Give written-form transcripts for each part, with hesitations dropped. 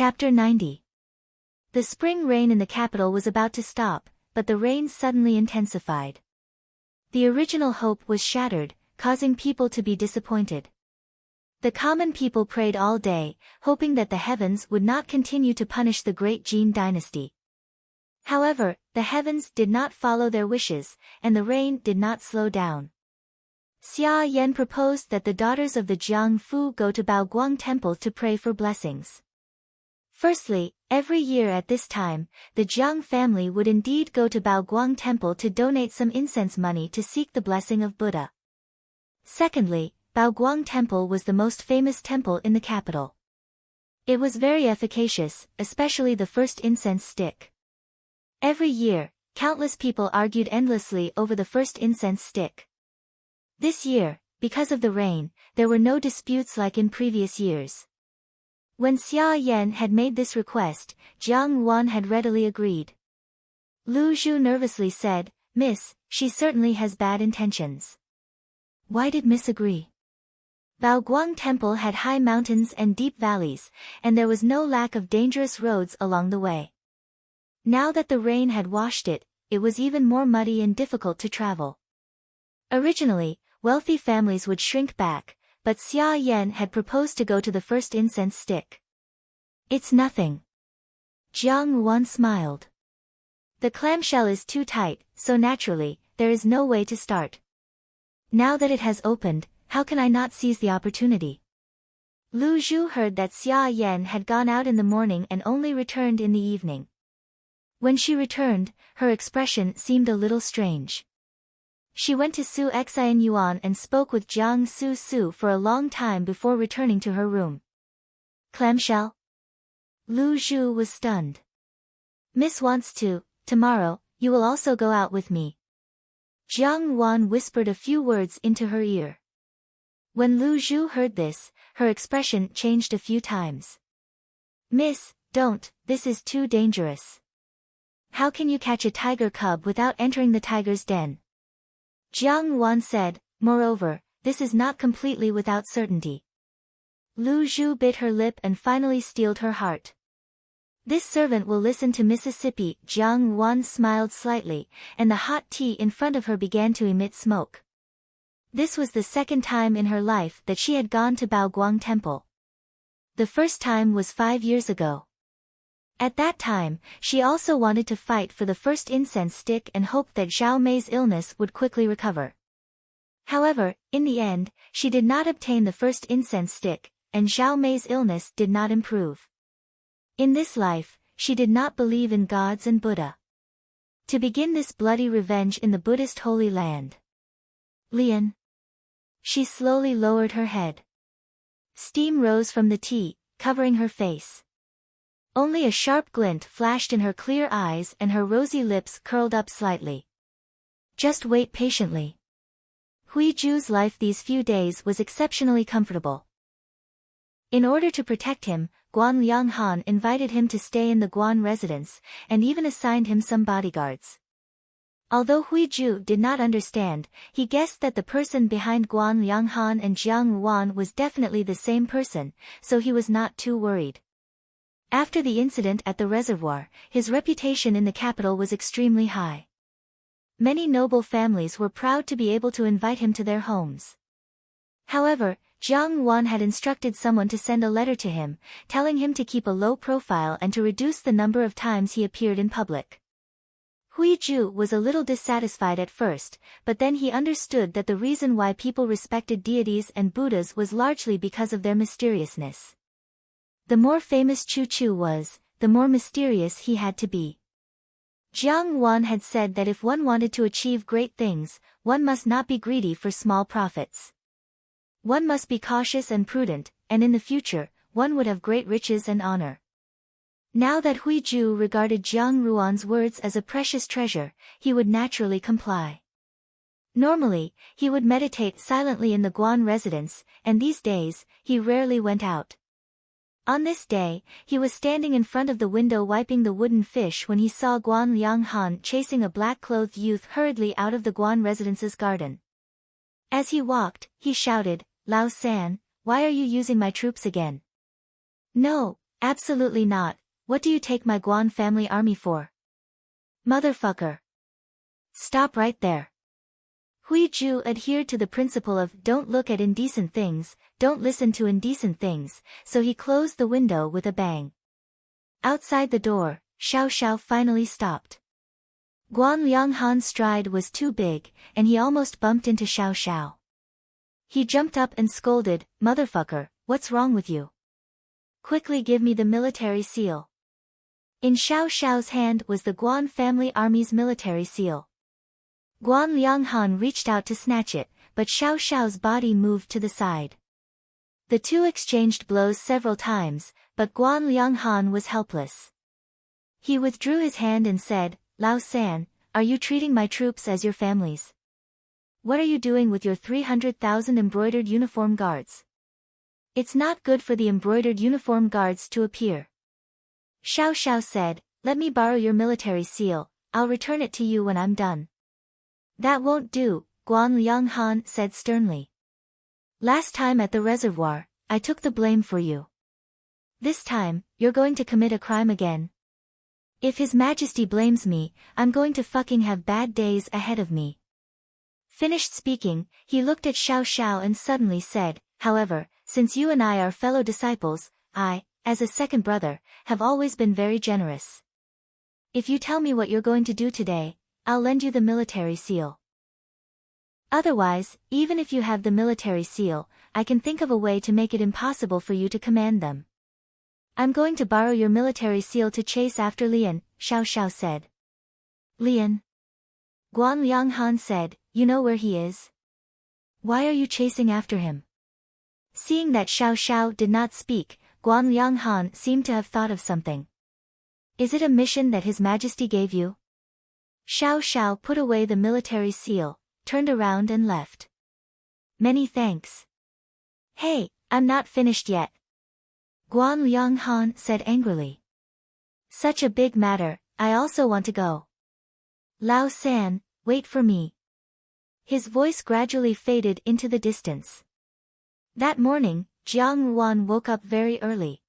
Chapter 90. The spring rain in the capital was about to stop, but the rain suddenly intensified. The original hope was shattered, causing people to be disappointed. The common people prayed all day, hoping that the heavens would not continue to punish the great Jin dynasty. However, the heavens did not follow their wishes, and the rain did not slow down. Xia Yan proposed that the daughters of the Jiang Fu go to Baoguang Temple to pray for blessings. Firstly, every year at this time, the Jiang family would indeed go to Baoguang Temple to donate some incense money to seek the blessing of Buddha. Secondly, Baoguang Temple was the most famous temple in the capital. It was very efficacious, especially the first incense stick. Every year, countless people argued endlessly over the first incense stick. This year, because of the rain, there were no disputes like in previous years. When Xia Yan had made this request, Jiang Wan had readily agreed. Lu Zhu nervously said, "Miss, she certainly has bad intentions." Why did Miss agree? Baoguang Temple had high mountains and deep valleys, and there was no lack of dangerous roads along the way. Now that the rain had washed it, it was even more muddy and difficult to travel. Originally, wealthy families would shrink back, but Xia Yan had proposed to go to the first incense stick. "It's nothing." Jiang Wan smiled. "The clamshell is too tight, so naturally, there is no way to start. Now that it has opened, how can I not seize the opportunity?" Lu Zhu heard that Xia Yan had gone out in the morning and only returned in the evening. When she returned, her expression seemed a little strange. She went to Su Xian Yuan and spoke with Jiang Su for a long time before returning to her room. "Clamshell?" Lu Zhu was stunned. "Miss wants to, tomorrow, you will also go out with me." Jiang Wan whispered a few words into her ear. When Lu Zhu heard this, her expression changed a few times. "Miss, don't, this is too dangerous. How can you catch a tiger cub without entering the tiger's den?" Jiang Wan said, "Moreover, this is not completely without certainty." Lu Zhu bit her lip and finally steeled her heart. "This servant will listen to Mississippi." Jiang Wan smiled slightly, and the hot tea in front of her began to emit smoke. This was the second time in her life that she had gone to Baoguang Temple. The first time was 5 years ago. At that time, she also wanted to fight for the first incense stick and hoped that Zhao Mei's illness would quickly recover. However, in the end, she did not obtain the first incense stick, and Zhao Mei's illness did not improve. In this life, she did not believe in gods and Buddha. To begin this bloody revenge in the Buddhist Holy Land. "Lian." She slowly lowered her head. Steam rose from the tea, covering her face. Only a sharp glint flashed in her clear eyes and her rosy lips curled up slightly. "Just wait patiently." Hui Ju's life these few days was exceptionally comfortable. In order to protect him, Guan Lianghan invited him to stay in the Guan residence, and even assigned him some bodyguards. Although Hui Ju did not understand, he guessed that the person behind Guan Lianghan and Jiang Wan was definitely the same person, so he was not too worried. After the incident at the reservoir, his reputation in the capital was extremely high. Many noble families were proud to be able to invite him to their homes. However, Jiang Wan had instructed someone to send a letter to him, telling him to keep a low profile and to reduce the number of times he appeared in public. Hui Ju was a little dissatisfied at first, but then he understood that the reason why people respected deities and Buddhas was largely because of their mysteriousness. The more famous Chu Chu was, the more mysterious he had to be. Jiang Wan had said that if one wanted to achieve great things, one must not be greedy for small profits. One must be cautious and prudent, and in the future, one would have great riches and honor. Now that Hui Ju regarded Jiang Ruan's words as a precious treasure, he would naturally comply. Normally, he would meditate silently in the Guan residence, and these days, he rarely went out. On this day, he was standing in front of the window wiping the wooden fish when he saw Guan Lianghan chasing a black-clothed youth hurriedly out of the Guan residence's garden. As he walked, he shouted, "Lao San, why are you using my troops again?" "No, Absolutely not. What do you take my Guan family army for? Motherfucker. Stop right there. Hui Ju adhered to the principle of don't look at indecent things, don't listen to indecent things, so he closed the window with a bang. Outside the door, Xiao Xiao finally stopped. Guan Lianghan's stride was too big, and he almost bumped into Xiao Xiao. He jumped up and scolded, "Motherfucker, what's wrong with you? Quickly give me the military seal." In Xiao Xiao's hand was the Guan family army's military seal. Guan Lianghan reached out to snatch it, but Xiao Xiao's body moved to the side. The two exchanged blows several times, but Guan Lianghan was helpless. He withdrew his hand and said, "Lao San, are you treating my troops as your families? What are you doing with your 300,000 embroidered uniform guards? It's not good for the embroidered uniform guards to appear." Xiao Xiao said, "Let me borrow your military seal, I'll return it to you when I'm done." "That won't do," Guan Lianghan said sternly. "Last time at the reservoir, I took the blame for you. This time, you're going to commit a crime again. If His Majesty blames me, I'm going to fucking have bad days ahead of me." Finished speaking, he looked at Xiao Xiao and suddenly said, "However, since you and I are fellow disciples, I, as a second brother, have always been very generous. If you tell me what you're going to do today, I'll lend you the military seal. Otherwise, even if you have the military seal, I can think of a way to make it impossible for you to command them." "I'm going to borrow your military seal to chase after Lian," Xiao Xiao said. "Lian?" Guan Lianghan said, "You know where he is? Why are you chasing after him?" Seeing that Xiao Xiao did not speak, Guan Lianghan seemed to have thought of something. "Is it a mission that His Majesty gave you?" Xiao Xiao put away the military seal, turned around and left. "Many thanks." "Hey, I'm not finished yet," Guan Lianghan said angrily. "Such a big matter, I also want to go. Lao San, wait for me." His voice gradually faded into the distance. That morning, Jiang Ruan woke up very early.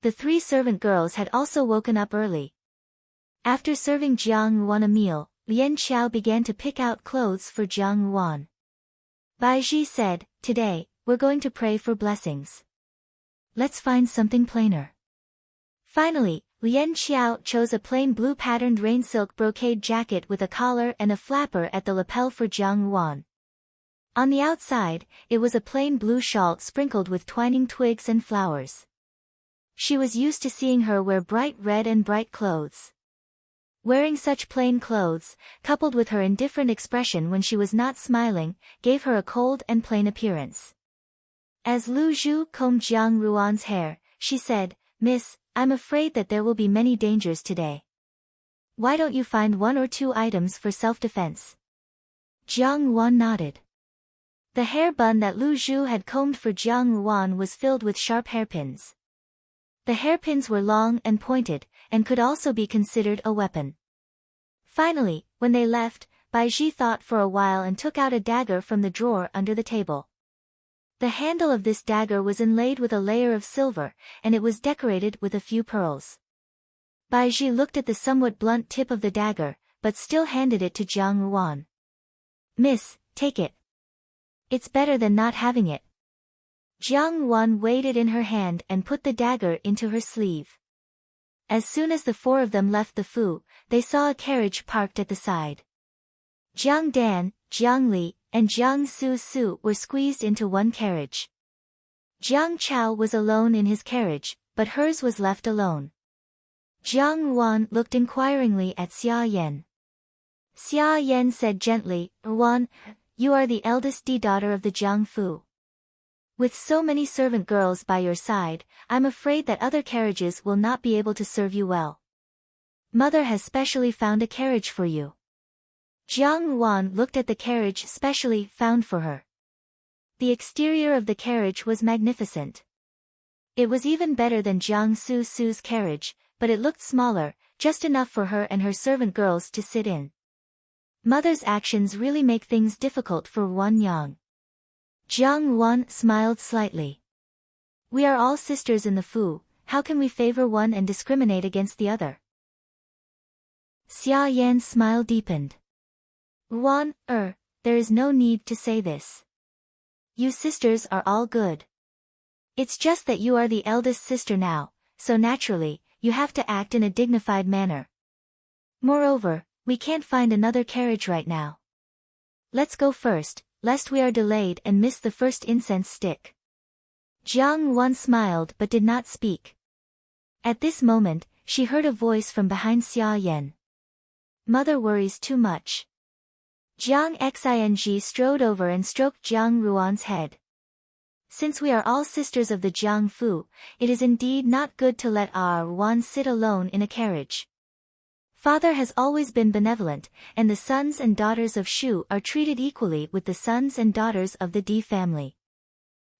The three servant girls had also woken up early. After serving Jiang Ruan a meal, Lian Qiao began to pick out clothes for Jiang Ruan. Bai Ji said, "Today, we're going to pray for blessings. Let's find something plainer." Finally, Lian Qiao chose a plain blue patterned rain silk brocade jacket with a collar and a flapper at the lapel for Jiang Ruan. On the outside, it was a plain blue shawl sprinkled with twining twigs and flowers. She was used to seeing her wear bright red and bright clothes. Wearing such plain clothes, coupled with her indifferent expression when she was not smiling, gave her a cold and plain appearance. As Lu Zhu combed Jiang Ruan's hair, she said, "Miss, I'm afraid that there will be many dangers today. Why don't you find one or two items for self-defense?" Jiang Ruan nodded. The hair bun that Lu Zhu had combed for Jiang Ruan was filled with sharp hairpins. The hairpins were long and pointed, and could also be considered a weapon. Finally, when they left, Bai Ji thought for a while and took out a dagger from the drawer under the table. The handle of this dagger was inlaid with a layer of silver, and it was decorated with a few pearls. Bai Ji looked at the somewhat blunt tip of the dagger, but still handed it to Jiang Ruan. "Miss, take it. It's better than not having it." Jiang Ruan weighed it in her hand and put the dagger into her sleeve. As soon as the four of them left the Fu, they saw a carriage parked at the side. Jiang Dan, Jiang Li, and Jiang Su Su were squeezed into one carriage. Jiang Chao was alone in his carriage, but hers was left alone. Jiang Ruan looked inquiringly at Xia Yan. Xia Yan said gently, "Ruan, you are the eldest daughter of the Jiang Fu. With so many servant girls by your side, I'm afraid that other carriages will not be able to serve you well. Mother has specially found a carriage for you." Jiang Ruan looked at the carriage specially found for her. The exterior of the carriage was magnificent. It was even better than Jiang Su Su's carriage, but it looked smaller, just enough for her and her servant girls to sit in. Mother's actions really make things difficult for Ruan Yang. Jiang Ruan smiled slightly. "We are all sisters in the Fu, how can we favor one and discriminate against the other? Xia Yan's smile deepened. Ruan, there is no need to say this. You sisters are all good. It's just that you are the eldest sister now, so naturally, you have to act in a dignified manner. Moreover, we can't find another carriage right now. Let's go first, lest we are delayed and miss the first incense stick. Jiang Ruan smiled but did not speak. At this moment, she heard a voice from behind Xia Yan. Mother worries too much. Jiang Xing strode over and stroked Jiang Ruan's head. Since we are all sisters of the Jiang Fu, it is indeed not good to let our Ruan sit alone in a carriage. Father has always been benevolent, and the sons and daughters of Shu are treated equally with the sons and daughters of the Di family.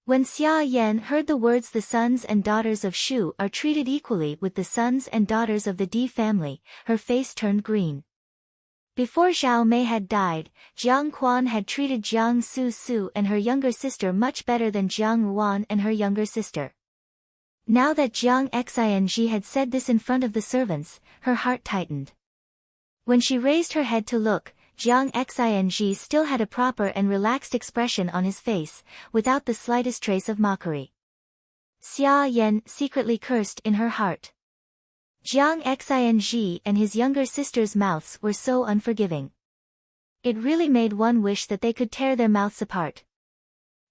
When Xia Yan heard the words the sons and daughters of Shu are treated equally with the sons and daughters of the Di family, her face turned green. Before Zhao Mei had died, Jiang Quan had treated Jiang Su Su and her younger sister much better than Jiang Ruan and her younger sister. Now that Jiang Xing had said this in front of the servants, her heart tightened. When she raised her head to look, Jiang Xing still had a proper and relaxed expression on his face, without the slightest trace of mockery. Xia Yan secretly cursed in her heart. Jiang Xing and his younger sister's mouths were so unforgiving. It really made one wish that they could tear their mouths apart.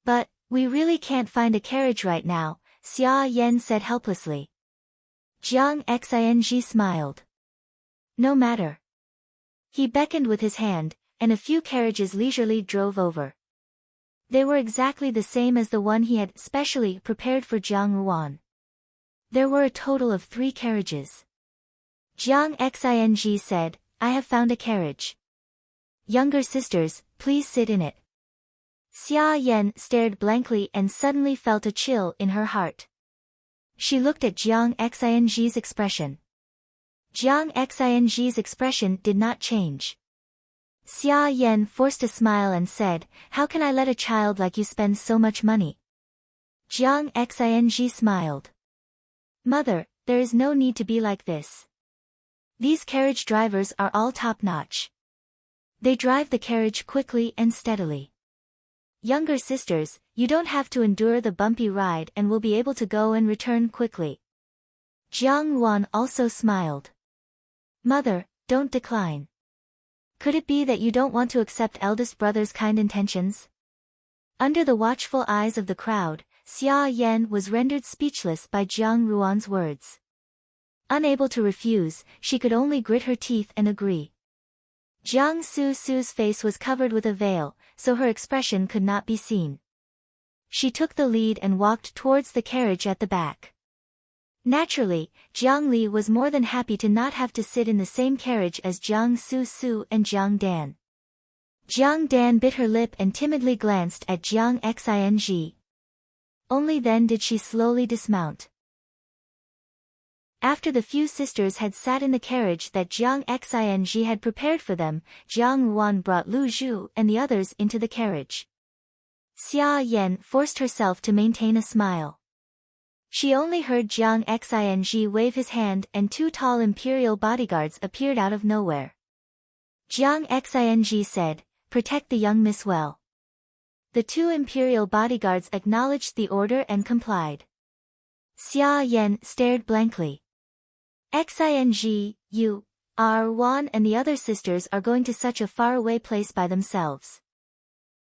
But, we really can't find a carriage right now, Xia Yan said helplessly. Jiang Xing smiled. No matter. He beckoned with his hand, and a few carriages leisurely drove over. They were exactly the same as the one he had specially prepared for Jiang Ruan. There were a total of 3 carriages. Jiang Xing said, I have found a carriage. Younger sisters, please sit in it. Xia Yan stared blankly and suddenly felt a chill in her heart. She looked at Jiang Xing's expression. Jiang Xing's expression did not change. Xia Yan forced a smile and said, how can I let a child like you spend so much money? Jiang Xing smiled. Mother, there is no need to be like this. These carriage drivers are all top-notch. They drive the carriage quickly and steadily. Younger sisters, you don't have to endure the bumpy ride and will be able to go and return quickly. Jiang Ruan also smiled. Mother, don't decline. Could it be that you don't want to accept eldest brother's kind intentions? Under the watchful eyes of the crowd, Xia Yan was rendered speechless by Jiang Ruan's words. Unable to refuse, she could only grit her teeth and agree. Jiang Su Su's face was covered with a veil, so her expression could not be seen. She took the lead and walked towards the carriage at the back. Naturally, Jiang Li was more than happy to not have to sit in the same carriage as Jiang Su Su and Jiang Dan. Jiang Dan bit her lip and timidly glanced at Jiang Xing. Only then did she slowly dismount. After the few sisters had sat in the carriage that Jiang Xing had prepared for them, Jiang Ruan brought Lu Zhu and the others into the carriage. Xia Yan forced herself to maintain a smile. She only heard Jiang Xing wave his hand and 2 tall imperial bodyguards appeared out of nowhere. Jiang Xing said, protect the young miss well. The 2 imperial bodyguards acknowledged the order and complied. Xia Yan stared blankly. Xing, you, Ruan and the other sisters are going to such a faraway place by themselves.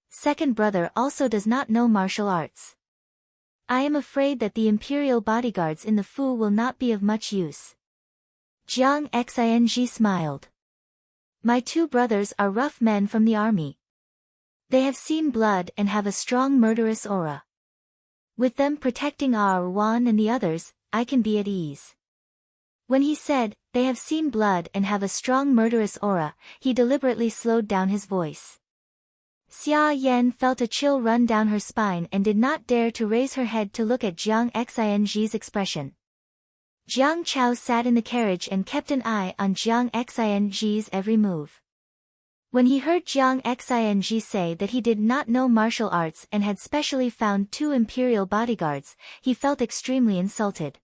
Second brother also does not know martial arts. I am afraid that the imperial bodyguards in the Fu will not be of much use. Jiang Xing smiled. My 2 brothers are rough men from the army. They have seen blood and have a strong murderous aura. With them protecting Ruan and the others, I can be at ease. When he said, they have seen blood and have a strong murderous aura, he deliberately slowed down his voice. Xia Yan felt a chill run down her spine and did not dare to raise her head to look at Jiang Xing's expression. Jiang Chao sat in the carriage and kept an eye on Jiang Xing's every move. When he heard Jiang Xing say that he did not know martial arts and had specially found 2 imperial bodyguards, he felt extremely insulted.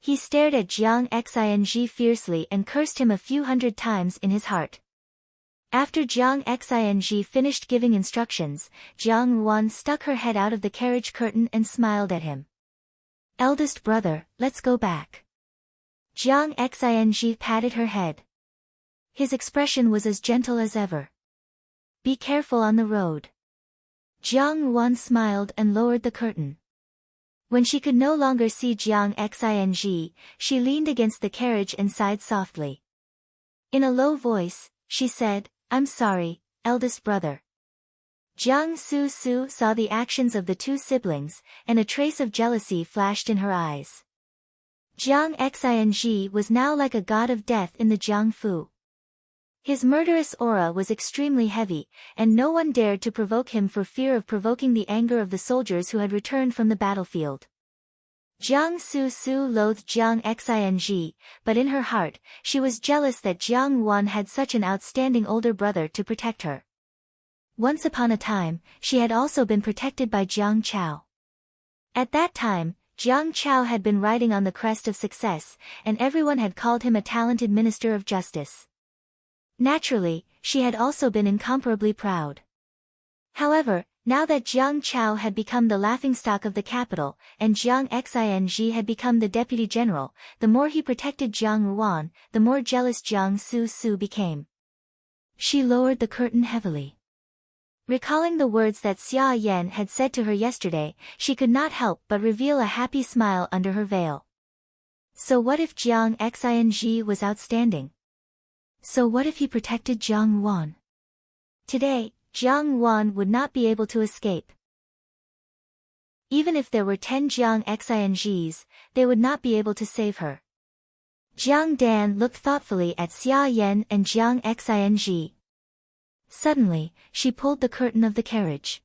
He stared at Jiang Xing fiercely and cursed him a few hundred times in his heart. After Jiang Xing finished giving instructions, Jiang Ruan stuck her head out of the carriage curtain and smiled at him. "Eldest brother, let's go back." Jiang Xing patted her head. His expression was as gentle as ever. "Be careful on the road." Jiang Ruan smiled and lowered the curtain. When she could no longer see Jiang Xing, she leaned against the carriage and sighed softly. In a low voice, she said, "I'm sorry, eldest brother." Jiang Su saw the actions of the two siblings, and a trace of jealousy flashed in her eyes. Jiang Xing was now like a god of death in the Jiangfu. His murderous aura was extremely heavy, and no one dared to provoke him for fear of provoking the anger of the soldiers who had returned from the battlefield. Jiang Su loathed Jiang Xing, but in her heart, she was jealous that Jiang Ruan had such an outstanding older brother to protect her. Once upon a time, she had also been protected by Jiang Chao. At that time, Jiang Chao had been riding on the crest of success, and everyone had called him a talented minister of justice. Naturally, she had also been incomparably proud. However, now that Jiang Chao had become the laughingstock of the capital, and Jiang Xing had become the deputy general, the more he protected Jiang Ruan, the more jealous Jiang Su became. She lowered the curtain heavily. Recalling the words that Xia Yan had said to her yesterday, she could not help but reveal a happy smile under her veil. So what if Jiang Xing was outstanding? So what if he protected Jiang Ruan? Today, Jiang Ruan would not be able to escape. Even if there were 10 Jiang Xing's, they would not be able to save her. Jiang Dan looked thoughtfully at Xia Yan and Jiang Xing. Suddenly, she pulled the curtain of the carriage.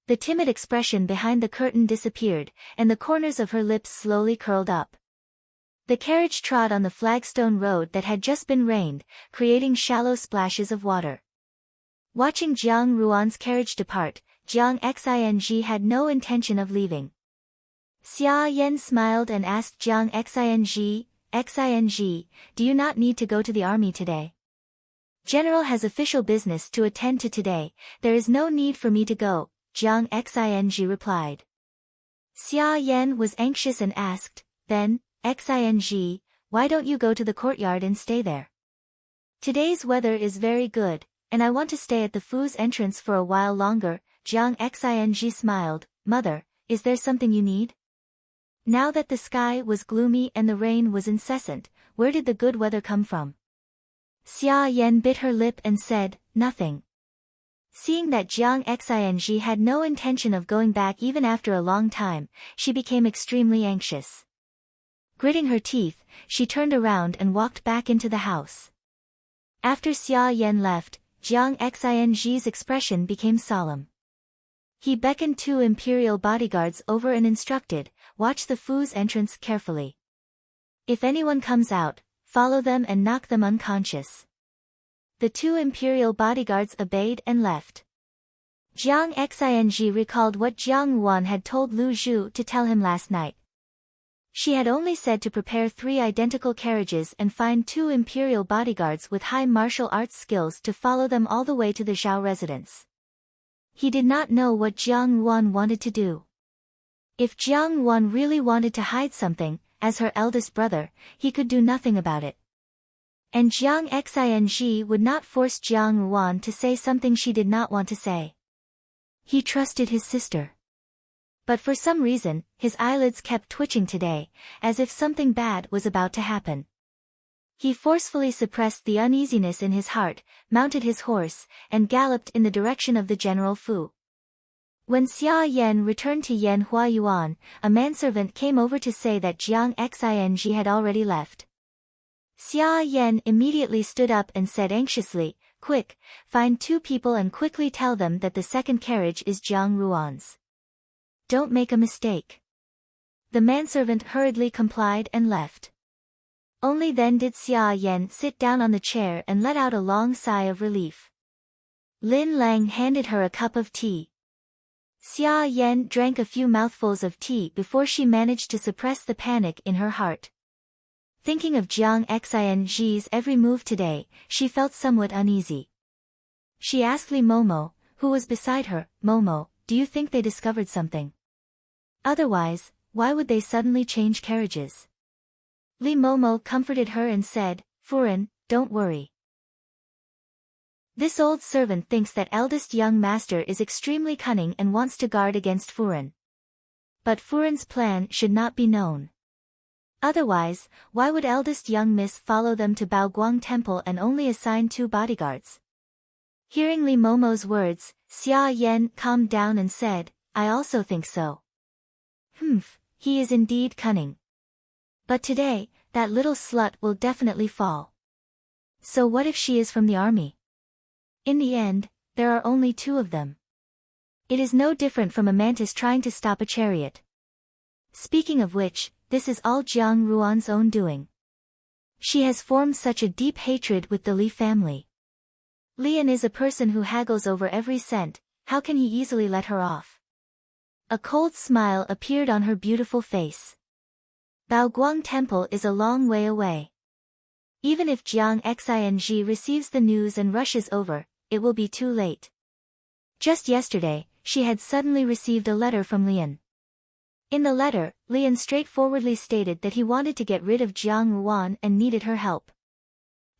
The timid expression behind the curtain disappeared, and the corners of her lips slowly curled up. The carriage trod on the flagstone road that had just been rained, creating shallow splashes of water. Watching Jiang Ruan's carriage depart, Jiang Xing had no intention of leaving. Xia Yan smiled and asked Jiang Xing, "Do you not need to go to the army today?" "General has official business to attend to today, there is no need for me to go," Jiang Xing replied. Xia Yan was anxious and asked, "Then, Xing, why don't you go to the courtyard and stay there?" "Today's weather is very good, and I want to stay at the Fu's entrance for a while longer," Jiang Xing smiled. "Mother, is there something you need?" Now that the sky was gloomy and the rain was incessant, where did the good weather come from? Xia Yan bit her lip and said, "Nothing." Seeing that Jiang Xing had no intention of going back even after a long time, she became extremely anxious. Gritting her teeth, she turned around and walked back into the house. After Xia Yan left, Jiang Xing's expression became solemn. He beckoned 2 imperial bodyguards over and instructed, "Watch the Fu's entrance carefully. If anyone comes out, follow them and knock them unconscious." The 2 imperial bodyguards obeyed and left. Jiang Xing recalled what Jiang Ruan had told Lu Zhu to tell him last night. She had only said to prepare 3 identical carriages and find 2 imperial bodyguards with high martial arts skills to follow them all the way to the Zhao residence. He did not know what Jiang Ruan wanted to do. If Jiang Ruan really wanted to hide something, as her eldest brother, he could do nothing about it. And Jiang Xing would not force Jiang Ruan to say something she did not want to say. He trusted his sister. But for some reason, his eyelids kept twitching today, as if something bad was about to happen. He forcefully suppressed the uneasiness in his heart, mounted his horse, and galloped in the direction of the General Fu. When Xia Yan returned to Yan Huayuan, a manservant came over to say that Jiang Xing had already left. Xia Yan immediately stood up and said anxiously, "Quick, find 2 people and quickly tell them that the second carriage is Jiang Ruan's. Don't make a mistake." The manservant hurriedly complied and left. Only then did Xia Yan sit down on the chair and let out a long sigh of relief. Lin Lang handed her a cup of tea. Xia Yan drank a few mouthfuls of tea before she managed to suppress the panic in her heart. Thinking of Jiang Xing's every move today, she felt somewhat uneasy. She asked Li Momo, who was beside her, "Momo, do you think they discovered something? Otherwise, why would they suddenly change carriages?" Li Momo comforted her and said, "Furen, don't worry. This old servant thinks that eldest young master is extremely cunning and wants to guard against Furen. But Furen's plan should not be known. Otherwise, why would eldest young miss follow them to Baoguang Temple and only assign 2 bodyguards?" Hearing Li Momo's words, Xia Yan calmed down and said, "I also think so. He is indeed cunning. But today, that little slut will definitely fall. So what if she is from the army? In the end, there are only 2 of them. It is no different from a mantis trying to stop a chariot. Speaking of which, this is all Jiang Ruan's own doing. She has formed such a deep hatred with the Li family. Lian is a person who haggles over every cent, how can he easily let her off?" A cold smile appeared on her beautiful face. Baoguang Temple is a long way away. Even if Jiang Xing receives the news and rushes over, it will be too late. Just yesterday, she had suddenly received a letter from Lian. In the letter, Lian straightforwardly stated that he wanted to get rid of Jiang Ruan and needed her help.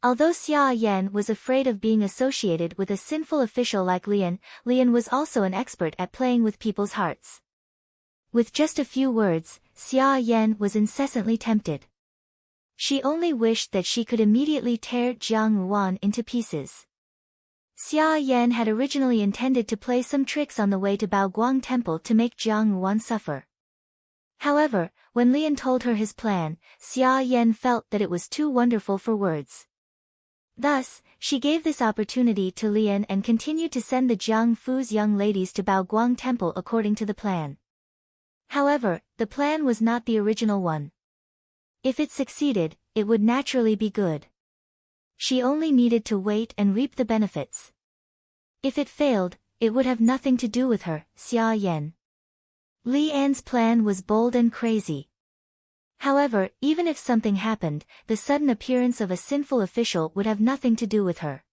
Although Xia Yan was afraid of being associated with a sinful official like Lian was also an expert at playing with people's hearts. With just a few words, Xia Yan was incessantly tempted. She only wished that she could immediately tear Jiang Ruan into pieces. Xia Yan had originally intended to play some tricks on the way to Baoguang Temple to make Jiang Ruan suffer. However, when Lian told her his plan, Xia Yan felt that it was too wonderful for words. Thus, she gave this opportunity to Lian and continued to send the Jiang Fu's young ladies to Baoguang Temple according to the plan. However, the plan was not the original one. If it succeeded, it would naturally be good. She only needed to wait and reap the benefits. If it failed, it would have nothing to do with her, Xia Yan. Li An's plan was bold and crazy. However, even if something happened, the sudden appearance of a sinful official would have nothing to do with her.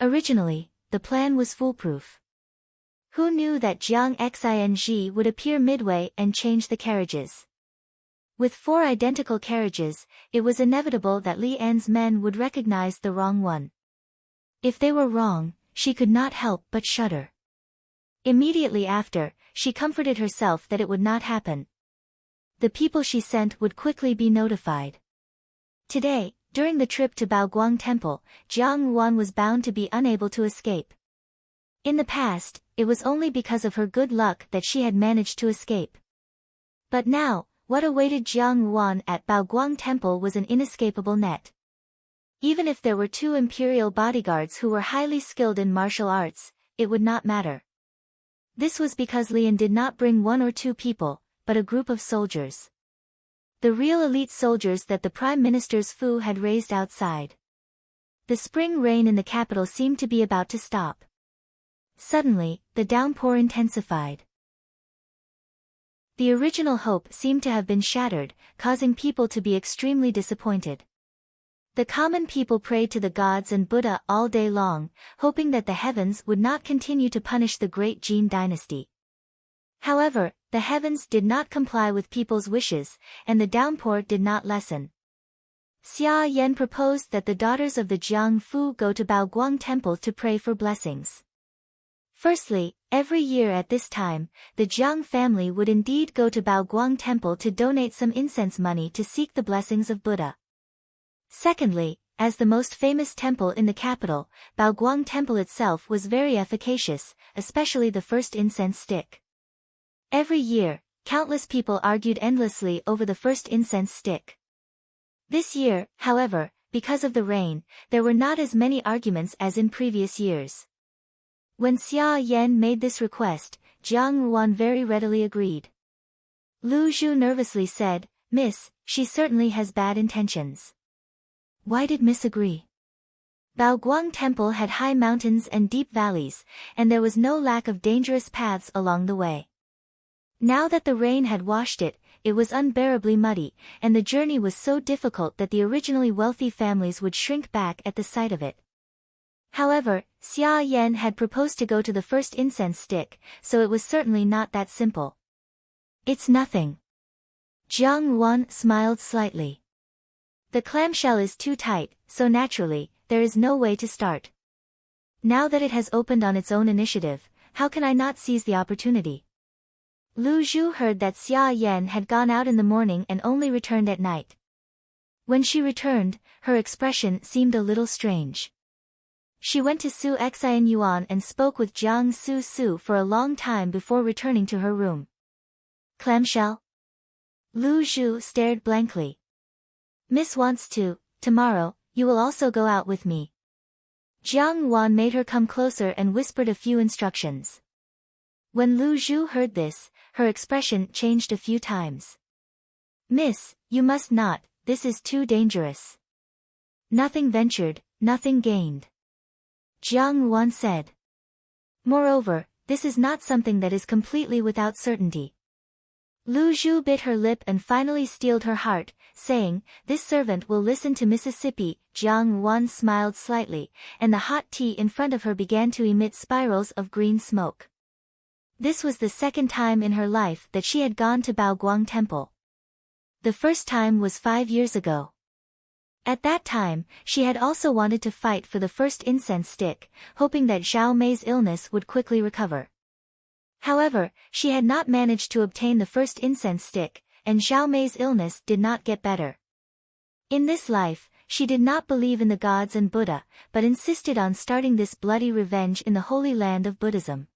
Originally, the plan was foolproof. Who knew that Jiang Xing would appear midway and change the carriages? With 4 identical carriages, it was inevitable that Li An's men would recognize the wrong one. If they were wrong, she could not help but shudder. Immediately after, she comforted herself that it would not happen. The people she sent would quickly be notified. Today, during the trip to Baoguang Temple, Jiang Ruan was bound to be unable to escape. In the past, it was only because of her good luck that she had managed to escape. But now, what awaited Jiang Ruan at Baoguang Temple was an inescapable net. Even if there were 2 imperial bodyguards who were highly skilled in martial arts, it would not matter. This was because Lian did not bring 1 or 2 people, but a group of soldiers. The real elite soldiers that the Prime Minister's Fu had raised outside. The spring rain in the capital seemed to be about to stop. Suddenly, the downpour intensified. The original hope seemed to have been shattered, causing people to be extremely disappointed. The common people prayed to the gods and Buddha all day long, hoping that the heavens would not continue to punish the great Jin dynasty. However, the heavens did not comply with people's wishes, and the downpour did not lessen. Xia Yan proposed that the daughters of the Jiang Fu go to Baoguang Temple to pray for blessings. Firstly, every year at this time, the Jiang family would indeed go to Baoguang Temple to donate some incense money to seek the blessings of Buddha. Secondly, as the most famous temple in the capital, Baoguang Temple itself was very efficacious, especially the first incense stick. Every year, countless people argued endlessly over the first incense stick. This year, however, because of the rain, there were not as many arguments as in previous years. When Xia Yan made this request, Jiang Ruan very readily agreed. Lu Zhu nervously said, "Miss, she certainly has bad intentions." "Why did Miss agree?" Baoguang Temple had high mountains and deep valleys, and there was no lack of dangerous paths along the way. Now that the rain had washed it, it was unbearably muddy, and the journey was so difficult that the originally wealthy families would shrink back at the sight of it. However, Xia Yan had proposed to go to the first incense stick, so it was certainly not that simple. It's nothing. Jiang Wan smiled slightly. The clamshell is too tight, so naturally, there is no way to start. Now that it has opened on its own initiative, how can I not seize the opportunity? Lu Zhu heard that Xia Yan had gone out in the morning and only returned at night. When she returned, her expression seemed a little strange. She went to Su Xian Yuan and spoke with Jiang Su Su for a long time before returning to her room. Clamshell? Lu Zhu stared blankly. Miss wants to, tomorrow, you will also go out with me. Jiang Wan made her come closer and whispered a few instructions. When Lu Zhu heard this, her expression changed a few times. Miss, you must not, this is too dangerous. Nothing ventured, nothing gained. Jiang Wan said. Moreover, this is not something that is completely without certainty. Lu Zhu bit her lip and finally steeled her heart, saying, this servant will listen to Mississippi. Jiang Wan smiled slightly, and the hot tea in front of her began to emit spirals of green smoke. This was the second time in her life that she had gone to Baoguang Temple. The first time was 5 years ago. At that time, she had also wanted to fight for the first incense stick, hoping that Zhao Mei's illness would quickly recover. However, she had not managed to obtain the first incense stick, and Zhao Mei's illness did not get better. In this life, she did not believe in the gods and Buddha, but insisted on starting this bloody revenge in the holy land of Buddhism.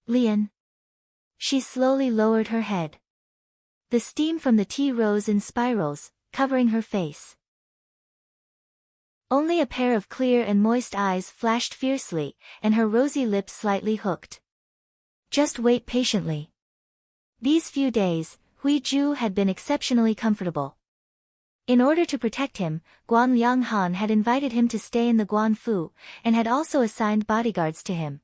Lian. She slowly lowered her head. The steam from the tea rose in spirals, covering her face. Only a pair of clear and moist eyes flashed fiercely, and her rosy lips slightly hooked. Just wait patiently. These few days, Hui Ju had been exceptionally comfortable. In order to protect him, Guan Lianghan had invited him to stay in the Guanfu, and had also assigned bodyguards to him.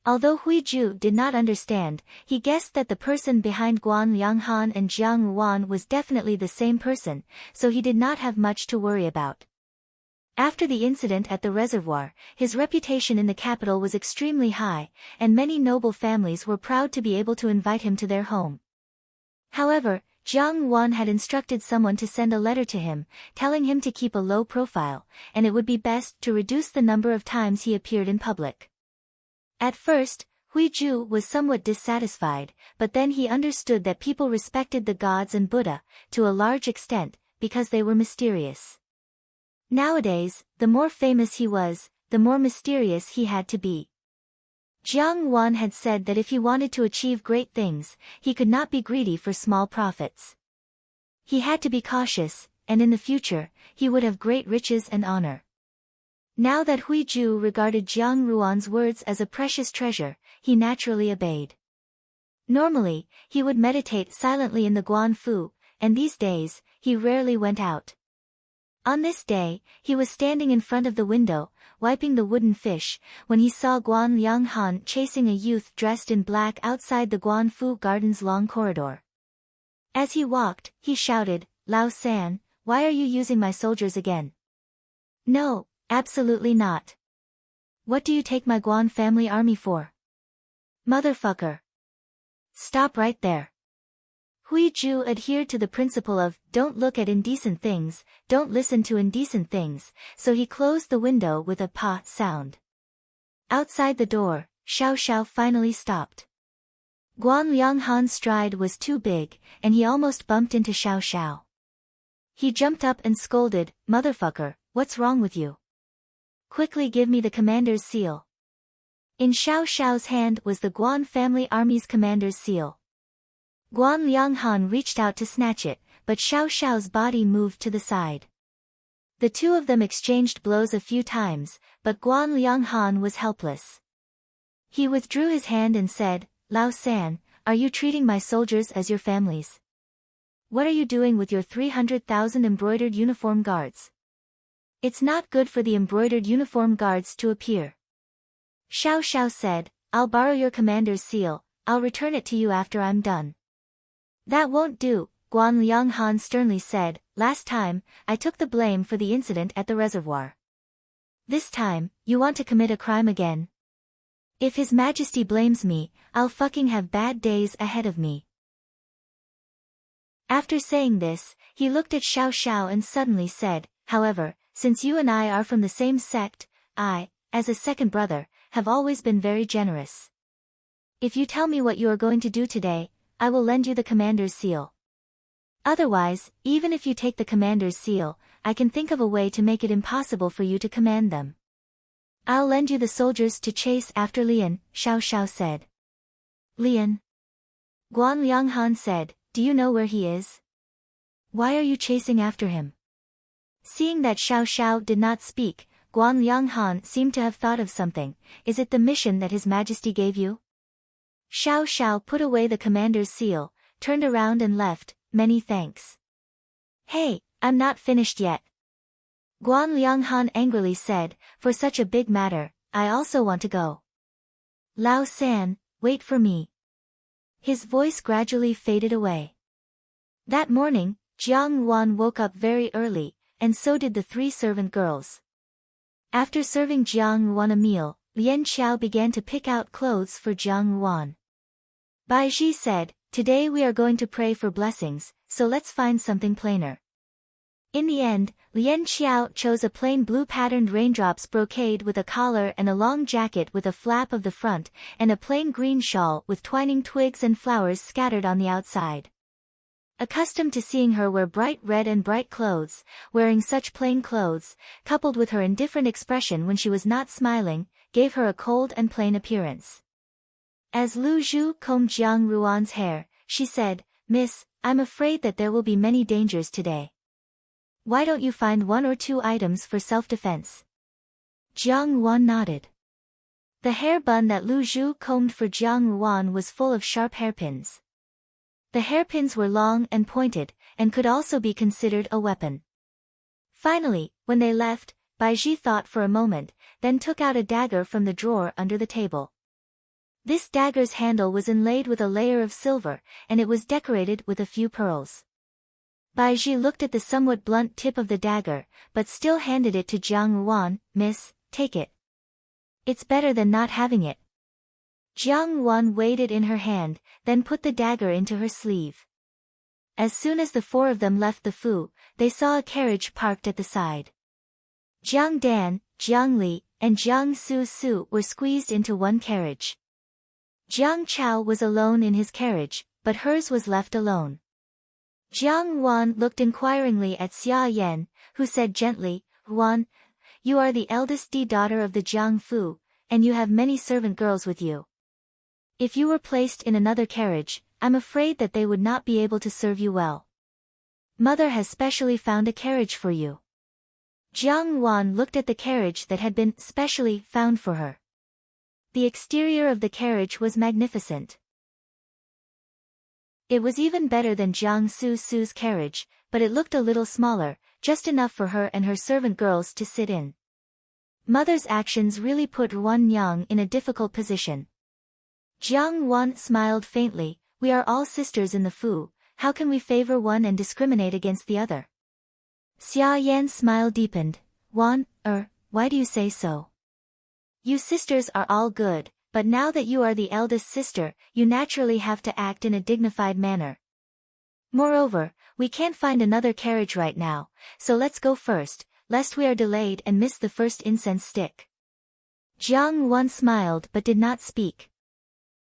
Although Hui Ju did not understand, he guessed that the person behind Guan Lianghan and Jiang Wan was definitely the same person, so he did not have much to worry about. After the incident at the reservoir, his reputation in the capital was extremely high, and many noble families were proud to be able to invite him to their home. However, Jiang Wan had instructed someone to send a letter to him, telling him to keep a low profile, and it would be best to reduce the number of times he appeared in public. At first, Hui Ju was somewhat dissatisfied, but then he understood that people respected the gods and Buddha, to a large extent, because they were mysterious. Nowadays, the more famous he was, the more mysterious he had to be. Jiang Wan had said that if he wanted to achieve great things, he could not be greedy for small profits. He had to be cautious, and in the future, he would have great riches and honor. Now that Hui Ju regarded Jiang Ruan's words as a precious treasure, he naturally obeyed. Normally, he would meditate silently in the Guanfu, and these days, he rarely went out. On this day, he was standing in front of the window, wiping the wooden fish, when he saw Guan Lianghan chasing a youth dressed in black outside the Guanfu garden's long corridor. As he walked, he shouted, "Lao San, why are you using my soldiers again?" "No, absolutely not. What do you take my Guan family army for?" "Motherfucker. Stop right there." Hui Ju adhered to the principle of, don't look at indecent things, don't listen to indecent things, so he closed the window with a pa sound. Outside the door, Xiao Xiao finally stopped. Guan Lianghan's stride was too big, and he almost bumped into Xiao Xiao. He jumped up and scolded, "Motherfucker, what's wrong with you? Quickly give me the commander's seal." In Xiao Xiao's hand was the Guan family army's commander's seal. Guan Lianghan reached out to snatch it, but Xiao Xiao's body moved to the side. The two of them exchanged blows a few times, but Guan Lianghan was helpless. He withdrew his hand and said, "Lao San, are you treating my soldiers as your families? What are you doing with your 300,000 embroidered uniform guards? It's not good for the embroidered uniform guards to appear. Xiao Xiao said, I'll borrow your commander's seal, I'll return it to you after I'm done. That won't do, Guan Lianghan sternly said, last time, I took the blame for the incident at the reservoir. This time, you want to commit a crime again? If His Majesty blames me, I'll fucking have bad days ahead of me. After saying this, he looked at Xiao Xiao and suddenly said, however, since you and I are from the same sect, I, as a second brother, have always been very generous. If you tell me what you are going to do today, I will lend you the commander's seal. Otherwise, even if you take the commander's seal, I can think of a way to make it impossible for you to command them. I'll lend you the soldiers to chase after Lian, Xiao Xiao said. Lian? Guan Lianghan said, do you know where he is? Why are you chasing after him? Seeing that Xiao Xiao did not speak, Guan Lianghan seemed to have thought of something. Is it the mission that His Majesty gave you? Xiao Xiao put away the commander's seal, turned around and left, many thanks. Hey, I'm not finished yet. Guan Lianghan angrily said, for such a big matter, I also want to go. Lao San, wait for me. His voice gradually faded away. That morning, Jiang Yuan woke up very early, and so did the 3 servant girls. After serving Jiang Yuan a meal, Lian Qiao began to pick out clothes for Jiang Yuan. Bai Ji said, today we are going to pray for blessings, so let's find something plainer. In the end, Lian Qiao chose a plain blue patterned raindrops brocade with a collar and a long jacket with a flap of the front, and a plain green shawl with twining twigs and flowers scattered on the outside. Accustomed to seeing her wear bright red and bright clothes, wearing such plain clothes, coupled with her indifferent expression when she was not smiling, gave her a cold and plain appearance. As Lu Zhu combed Jiang Ruan's hair, she said, Miss, I'm afraid that there will be many dangers today. Why don't you find 1 or 2 items for self-defense? Jiang Yuan nodded. The hair bun that Lu Zhu combed for Jiang Yuan was full of sharp hairpins. The hairpins were long and pointed, and could also be considered a weapon. Finally, when they left, Bai Ji thought for a moment, then took out a dagger from the drawer under the table. This dagger's handle was inlaid with a layer of silver, and it was decorated with a few pearls. Bai Ji looked at the somewhat blunt tip of the dagger, but still handed it to Jiang Yuan. Miss, take it. It's better than not having it. Jiang Yuan weighed it in her hand, then put the dagger into her sleeve. As soon as the 4 of them left the Fu, they saw a carriage parked at the side. Jiang Dan, Jiang Li, and Jiang Su Su were squeezed into one carriage. Jiang Chao was alone in his carriage, but hers was left alone. Jiang Yuan looked inquiringly at Xia Yan, who said gently, Yuan, you are the eldest daughter of the Jiang Fu, and you have many servant girls with you. If you were placed in another carriage, I'm afraid that they would not be able to serve you well. Mother has specially found a carriage for you. Jiang Yuan looked at the carriage that had been specially found for her. The exterior of the carriage was magnificent. It was even better than Jiang Su Su's carriage, but it looked a little smaller, just enough for her and her servant girls to sit in. Mother's actions really put Yuan Yang in a difficult position. Jiang Yuan smiled faintly, we are all sisters in the Fu, how can we favor one and discriminate against the other? Xia Yan's smile deepened. Yuan, why do you say so? You sisters are all good, but now that you are the eldest sister, you naturally have to act in a dignified manner. Moreover, we can't find another carriage right now, so let's go first, lest we are delayed and miss the first incense stick. Jiang Yuan smiled but did not speak.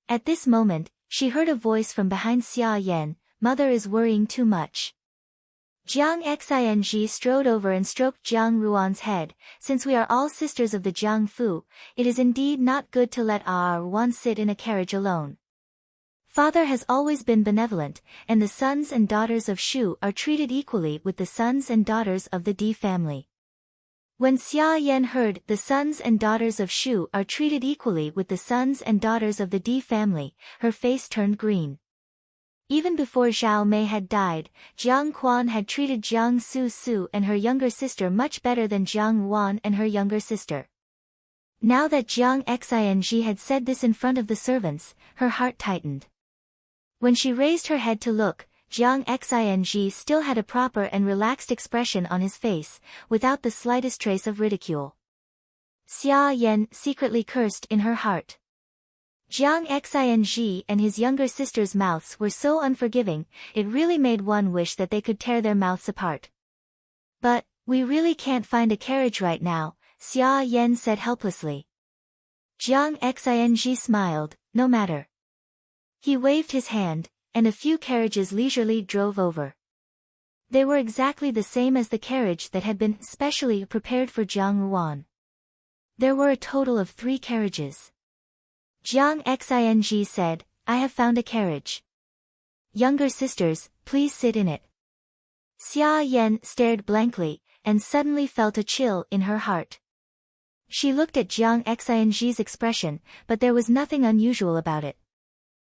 At this moment, she heard a voice from behind Xia Yan, Mother is worrying too much. Jiang Xing strode over and stroked Jiang Ruan's head. Since we are all sisters of the Jiang Fu, it is indeed not good to let our one sit in a carriage alone. Father has always been benevolent, and the sons and daughters of Shu are treated equally with the sons and daughters of the Di family. When Xia Yan heard the sons and daughters of Shu are treated equally with the sons and daughters of the Di family, her face turned green. Even before Zhao Mei had died, Jiang Quan had treated Jiang Su Su and her younger sister much better than Jiang Wan and her younger sister. Now that Jiang Xing had said this in front of the servants, her heart tightened. When she raised her head to look, Jiang Xing still had a proper and relaxed expression on his face, without the slightest trace of ridicule. Xia Yan secretly cursed in her heart. Jiang Xing and his younger sister's mouths were so unforgiving, it really made one wish that they could tear their mouths apart. But, we really can't find a carriage right now, Xia Yan said helplessly. Jiang Xing smiled, no matter. He waved his hand, and a few carriages leisurely drove over. They were exactly the same as the carriage that had been specially prepared for Jiang Ruan. There were a total of 3 carriages. Jiang Xing said, I have found a carriage. Younger sisters, please sit in it. Xia Yan stared blankly, and suddenly felt a chill in her heart. She looked at Jiang Xing's expression, but there was nothing unusual about it.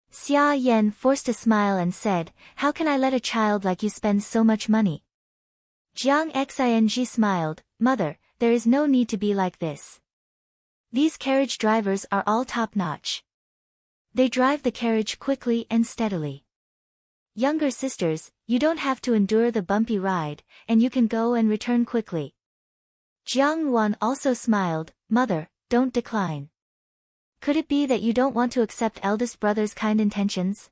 Xia Yan forced a smile and said, how can I let a child like you spend so much money? Jiang Xing smiled, Mother, there is no need to be like this. These carriage drivers are all top-notch. They drive the carriage quickly and steadily. Younger sisters, you don't have to endure the bumpy ride, and you can go and return quickly. Jiang Wan also smiled, Mother, don't decline. Could it be that you don't want to accept eldest brother's kind intentions?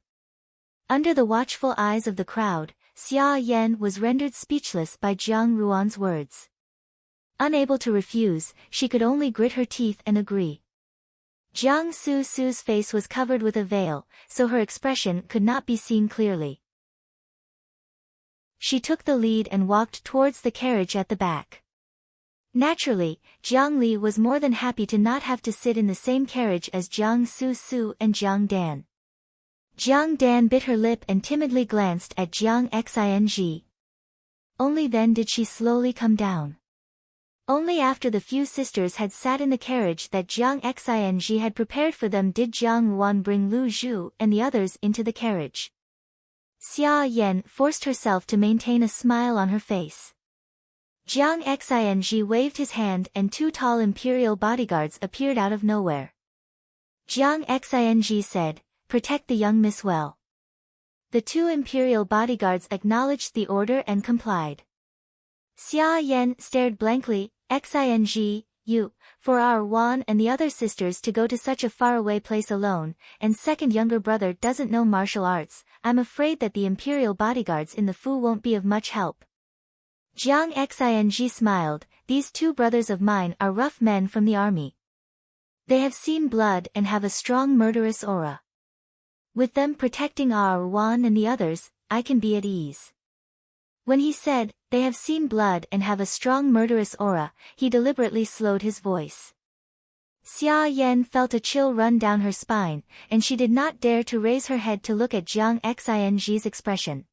Under the watchful eyes of the crowd, Xia Yan was rendered speechless by Jiang Ruan's words. Unable to refuse, she could only grit her teeth and agree. Jiang Su Su's face was covered with a veil, so her expression could not be seen clearly. She took the lead and walked towards the carriage at the back. Naturally, Jiang Li was more than happy to not have to sit in the same carriage as Jiang Su Su and Jiang Dan. Jiang Dan bit her lip and timidly glanced at Jiang Xing. Only then did she slowly come down. Only after the few sisters had sat in the carriage that Jiang Xing had prepared for them did Jiang Wan bring Lu Zhu and the others into the carriage. Xia Yan forced herself to maintain a smile on her face. Jiang Xing waved his hand and 2 tall imperial bodyguards appeared out of nowhere. Jiang Xing said, protect the young miss well. The 2 imperial bodyguards acknowledged the order and complied. Xia Yan stared blankly, Xing, you, for our Wan and the other sisters to go to such a faraway place alone, and second younger brother doesn't know martial arts, I'm afraid that the imperial bodyguards in the Fu won't be of much help. Jiang Xing smiled, these 2 brothers of mine are rough men from the army. They have seen blood and have a strong murderous aura. With them protecting our Wan and the others, I can be at ease. When he said, they have seen blood and have a strong murderous aura, he deliberately slowed his voice. Xia Yan felt a chill run down her spine, and she did not dare to raise her head to look at Jiang Xing's expression.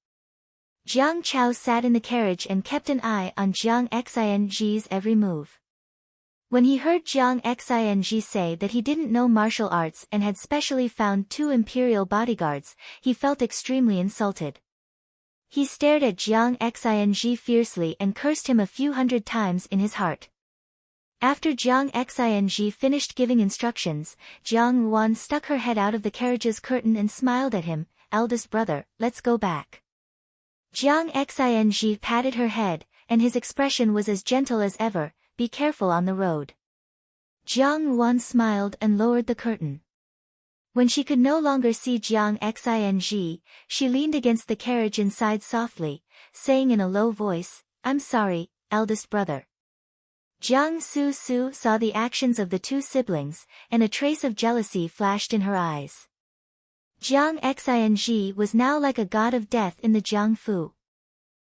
Jiang Chao sat in the carriage and kept an eye on Jiang Xing's every move. When he heard Jiang Xing say that he didn't know martial arts and had specially found 2 imperial bodyguards, he felt extremely insulted. He stared at Jiang Xing fiercely and cursed him a few hundred times in his heart. After Jiang Xing finished giving instructions, Jiang Wan stuck her head out of the carriage's curtain and smiled at him, eldest brother, let's go back. Jiang Xing patted her head, and his expression was as gentle as ever, be careful on the road. Jiang Wan smiled and lowered the curtain. When she could no longer see Jiang Xing, she leaned against the carriage and sighed softly, saying in a low voice, I'm sorry, eldest brother. Jiang Su Su saw the actions of the 2 siblings, and a trace of jealousy flashed in her eyes. Jiang Xing was now like a god of death in the Jiangfu.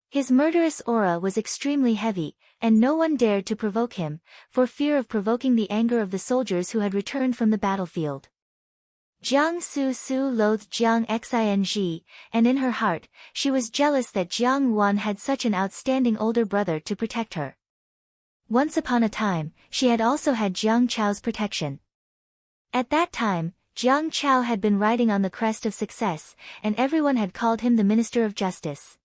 His murderous aura was extremely heavy, and no one dared to provoke him, for fear of provoking the anger of the soldiers who had returned from the battlefield. Jiang Su Su loathed Jiang Xing, and in her heart, she was jealous that Jiang Wan had such an outstanding older brother to protect her. Once upon a time, she had also had Jiang Chao's protection. At that time, Jiang Chao had been riding on the crest of success, and everyone had called him the Minister of Justice.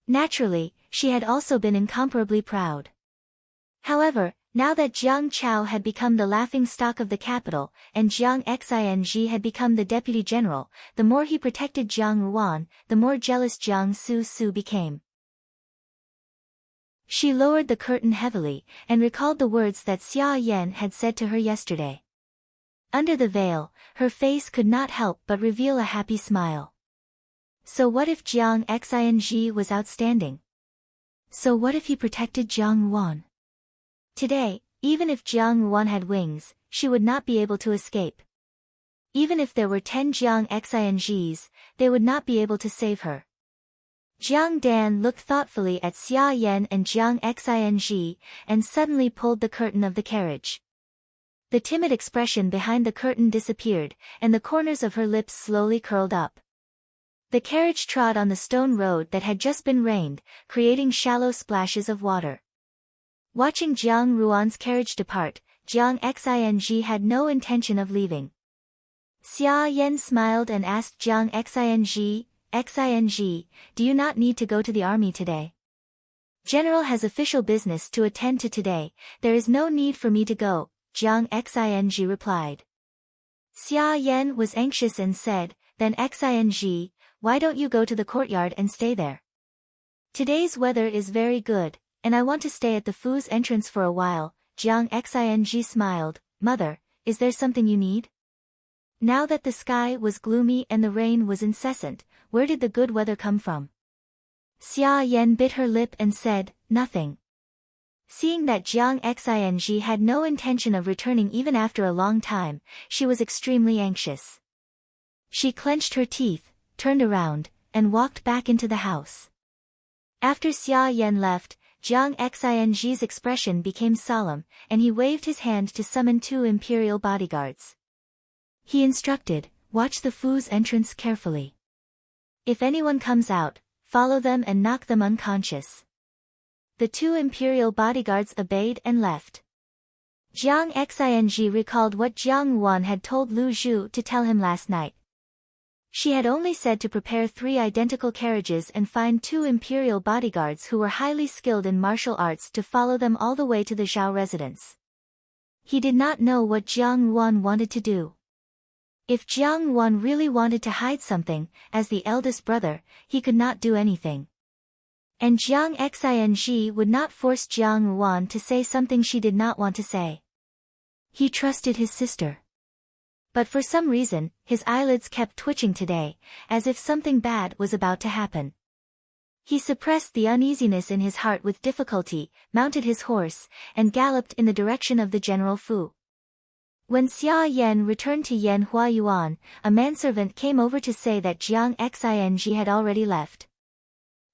Naturally, she had also been incomparably proud. However, now that Jiang Chao had become the laughingstock of the capital, and Jiang Xing had become the deputy general, the more he protected Jiang Ruan, the more jealous Jiang Su became. She lowered the curtain heavily, and recalled the words that Xia Yan had said to her yesterday. Under the veil, her face could not help but reveal a happy smile. So what if Jiang Xing was outstanding? So what if he protected Jiang Ruan? Today, even if Jiang Ruan had wings, she would not be able to escape. Even if there were 10 Jiang Xings, they would not be able to save her. Jiang Dan looked thoughtfully at Xia Yan and Jiang Xing, and suddenly pulled the curtain of the carriage. The timid expression behind the curtain disappeared, and the corners of her lips slowly curled up. The carriage trod on the stone road that had just been rained, creating shallow splashes of water. Watching Jiang Ruan's carriage depart, Jiang Xing had no intention of leaving. Xia Yan smiled and asked Jiang Xing, do you not need to go to the army today? General has official business to attend to today, there is no need for me to go, Jiang Xing replied. Xia Yan was anxious and said, then Xing, why don't you go to the courtyard and stay there? Today's weather is very good, and I want to stay at the Fu's entrance for a while, Jiang Xing smiled, Mother, is there something you need? Now that the sky was gloomy and the rain was incessant, where did the good weather come from? Xia Yan bit her lip and said, nothing. Seeing that Jiang Xing had no intention of returning even after a long time, she was extremely anxious. She clenched her teeth, turned around, and walked back into the house. After Xia Yan left, Jiang Xing's expression became solemn, and he waved his hand to summon 2 imperial bodyguards. He instructed, watch the Fu's entrance carefully. If anyone comes out, follow them and knock them unconscious. The 2 imperial bodyguards obeyed and left. Jiang Xing recalled what Jiang Ruan had told Lu Zhu to tell him last night. She had only said to prepare 3 identical carriages and find 2 imperial bodyguards who were highly skilled in martial arts to follow them all the way to the Zhao residence. He did not know what Jiang Ruan wanted to do. If Jiang Ruan really wanted to hide something, as the eldest brother, he could not do anything. And Jiang Xing would not force Jiang Ruan to say something she did not want to say. He trusted his sister. But for some reason, his eyelids kept twitching today, as if something bad was about to happen. He suppressed the uneasiness in his heart with difficulty, mounted his horse, and galloped in the direction of the General Fu. When Xia Yan returned to Yan Huayuan, a manservant came over to say that Jiang Xing had already left.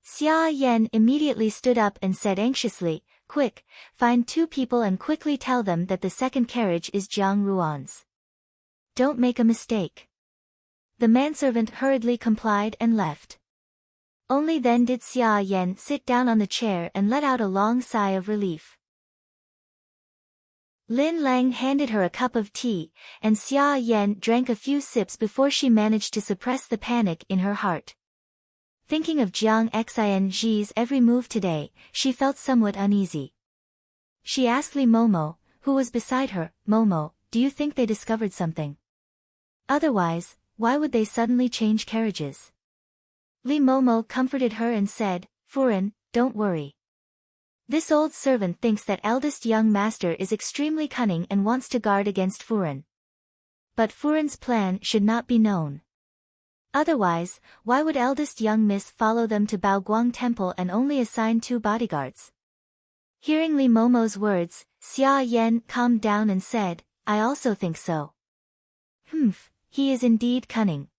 Xia Yan immediately stood up and said anxiously, quick, find 2 people and quickly tell them that the second carriage is Jiang Ruan's. Don't make a mistake. The manservant hurriedly complied and left. Only then did Xia Yan sit down on the chair and let out a long sigh of relief. Lin Lang handed her a cup of tea, and Xia Yan drank a few sips before she managed to suppress the panic in her heart. Thinking of Jiang Xing's every move today, she felt somewhat uneasy. She asked Li Momo, who was beside her, Momo, do you think they discovered something? Otherwise, why would they suddenly change carriages? Li Momo comforted her and said, Furen, don't worry. This old servant thinks that eldest young master is extremely cunning and wants to guard against Furen. But Furen's plan should not be known. Otherwise, why would eldest young miss follow them to Baoguang Temple and only assign 2 bodyguards? Hearing Li Momo's words, Xia Yan calmed down and said, I also think so. He is indeed cunning.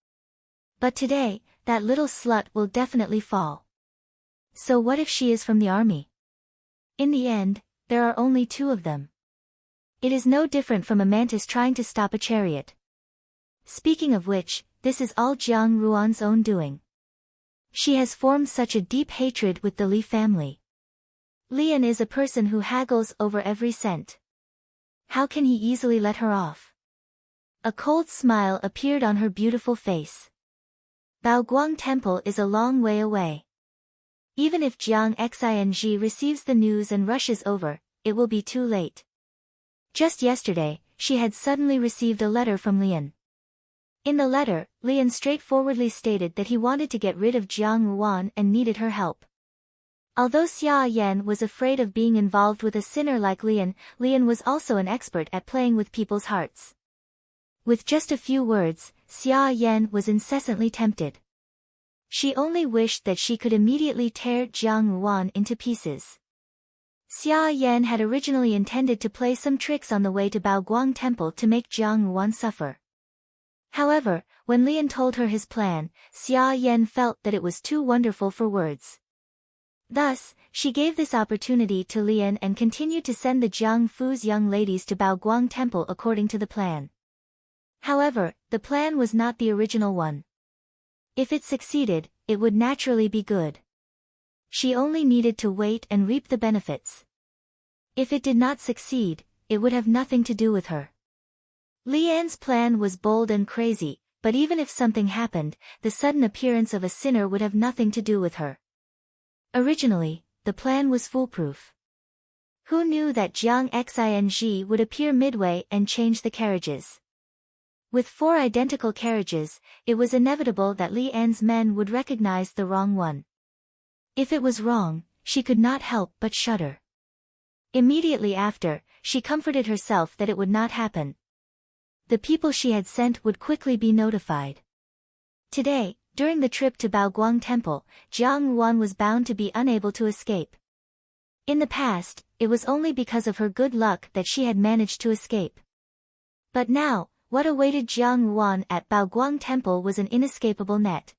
But today, that little slut will definitely fall. So what if she is from the army? In the end, there are only 2 of them. It is no different from a mantis trying to stop a chariot. Speaking of which, this is all Jiang Ruan's own doing. She has formed such a deep hatred with the Li family. Lian is a person who haggles over every cent. How can he easily let her off? A cold smile appeared on her beautiful face. Baoguang Temple is a long way away. Even if Jiang Xing receives the news and rushes over, it will be too late. Just yesterday, she had suddenly received a letter from Lian. In the letter, Lian straightforwardly stated that he wanted to get rid of Jiang Yuan and needed her help. Although Xia Yan was afraid of being involved with a sinner like Lian was also an expert at playing with people's hearts. With just a few words, Xia Yan was incessantly tempted. She only wished that she could immediately tear Jiang Yuan into pieces. Xia Yan had originally intended to play some tricks on the way to Baoguang Temple to make Jiang Yuan suffer. However, when Lian told her his plan, Xia Yan felt that it was too wonderful for words. Thus, she gave this opportunity to Lian and continued to send the Jiang Fu's young ladies to Baoguang Temple according to the plan. However, the plan was not the original one. If it succeeded, it would naturally be good. She only needed to wait and reap the benefits. If it did not succeed, it would have nothing to do with her. Lian's plan was bold and crazy, but even if something happened, the sudden appearance of a sinner would have nothing to do with her. Originally, the plan was foolproof. Who knew that Jiang Xing would appear midway and change the carriages? With 4 identical carriages, it was inevitable that Lian's men would recognize the wrong one. If it was wrong, she could not help but shudder. Immediately after, she comforted herself that it would not happen. The people she had sent would quickly be notified. Today, during the trip to Baoguang Temple, Jiang Yuan was bound to be unable to escape. In the past, it was only because of her good luck that she had managed to escape. But now, what awaited Jiang Yuan at Baoguang Temple was an inescapable net.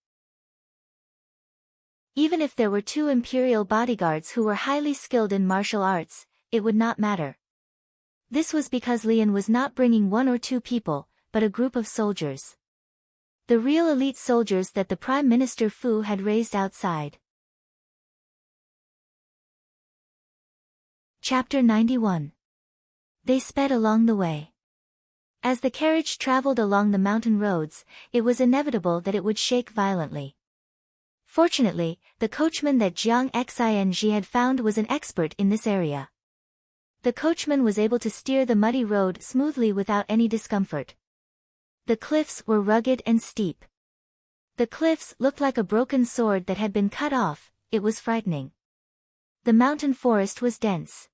Even if there were 2 imperial bodyguards who were highly skilled in martial arts, it would not matter. This was because Lian was not bringing 1 or 2 people, but a group of soldiers. The real elite soldiers that the Prime Minister Fu had raised outside. Chapter 91. They sped along the way. As the carriage traveled along the mountain roads, it was inevitable that it would shake violently. Fortunately, the coachman that Jiang Xing had found was an expert in this area. The coachman was able to steer the muddy road smoothly without any discomfort. The cliffs were rugged and steep. The cliffs looked like a broken sword that had been cut off. It was frightening. The mountain forest was dense.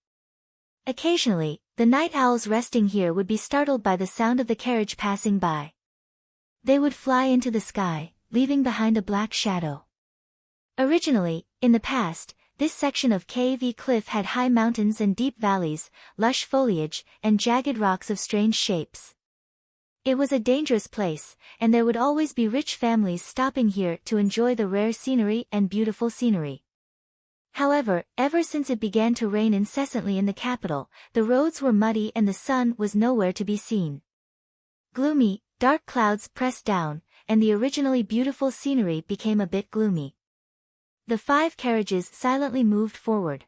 Occasionally, the night owls resting here would be startled by the sound of the carriage passing by. They would fly into the sky, leaving behind a black shadow. Originally, in the past, this section of KV cliff had high mountains and deep valleys, lush foliage, and jagged rocks of strange shapes. It was a dangerous place, and there would always be rich families stopping here to enjoy the rare scenery and beautiful scenery. However, ever since it began to rain incessantly in the capital, the roads were muddy and the sun was nowhere to be seen. Gloomy, dark clouds pressed down, and the originally beautiful scenery became a bit gloomy. The 5 carriages silently moved forward.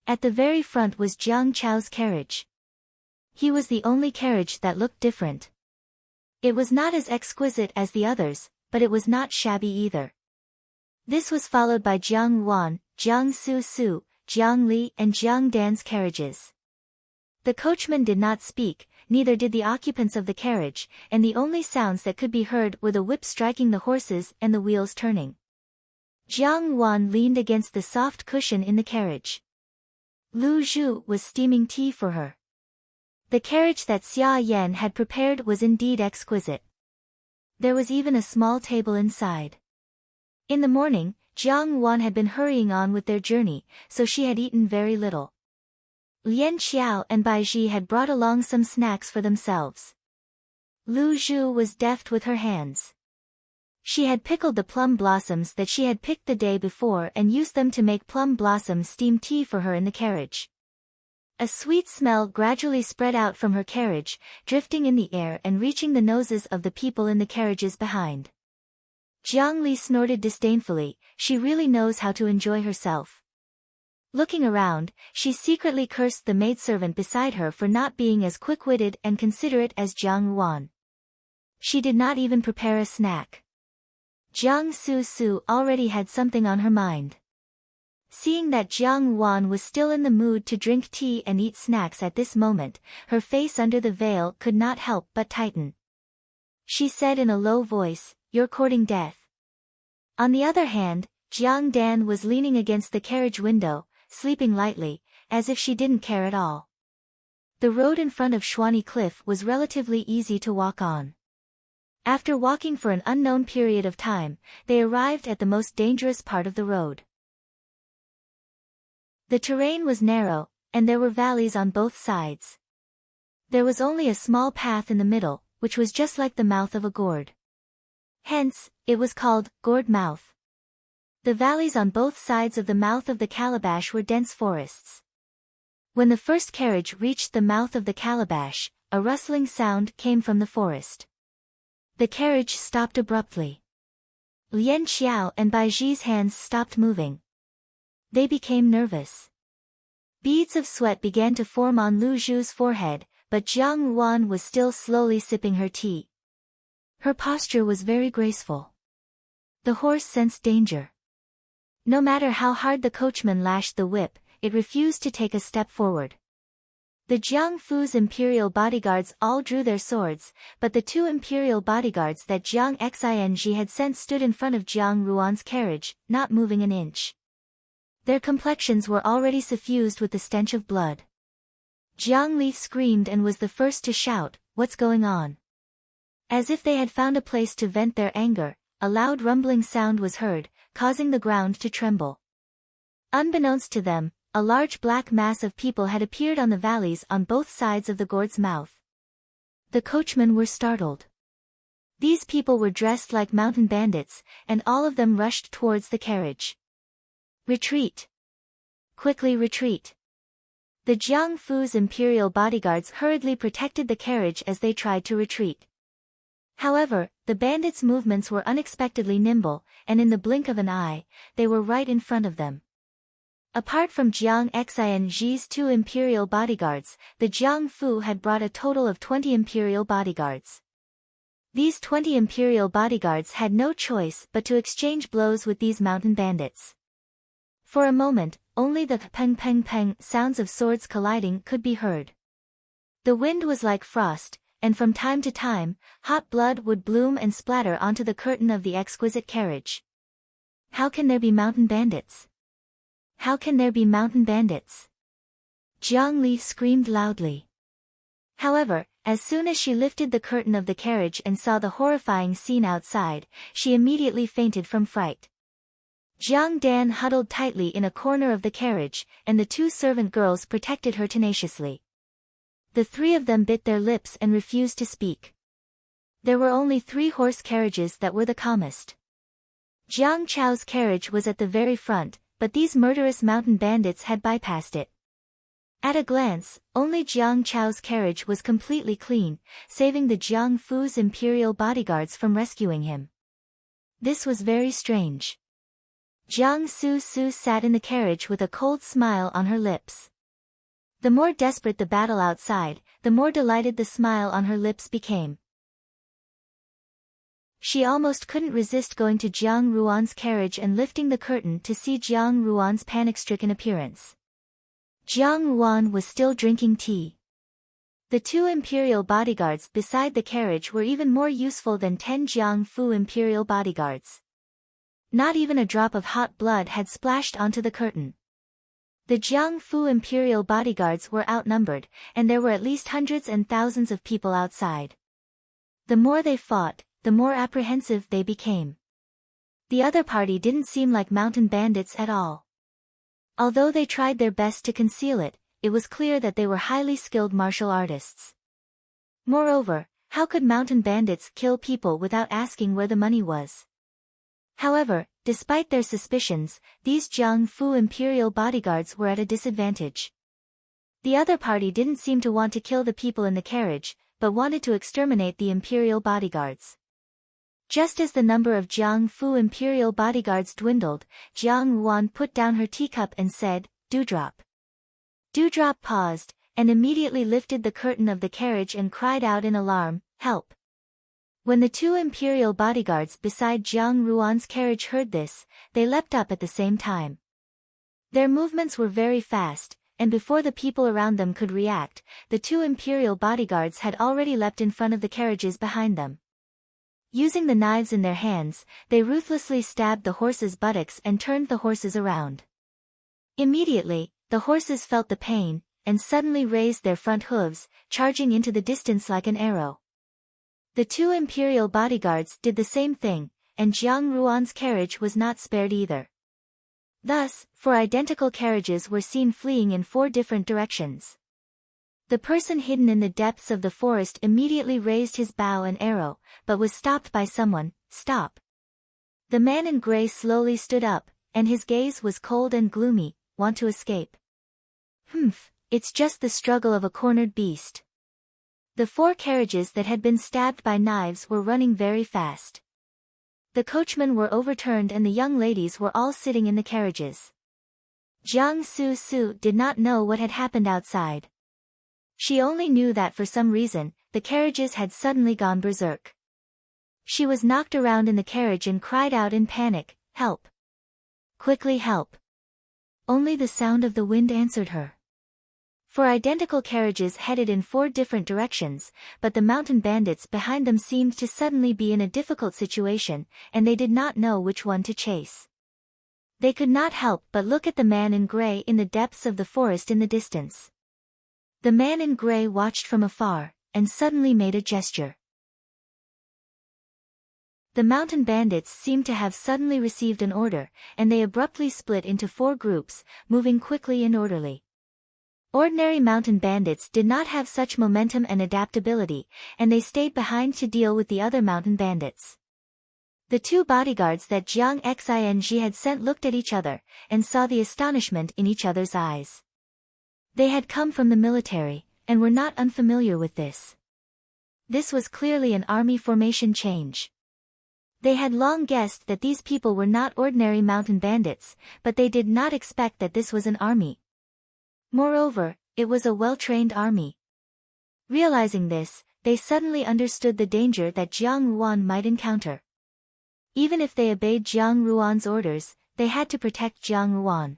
At the very front was Jiang Chao's carriage. He was the only carriage that looked different. It was not as exquisite as the others, but it was not shabby either. This was followed by Jiang Yuan, Jiang Su, Jiang Li and Jiang Dan's carriages. The coachman did not speak, neither did the occupants of the carriage, and the only sounds that could be heard were the whip striking the horses and the wheels turning. Jiang Yuan leaned against the soft cushion in the carriage. Lu Zhu was steaming tea for her. The carriage that Xia Yan had prepared was indeed exquisite. There was even a small table inside. In the morning, Jiang Yuan had been hurrying on with their journey, so she had eaten very little. Lian Xiao and Bai Ji had brought along some snacks for themselves. Lu Zhu was deft with her hands. She had pickled the plum blossoms that she had picked the day before and used them to make plum blossom steam tea for her in the carriage. A sweet smell gradually spread out from her carriage, drifting in the air and reaching the noses of the people in the carriages behind. Jiang Li snorted disdainfully. She really knows how to enjoy herself. Looking around, she secretly cursed the maidservant beside her for not being as quick-witted and considerate as Jiang Yuan. She did not even prepare a snack. Jiang Su already had something on her mind. Seeing that Jiang Wan was still in the mood to drink tea and eat snacks at this moment, her face under the veil could not help but tighten. She said in a low voice, "You're courting death." On the other hand, Jiang Dan was leaning against the carriage window, sleeping lightly, as if she didn't care at all. The road in front of Shuani Cliff was relatively easy to walk on. After walking for an unknown period of time, they arrived at the most dangerous part of the road. The terrain was narrow, and there were valleys on both sides. There was only a small path in the middle, which was just like the mouth of a gourd. Hence, it was called Gourd Mouth. The valleys on both sides of the mouth of the calabash were dense forests. When the first carriage reached the mouth of the calabash, a rustling sound came from the forest. The carriage stopped abruptly. Lian Xiao and Bai Ji's hands stopped moving. They became nervous. Beads of sweat began to form on Lu Zhu's forehead, but Jiang Ruan was still slowly sipping her tea. Her posture was very graceful. The horse sensed danger. No matter how hard the coachman lashed the whip, it refused to take a step forward. The Jiang Fu's imperial bodyguards all drew their swords, but the two imperial bodyguards that Jiang Xing had sent stood in front of Jiang Ruan's carriage, not moving an inch. Their complexions were already suffused with the stench of blood. Jiang Li screamed and was the first to shout, "What's going on?" As if they had found a place to vent their anger, a loud rumbling sound was heard, causing the ground to tremble. Unbeknownst to them, a large black mass of people had appeared on the valleys on both sides of the gourd's mouth. The coachmen were startled. These people were dressed like mountain bandits, and all of them rushed towards the carriage. "Retreat! Quickly retreat!" The Jiang Fu's imperial bodyguards hurriedly protected the carriage as they tried to retreat. However, the bandits' movements were unexpectedly nimble, and in the blink of an eye, they were right in front of them. Apart from Jiang Xing's two imperial bodyguards, the Jiang Fu had brought a total of 20 imperial bodyguards. These 20 imperial bodyguards had no choice but to exchange blows with these mountain bandits. For a moment, only the peng peng peng sounds of swords colliding could be heard. The wind was like frost, and from time to time, hot blood would bloom and splatter onto the curtain of the exquisite carriage. How can there be mountain bandits? How can there be mountain bandits? Jiang Li screamed loudly. However, as soon as she lifted the curtain of the carriage and saw the horrifying scene outside, she immediately fainted from fright. Jiang Dan huddled tightly in a corner of the carriage, and the two servant girls protected her tenaciously. The three of them bit their lips and refused to speak. There were only 3 horse carriages that were the calmest. Jiang Chao's carriage was at the very front, but these murderous mountain bandits had bypassed it. At a glance, only Jiang Chao's carriage was completely clean, saving the Jiang Fu's imperial bodyguards from rescuing him. This was very strange. Jiang Su sat in the carriage with a cold smile on her lips. The more desperate the battle outside, the more delighted the smile on her lips became. She almost couldn't resist going to Jiang Ruan's carriage and lifting the curtain to see Jiang Ruan's panic-stricken appearance. Jiang Ruan was still drinking tea. The 2 imperial bodyguards beside the carriage were even more useful than 10 Jiang Fu imperial bodyguards. Not even a drop of hot blood had splashed onto the curtain. The Jiang Fu imperial bodyguards were outnumbered, and there were at least hundreds and thousands of people outside. The more they fought, the more apprehensive they became. The other party didn't seem like mountain bandits at all. Although they tried their best to conceal it, it was clear that they were highly skilled martial artists. Moreover, how could mountain bandits kill people without asking where the money was? However, despite their suspicions, these Jiang Fu imperial bodyguards were at a disadvantage. The other party didn't seem to want to kill the people in the carriage, but wanted to exterminate the imperial bodyguards. Just as the number of Jiang Fu imperial bodyguards dwindled, Jiang Ruan put down her teacup and said, "Dewdrop." Dewdrop paused, and immediately lifted the curtain of the carriage and cried out in alarm, "Help! When the two imperial bodyguards beside Jiang Ruan's carriage heard this, they leapt up at the same time. Their movements were very fast, and before the people around them could react, the two imperial bodyguards had already leapt in front of the carriages behind them. Using the knives in their hands, they ruthlessly stabbed the horses' buttocks and turned the horses around. Immediately, the horses felt the pain, and suddenly raised their front hooves, charging into the distance like an arrow. The two imperial bodyguards did the same thing, and Jiang Ruan's carriage was not spared either. Thus, 4 identical carriages were seen fleeing in 4 different directions. The person hidden in the depths of the forest immediately raised his bow and arrow, but was stopped by someone. "Stop." The man in gray slowly stood up, and his gaze was cold and gloomy. "Want to escape?" "Humph, it's just the struggle of a cornered beast." The 4 carriages that had been stabbed by knives were running very fast. The coachmen were overturned and the young ladies were all sitting in the carriages. Jiang Su did not know what had happened outside. She only knew that for some reason, the carriages had suddenly gone berserk. She was knocked around in the carriage and cried out in panic, "Help! Quickly help!" Only the sound of the wind answered her. 4 identical carriages headed in 4 different directions, but the mountain bandits behind them seemed to suddenly be in a difficult situation, and they did not know which one to chase. They could not help but look at the man in gray in the depths of the forest in the distance. The man in gray watched from afar, and suddenly made a gesture. The mountain bandits seemed to have suddenly received an order, and they abruptly split into 4 groups, moving quickly and orderly. Ordinary mountain bandits did not have such momentum and adaptability, and they stayed behind to deal with the other mountain bandits. The 2 bodyguards that Jiang Xing had sent looked at each other, and saw the astonishment in each other's eyes. They had come from the military, and were not unfamiliar with this. This was clearly an army formation change. They had long guessed that these people were not ordinary mountain bandits, but they did not expect that this was an army. Moreover, it was a well-trained army. Realizing this, they suddenly understood the danger that Jiang Ruan might encounter. Even if they obeyed Jiang Ruan's orders, they had to protect Jiang Ruan.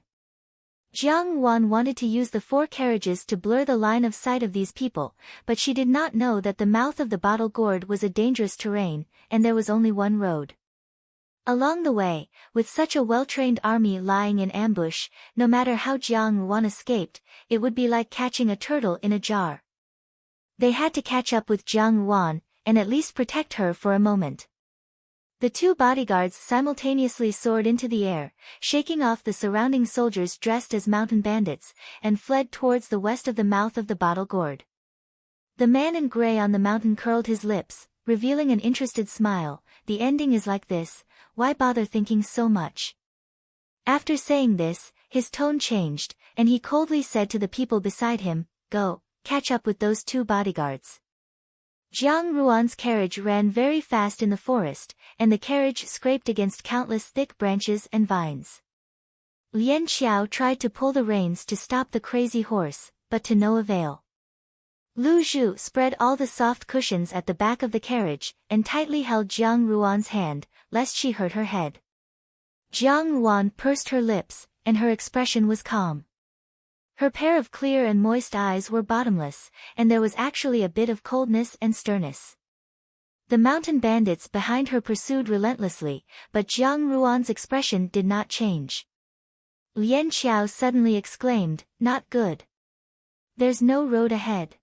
Jiang Ruan wanted to use the 4 carriages to blur the line of sight of these people, but she did not know that the mouth of the bottle gourd was a dangerous terrain, and there was only one road. Along the way, with such a well-trained army lying in ambush, no matter how Jiang Ruan escaped, it would be like catching a turtle in a jar. They had to catch up with Jiang Ruan, and at least protect her for a moment. The 2 bodyguards simultaneously soared into the air, shaking off the surrounding soldiers dressed as mountain bandits, and fled towards the west of the mouth of the bottle gourd. The man in gray on the mountain curled his lips, revealing an interested smile. "The ending is like this, why bother thinking so much?" After saying this, his tone changed, and he coldly said to the people beside him, "Go, catch up with those 2 bodyguards." Jiang Ruan's carriage ran very fast in the forest, and the carriage scraped against countless thick branches and vines. Lian Xiao tried to pull the reins to stop the crazy horse, but to no avail. Lu Zhu spread all the soft cushions at the back of the carriage, and tightly held Jiang Ruan's hand, lest she hurt her head. Jiang Ruan pursed her lips, and her expression was calm. Her pair of clear and moist eyes were bottomless, and there was actually a bit of coldness and sternness. The mountain bandits behind her pursued relentlessly, but Jiang Ruan's expression did not change. Lian Xiao suddenly exclaimed, "Not good. There's no road ahead."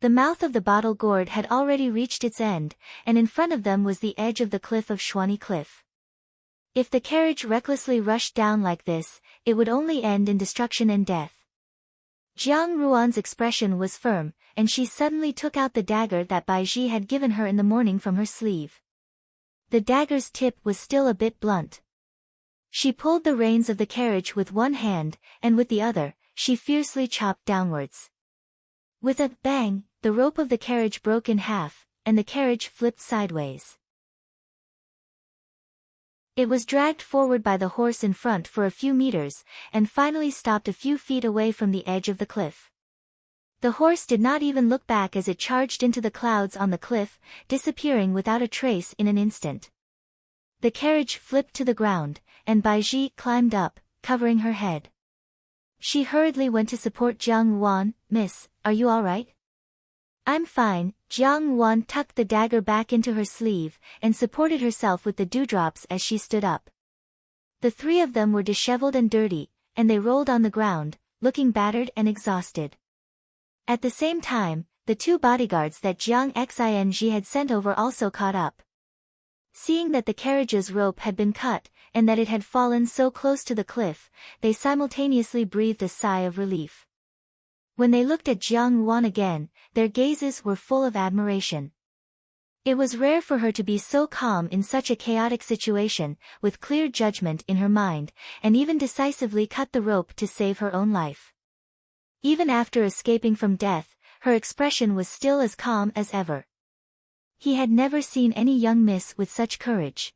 The mouth of the bottle gourd had already reached its end, and in front of them was the edge of the cliff of Shuani Cliff. If the carriage recklessly rushed down like this, it would only end in destruction and death. Jiang Ruan's expression was firm, and she suddenly took out the dagger that Baiji had given her in the morning from her sleeve. The dagger's tip was still a bit blunt. She pulled the reins of the carriage with one hand, and with the other, she fiercely chopped downwards. With a bang, the rope of the carriage broke in half, and the carriage flipped sideways. It was dragged forward by the horse in front for a few meters, and finally stopped a few feet away from the edge of the cliff. The horse did not even look back as it charged into the clouds on the cliff, disappearing without a trace in an instant. The carriage flipped to the ground, and Baiji climbed up, covering her head. She hurriedly went to support Jiang Wan. "Miss, are you all right?" "I'm fine." Jiang Wan tucked the dagger back into her sleeve, and supported herself with the dewdrops as she stood up. The three of them were disheveled and dirty, and they rolled on the ground, looking battered and exhausted. At the same time, the two bodyguards that Jiang Xing had sent over also caught up. Seeing that the carriage's rope had been cut, and that it had fallen so close to the cliff, they simultaneously breathed a sigh of relief. When they looked at Jiang Wan again, their gazes were full of admiration. It was rare for her to be so calm in such a chaotic situation, with clear judgment in her mind, and even decisively cut the rope to save her own life. Even after escaping from death, her expression was still as calm as ever. He had never seen any young miss with such courage.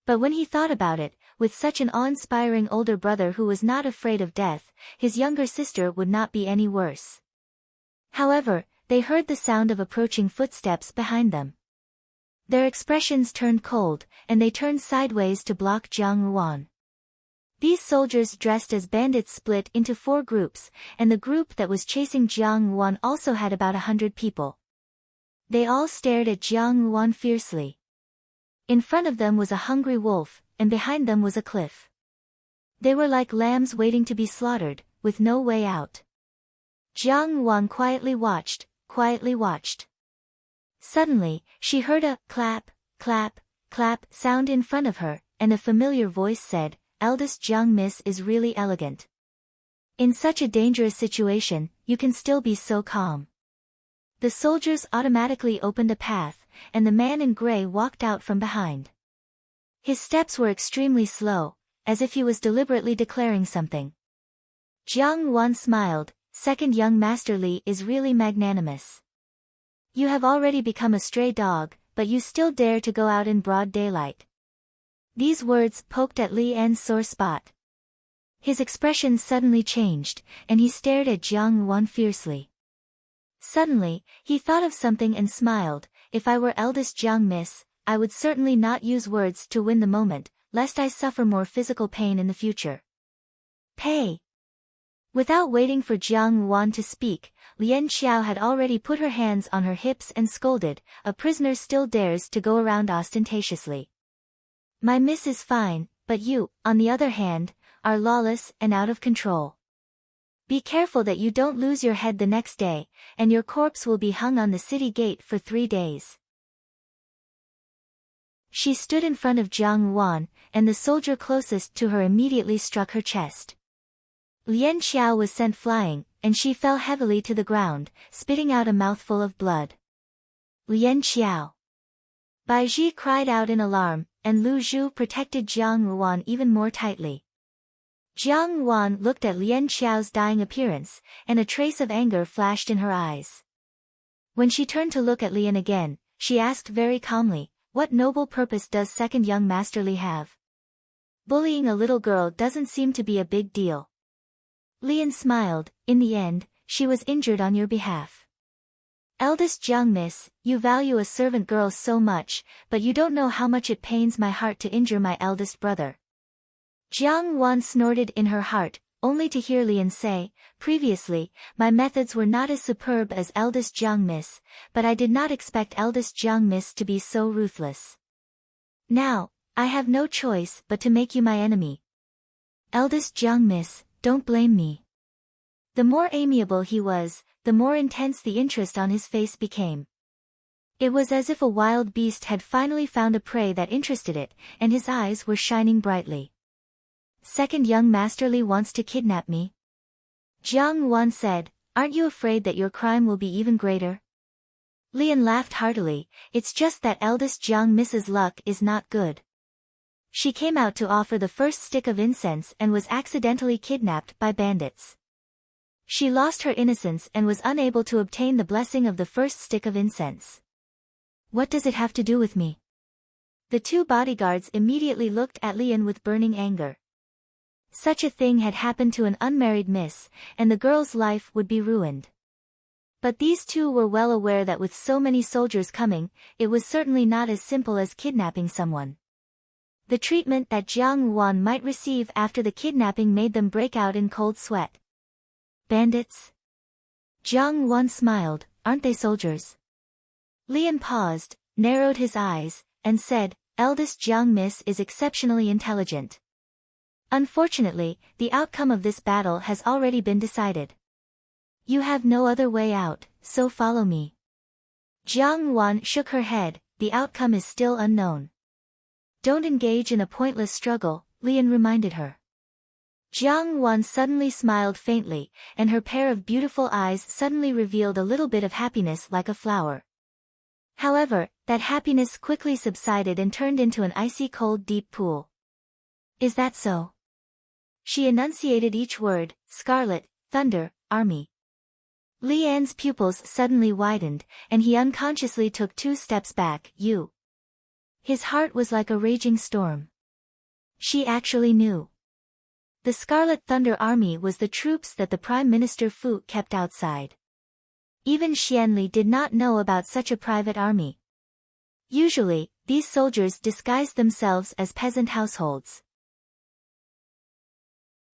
But when he thought about it, with such an awe-inspiring older brother who was not afraid of death, his younger sister would not be any worse. However, they heard the sound of approaching footsteps behind them. Their expressions turned cold, and they turned sideways to block Jiang Wan. These soldiers dressed as bandits split into 4 groups, and the group that was chasing Jiang Wan also had about 100 people. They all stared at Jiang Wan fiercely. In front of them was a hungry wolf, and behind them was a cliff. They were like lambs waiting to be slaughtered, with no way out. Jiang Wan quietly watched. Suddenly, she heard a clap, clap, clap sound in front of her, and a familiar voice said, "Eldest Jiang Miss is really elegant. In such a dangerous situation, you can still be so calm." The soldiers automatically opened a path, and the man in gray walked out from behind. His steps were extremely slow, as if he was deliberately declaring something. Jiang Wan smiled. "Second young Master Li is really magnanimous. You have already become a stray dog, but you still dare to go out in broad daylight." These words poked at Li En's sore spot. His expression suddenly changed, and he stared at Jiang Wan fiercely. Suddenly, he thought of something and smiled. "If I were eldest Jiang Miss, I would certainly not use words to win the moment, lest I suffer more physical pain in the future. Pay." Without waiting for Jiang Wan to speak, Lian Xiao had already put her hands on her hips and scolded, "A prisoner still dares to go around ostentatiously. My miss is fine, but you, on the other hand, are lawless and out of control. Be careful that you don't lose your head the next day, and your corpse will be hung on the city gate for 3 days." She stood in front of Jiang Wan, and the soldier closest to her immediately struck her chest. Lian Xiao was sent flying, and she fell heavily to the ground, spitting out a mouthful of blood. "Lian Xiao!" Baiji cried out in alarm, and Lu Zhu protected Jiang Wan even more tightly. Jiang Wan looked at Lian Xiao's dying appearance, and a trace of anger flashed in her eyes. When she turned to look at Lian again, she asked very calmly, "What noble purpose does second young Master Li have? Bullying a little girl doesn't seem to be a big deal." Lian smiled. "In the end, she was injured on your behalf. Eldest Jiang Miss, you value a servant girl so much, but you don't know how much it pains my heart to injure my eldest brother." Jiang Wan snorted in her heart, only to hear Lian say, "Previously, my methods were not as superb as eldest Jiang Miss, but I did not expect eldest Jiang Miss to be so ruthless. Now, I have no choice but to make you my enemy. Eldest Jiang Miss, don't blame me." The more amiable he was, the more intense the interest on his face became. It was as if a wild beast had finally found a prey that interested it, and his eyes were shining brightly. "Second young Master Li wants to kidnap me?" Jiang Wan said. "Aren't you afraid that your crime will be even greater?" Lian laughed heartily. "It's just that eldest Jiang Miss's luck is not good. She came out to offer the first stick of incense and was accidentally kidnapped by bandits. She lost her innocence and was unable to obtain the blessing of the first stick of incense." "What does it have to do with me?" The 2 bodyguards immediately looked at Lian with burning anger. Such a thing had happened to an unmarried miss, and the girl's life would be ruined. But these two were well aware that with so many soldiers coming, it was certainly not as simple as kidnapping someone. The treatment that Jiang Yuan might receive after the kidnapping made them break out in cold sweat. Bandits? Jiang Yuan smiled, aren't they soldiers? Lian paused, narrowed his eyes, and said, eldest Jiang Miss is exceptionally intelligent. Unfortunately, the outcome of this battle has already been decided. You have no other way out, so follow me. Jiang Yuan shook her head, the outcome is still unknown. Don't engage in a pointless struggle, Lian reminded her. Jiang Yuan suddenly smiled faintly, and her pair of beautiful eyes suddenly revealed a little bit of happiness like a flower. However, that happiness quickly subsided and turned into an icy cold deep pool. Is that so? She enunciated each word, Scarlet, Thunder, Army. Lian's pupils suddenly widened, and he unconsciously took 2 steps back, you. His heart was like a raging storm. She actually knew. The Scarlet Thunder Army was the troops that the Prime Minister Fu kept outside. Even Xianli did not know about such a private army. Usually, these soldiers disguised themselves as peasant households.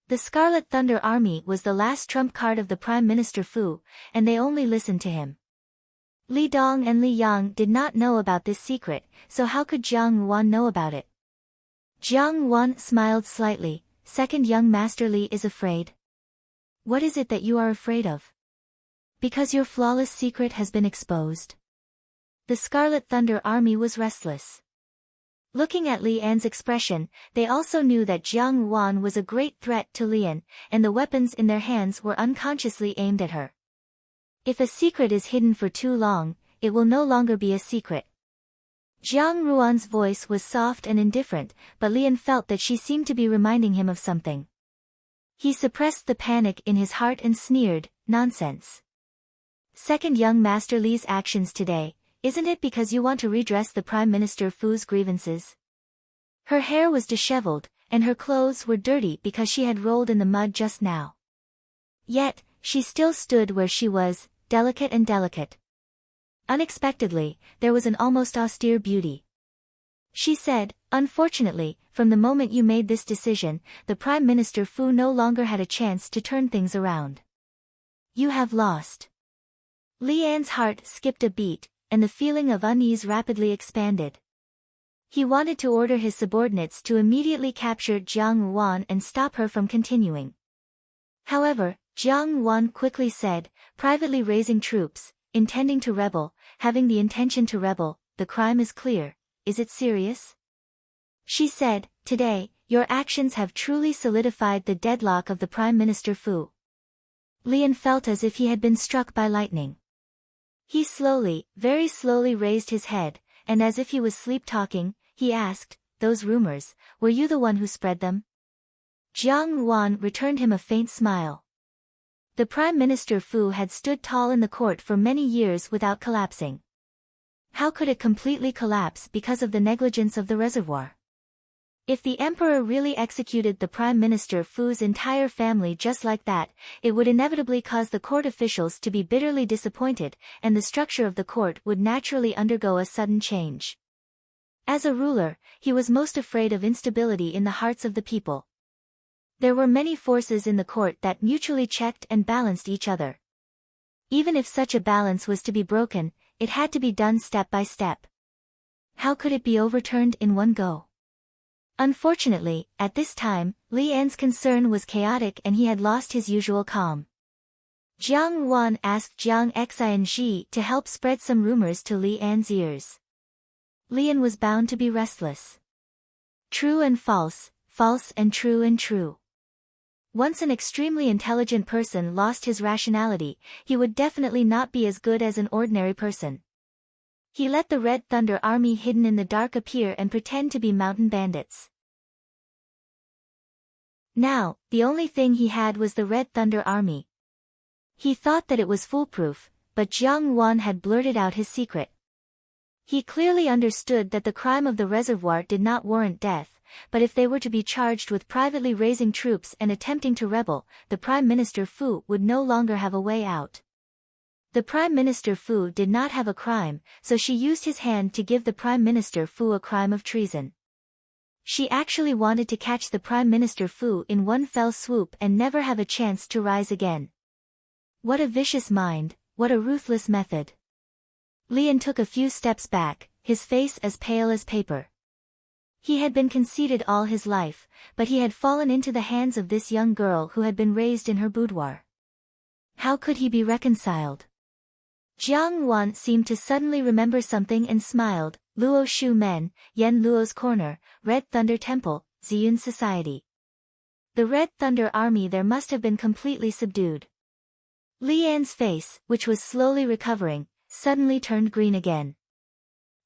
The Scarlet Thunder Army was the last trump card of the Prime Minister Fu, and they only listened to him. Li Dong and Li Yang did not know about this secret, so how could Jiang Yuan know about it? Jiang Yuan smiled slightly. Second young Master Li is afraid. What is it that you are afraid of? Because your flawless secret has been exposed. The Scarlet Thunder Army was restless. Looking at Li An's expression, they also knew that Jiang Yuan was a great threat to Lian, and the weapons in their hands were unconsciously aimed at her. If a secret is hidden for too long, it will no longer be a secret. Jiang Yuan's voice was soft and indifferent, but Lian felt that she seemed to be reminding him of something. He suppressed the panic in his heart and sneered, nonsense. Second young Master Li's actions today, isn't it because you want to redress the Prime Minister Fu's grievances? Her hair was disheveled, and her clothes were dirty because she had rolled in the mud just now. Yet, she still stood where she was, delicate and delicate. Unexpectedly, there was an almost austere beauty. She said, unfortunately, from the moment you made this decision, the Prime Minister Fu no longer had a chance to turn things around. You have lost. Li An's heart skipped a beat, and the feeling of unease rapidly expanded. He wanted to order his subordinates to immediately capture Jiang Yuan and stop her from continuing. However, Jiang Yuan quickly said, privately raising troops, intending to rebel, having the intention to rebel, the crime is clear, is it serious? She said, today, your actions have truly solidified the deadlock of the Prime Minister Fu. Lian felt as if he had been struck by lightning. He slowly, very slowly raised his head, and as if he was sleep-talking, he asked, those rumors, were you the one who spread them? Jiang Yuan returned him a faint smile. The Prime Minister Fu had stood tall in the court for many years without collapsing. How could it completely collapse because of the negligence of the reservoir? If the emperor really executed the Prime Minister Fu's entire family just like that, it would inevitably cause the court officials to be bitterly disappointed, and the structure of the court would naturally undergo a sudden change. As a ruler, he was most afraid of instability in the hearts of the people. There were many forces in the court that mutually checked and balanced each other. Even if such a balance was to be broken, it had to be done step by step. How could it be overturned in one go? Unfortunately, at this time, Li An's concern was chaotic and he had lost his usual calm. Jiang Yuan asked Jiang Xianji to help spread some rumors to Li An's ears. Lian was bound to be restless. True and false, false and true and true. Once an extremely intelligent person lost his rationality, he would definitely not be as good as an ordinary person. He let the Red Thunder Army hidden in the dark appear and pretend to be mountain bandits. Now, the only thing he had was the Red Thunder Army. He thought that it was foolproof, but Jiang Yuan had blurted out his secret. He clearly understood that the crime of the reservoir did not warrant death, but if they were to be charged with privately raising troops and attempting to rebel, the Prime Minister Fu would no longer have a way out. The Prime Minister Fu did not have a crime, so she used his hand to give the Prime Minister Fu a crime of treason. She actually wanted to catch the Prime Minister Fu in one fell swoop and never have a chance to rise again. What a vicious mind, what a ruthless method. Lian took a few steps back, his face as pale as paper. He had been conceited all his life, but he had fallen into the hands of this young girl who had been raised in her boudoir. How could he be reconciled? Jiang Wan seemed to suddenly remember something and smiled. Luo Shu Men, Yen Luo's Corner, Red Thunder Temple, Ziyun Society. The Red Thunder Army there must have been completely subdued. Li An's face, which was slowly recovering, suddenly turned green again.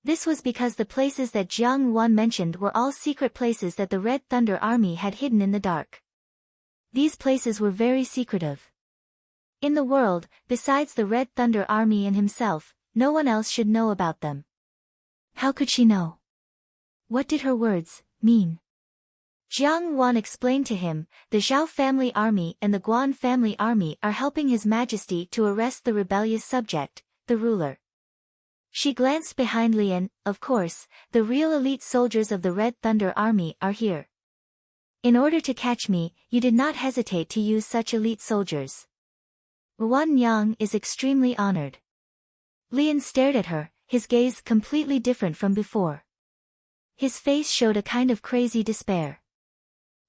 This was because the places that Jiang Wan mentioned were all secret places that the Red Thunder Army had hidden in the dark. These places were very secretive. In the world, besides the Red Thunder Army and himself, no one else should know about them. How could she know? What did her words mean? Jiang Wan explained to him, the Zhao family army and the Guan family army are helping His Majesty to arrest the rebellious subject, the ruler. She glanced behind Lian. Of course, the real elite soldiers of the Red Thunder Army are here. In order to catch me, you did not hesitate to use such elite soldiers. Wan Yang is extremely honored. Lian stared at her, his gaze completely different from before. His face showed a kind of crazy despair.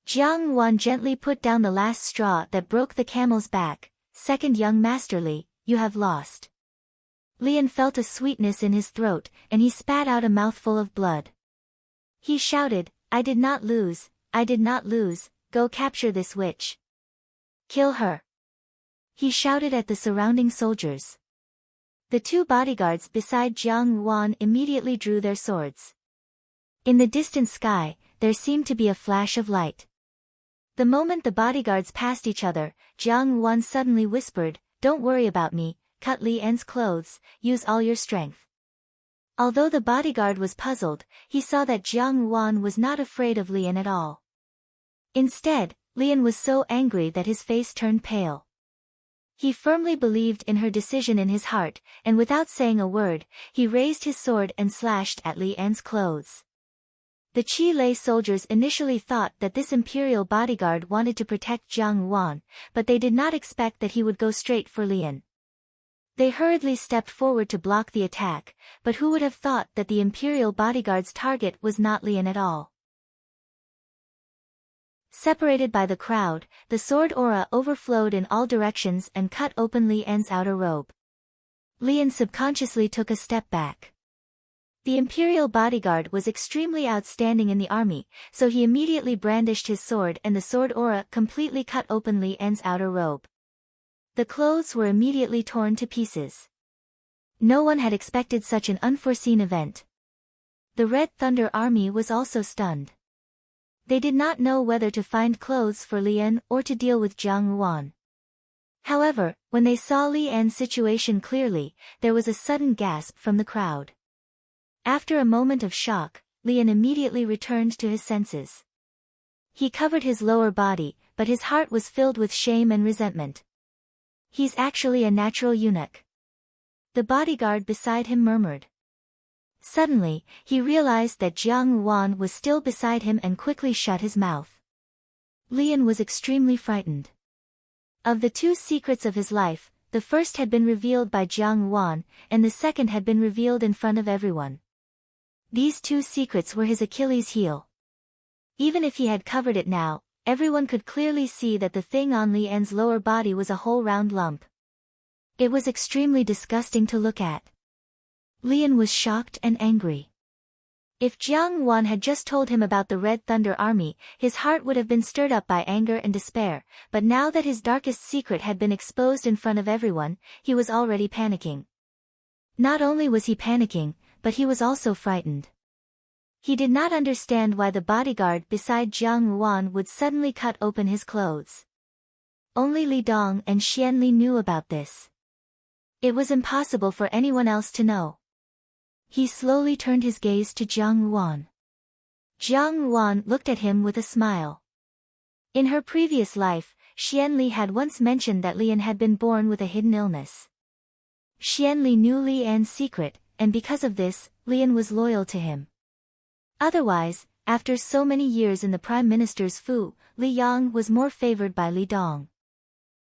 Jiang Wan gently put down the last straw that broke the camel's back. Second young masterly, you have lost. Lian felt a sweetness in his throat, and he spat out a mouthful of blood. He shouted, I did not lose, go capture this witch. Kill her. He shouted at the surrounding soldiers. The two bodyguards beside Jiang Wan immediately drew their swords. In the distant sky, there seemed to be a flash of light. The moment the bodyguards passed each other, Jiang Wan suddenly whispered, Don't worry about me, cut Li En's clothes, use all your strength. Although the bodyguard was puzzled, he saw that Jiang Wan was not afraid of Lian at all. Instead, Lian was so angry that his face turned pale. He firmly believed in her decision in his heart, and without saying a word, he raised his sword and slashed at Li En's clothes. The Qi Lei soldiers initially thought that this imperial bodyguard wanted to protect Jiang Wan, but they did not expect that he would go straight for Lian. They hurriedly stepped forward to block the attack, but who would have thought that the imperial bodyguard's target was not Lian at all? Separated by the crowd, the sword aura overflowed in all directions and cut open Li En's outer robe. Lian subconsciously took a step back. The imperial bodyguard was extremely outstanding in the army, so he immediately brandished his sword and the sword aura completely cut open Li En's outer robe. The clothes were immediately torn to pieces. No one had expected such an unforeseen event. The Red Thunder Army was also stunned. They did not know whether to find clothes for Lian or to deal with Jiang Wan. However, when they saw Li An's situation clearly, there was a sudden gasp from the crowd. After a moment of shock, Lian immediately returned to his senses. He covered his lower body, but his heart was filled with shame and resentment. He's actually a natural eunuch. The bodyguard beside him murmured. Suddenly, he realized that Jiang Wan was still beside him and quickly shut his mouth. Lian was extremely frightened. Of the two secrets of his life, the first had been revealed by Jiang Wan, and the second had been revealed in front of everyone. These two secrets were his Achilles' heel. Even if he had covered it now, everyone could clearly see that the thing on Li En's lower body was a whole round lump. It was extremely disgusting to look at. Lian was shocked and angry. If Jiang Wan had just told him about the Red Thunder Army, his heart would have been stirred up by anger and despair, but now that his darkest secret had been exposed in front of everyone, he was already panicking. Not only was he panicking, but he was also frightened. He did not understand why the bodyguard beside Jiang Wan would suddenly cut open his clothes. Only Li Dong and Xian Li knew about this. It was impossible for anyone else to know. He slowly turned his gaze to Jiang Wan. Jiang Wan looked at him with a smile. In her previous life, Xian Li had once mentioned that Lian had been born with a hidden illness. Xian Li knew Li An's secret, and because of this, Li An was loyal to him. Otherwise, after so many years in the Prime Minister's Fu, Li Yang was more favored by Li Dong.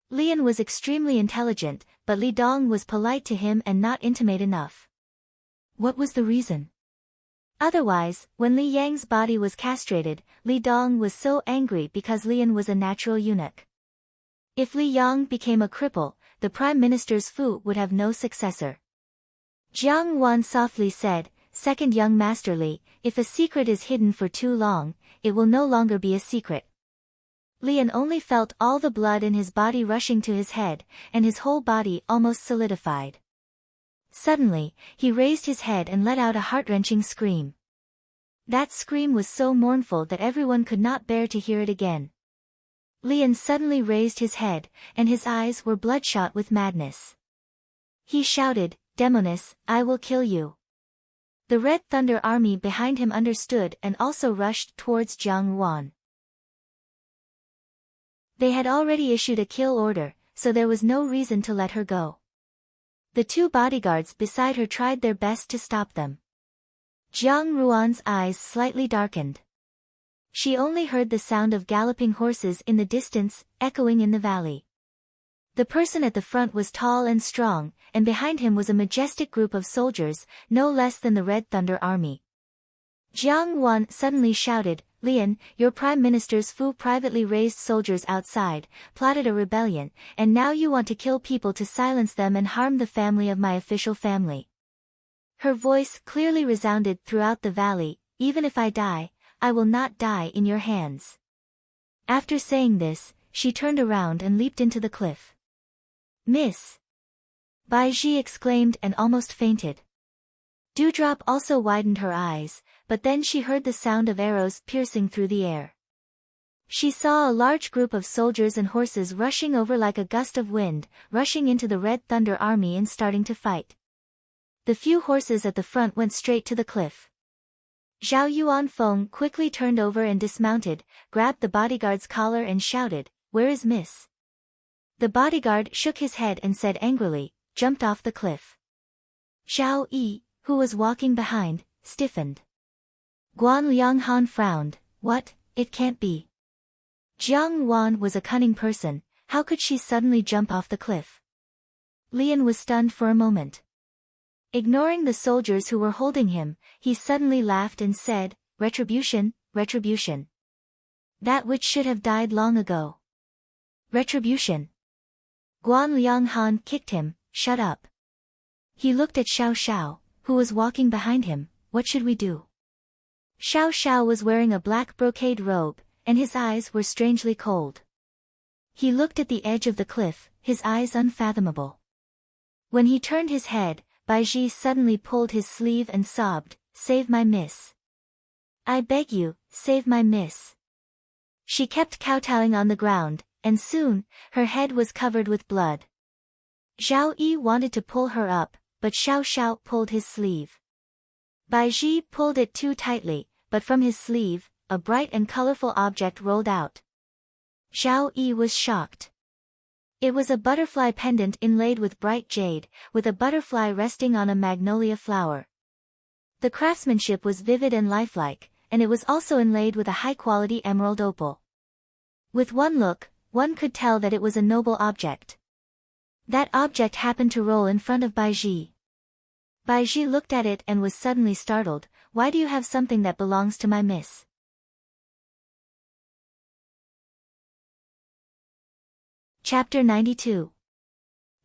Li An was extremely intelligent, but Li Dong was polite to him and not intimate enough. What was the reason? Otherwise, when Li Yang's body was castrated, Li Dong was so angry because Li An was a natural eunuch. If Li Yang became a cripple, the Prime Minister's Fu would have no successor. Jiang Wan softly said, "Second young Master Li, if a secret is hidden for too long, it will no longer be a secret." Li An only felt all the blood in his body rushing to his head, and his whole body almost solidified. Suddenly, he raised his head and let out a heart-wrenching scream. That scream was so mournful that everyone could not bear to hear it again. Li An suddenly raised his head, and his eyes were bloodshot with madness. He shouted, "Demoness, I will kill you." The Red Thunder army behind him understood and also rushed towards Jiang Wan. They had already issued a kill order, so there was no reason to let her go. The two bodyguards beside her tried their best to stop them. Jiang Ruan's eyes slightly darkened. She only heard the sound of galloping horses in the distance, echoing in the valley. The person at the front was tall and strong, and behind him was a majestic group of soldiers, no less than the Red Thunder army. Jiang Wan suddenly shouted, "Li An, your Prime Minister's Fu privately raised soldiers outside, plotted a rebellion, and now you want to kill people to silence them and harm the family of my official family." Her voice clearly resounded throughout the valley, "Even if I die, I will not die in your hands." After saying this, she turned around and leaped into the cliff. "Miss!" Bai Ji exclaimed and almost fainted. Dewdrop also widened her eyes, but then she heard the sound of arrows piercing through the air. She saw a large group of soldiers and horses rushing over like a gust of wind, rushing into the Red Thunder army and starting to fight. The few horses at the front went straight to the cliff. Zhao Yuanfeng quickly turned over and dismounted, grabbed the bodyguard's collar and shouted, "Where is Miss?" The bodyguard shook his head and said angrily, "Jumped off the cliff." Zhao Yi, who was walking behind, stiffened. Guan Lianghan frowned, "What? It can't be." Jiang Wan was a cunning person, how could she suddenly jump off the cliff? Li An was stunned for a moment. Ignoring the soldiers who were holding him, he suddenly laughed and said, "Retribution, retribution. That which should have died long ago. Retribution." Guan Lianghan kicked him, "Shut up." He looked at Xiao Xiao, who was walking behind him, "What should we do?" Xiao Xiao was wearing a black brocade robe, and his eyes were strangely cold. He looked at the edge of the cliff, his eyes unfathomable. When he turned his head, Bai Ji suddenly pulled his sleeve and sobbed, "Save my miss. I beg you, save my miss." She kept kowtowing on the ground, and soon, her head was covered with blood. Zhao Yi wanted to pull her up, but Xiao Xiao pulled his sleeve. Bai Ji pulled it too tightly, but from his sleeve, a bright and colorful object rolled out. Zhao Yi was shocked. It was a butterfly pendant inlaid with bright jade, with a butterfly resting on a magnolia flower. The craftsmanship was vivid and lifelike, and it was also inlaid with a high-quality emerald opal. With one look, one could tell that it was a noble object. That object happened to roll in front of Bai Ji. Bai Ji looked at it and was suddenly startled, "Why do you have something that belongs to my miss?" Chapter 92.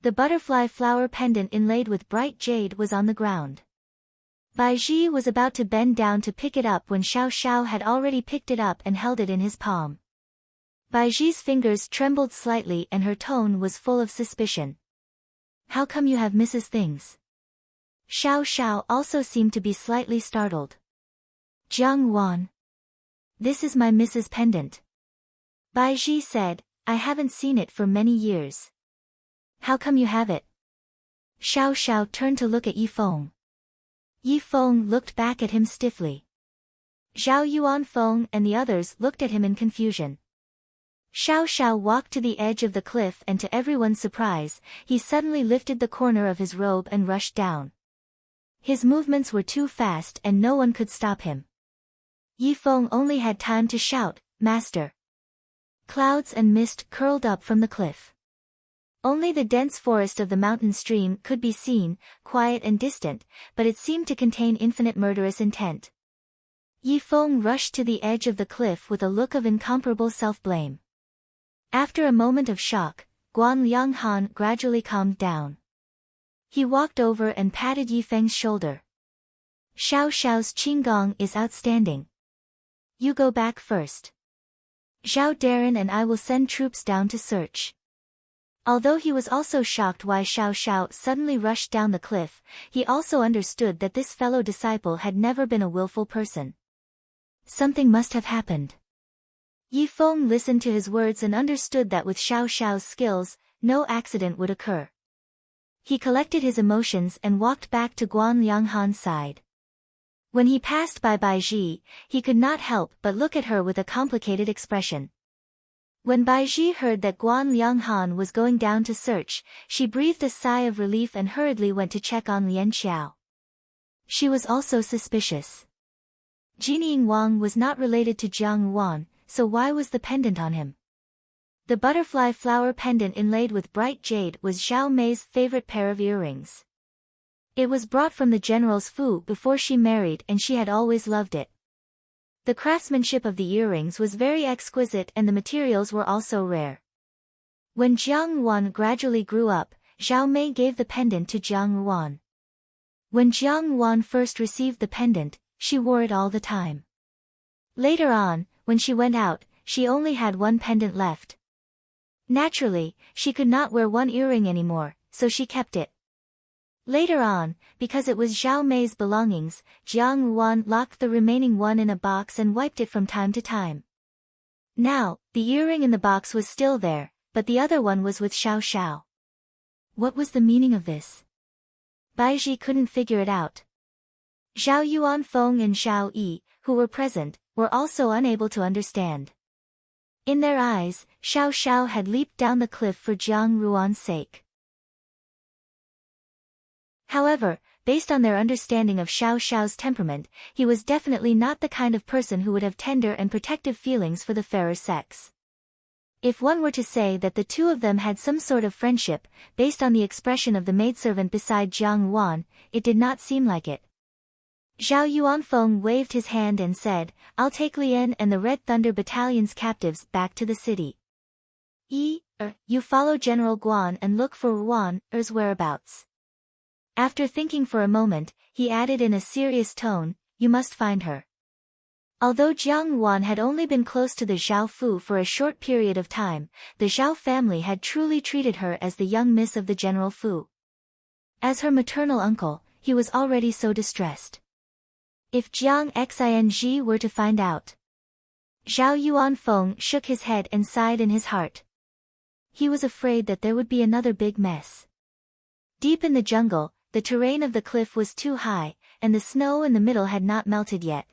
The butterfly flower pendant inlaid with bright jade was on the ground. Bai Ji was about to bend down to pick it up when Xiao Xiao had already picked it up and held it in his palm. Bai Ji's fingers trembled slightly and her tone was full of suspicion. "How come you have Mrs. things?" Xiao Xiao also seemed to be slightly startled. "Jiang Wan. This is my Mrs. pendant." Bai Ji said, "I haven't seen it for many years." "How come you have it?" Xiao Xiao turned to look at Yi Feng. Yi Feng looked back at him stiffly. Zhao Yuanfeng and the others looked at him in confusion. Xiao Xiao walked to the edge of the cliff and to everyone's surprise, he suddenly lifted the corner of his robe and rushed down. His movements were too fast and no one could stop him. Yi Feng only had time to shout, "Master!" Clouds and mist curled up from the cliff. Only the dense forest of the mountain stream could be seen, quiet and distant, but it seemed to contain infinite murderous intent. Yi Feng rushed to the edge of the cliff with a look of incomparable self-blame. After a moment of shock, Guan Lianghan gradually calmed down. He walked over and patted Yi Feng's shoulder. "Xiao Xiao's qinggong is outstanding. You go back first. Zhao Darren and I will send troops down to search." Although he was also shocked why Xiao Xiao suddenly rushed down the cliff, he also understood that this fellow disciple had never been a willful person. Something must have happened. Yi Feng listened to his words and understood that with Xiao Xiao's skills, no accident would occur. He collected his emotions and walked back to Guan Lianghan's side. When he passed by Baizhi, he could not help but look at her with a complicated expression. When Baizhi heard that Guan Lianghan was going down to search, she breathed a sigh of relief and hurriedly went to check on Lian Xiao. She was also suspicious. Jinying Wang was not related to Jiang Wan, so why was the pendant on him? The butterfly flower pendant inlaid with bright jade was Zhao Mei's favorite pair of earrings. It was brought from the general's Fu before she married and she had always loved it. The craftsmanship of the earrings was very exquisite and the materials were also rare. When Jiang Wan gradually grew up, Zhao Mei gave the pendant to Jiang Wan. When Jiang Wan first received the pendant, she wore it all the time. Later on, when she went out, she only had one pendant left. Naturally, she could not wear one earring anymore, so she kept it. Later on, because it was Zhao Mei's belongings, Jiang Wan locked the remaining one in a box and wiped it from time to time. Now, the earring in the box was still there, but the other one was with Xiao Xiao. What was the meaning of this? Baizhi couldn't figure it out. Zhao Yuanfeng and Zhao Yi, who were present, were also unable to understand. In their eyes, Xiao Xiao had leaped down the cliff for Jiang Ruan's sake. However, based on their understanding of Xiao Xiao's temperament, he was definitely not the kind of person who would have tender and protective feelings for the fairer sex. If one were to say that the two of them had some sort of friendship, based on the expression of the maidservant beside Jiang Wan, it did not seem like it. Zhao Yuanfeng waved his hand and said, "I'll take Lian and the Red Thunder Battalion's captives back to the city. You follow General Guan and look for Ruan's whereabouts." After thinking for a moment, he added in a serious tone, "You must find her." Although Jiang Wan had only been close to the Zhao Fu for a short period of time, the Zhao family had truly treated her as the young miss of the General Fu. As her maternal uncle, he was already so distressed. If Jiang Xing were to find out. Zhao Yuanfeng shook his head and sighed in his heart. He was afraid that there would be another big mess. Deep in the jungle, the terrain of the cliff was too high, and the snow in the middle had not melted yet.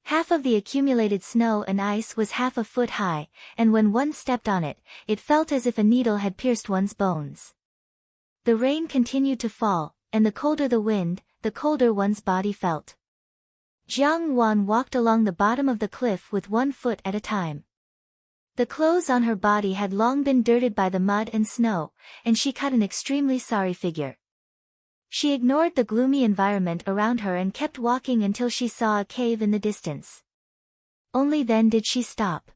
Half of the accumulated snow and ice was half a foot high, and when one stepped on it, it felt as if a needle had pierced one's bones. The rain continued to fall, and the colder the wind, the colder one's body felt. Jiang Wan walked along the bottom of the cliff with 1 foot at a time. The clothes on her body had long been dirted by the mud and snow, and she cut an extremely sorry figure. She ignored the gloomy environment around her and kept walking until she saw a cave in the distance. Only then did she stop.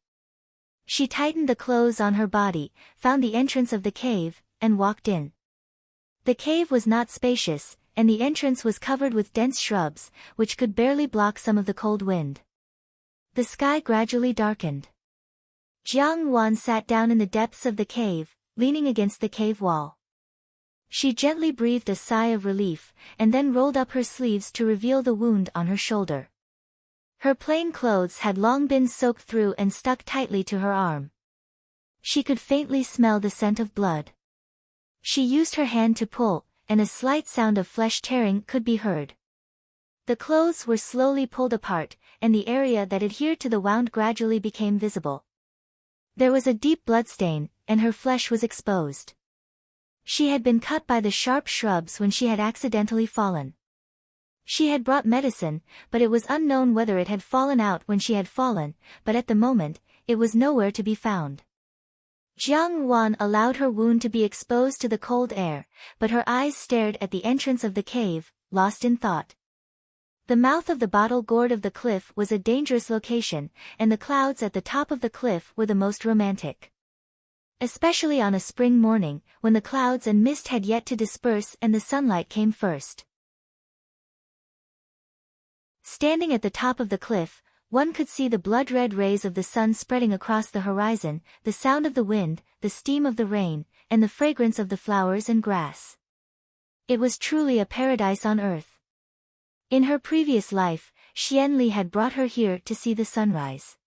She tightened the clothes on her body, found the entrance of the cave, and walked in. The cave was not spacious, and the entrance was covered with dense shrubs, which could barely block some of the cold wind. The sky gradually darkened. Jiang Wan sat down in the depths of the cave, leaning against the cave wall. She gently breathed a sigh of relief, and then rolled up her sleeves to reveal the wound on her shoulder. Her plain clothes had long been soaked through and stuck tightly to her arm. She could faintly smell the scent of blood. She used her hand to pull, and a slight sound of flesh tearing could be heard. The clothes were slowly pulled apart, and the area that adhered to the wound gradually became visible. There was a deep bloodstain, and her flesh was exposed. She had been cut by the sharp shrubs when she had accidentally fallen. She had brought medicine, but it was unknown whether it had fallen out when she had fallen, but at the moment, it was nowhere to be found. Jiang Wan allowed her wound to be exposed to the cold air, but her eyes stared at the entrance of the cave, lost in thought. The mouth of the bottle gourd of the cliff was a dangerous location, and the clouds at the top of the cliff were the most romantic. Especially on a spring morning, when the clouds and mist had yet to disperse and the sunlight came first. Standing at the top of the cliff, one could see the blood-red rays of the sun spreading across the horizon, the sound of the wind, the steam of the rain, and the fragrance of the flowers and grass. It was truly a paradise on earth. In her previous life, Xianli had brought her here to see the sunrise.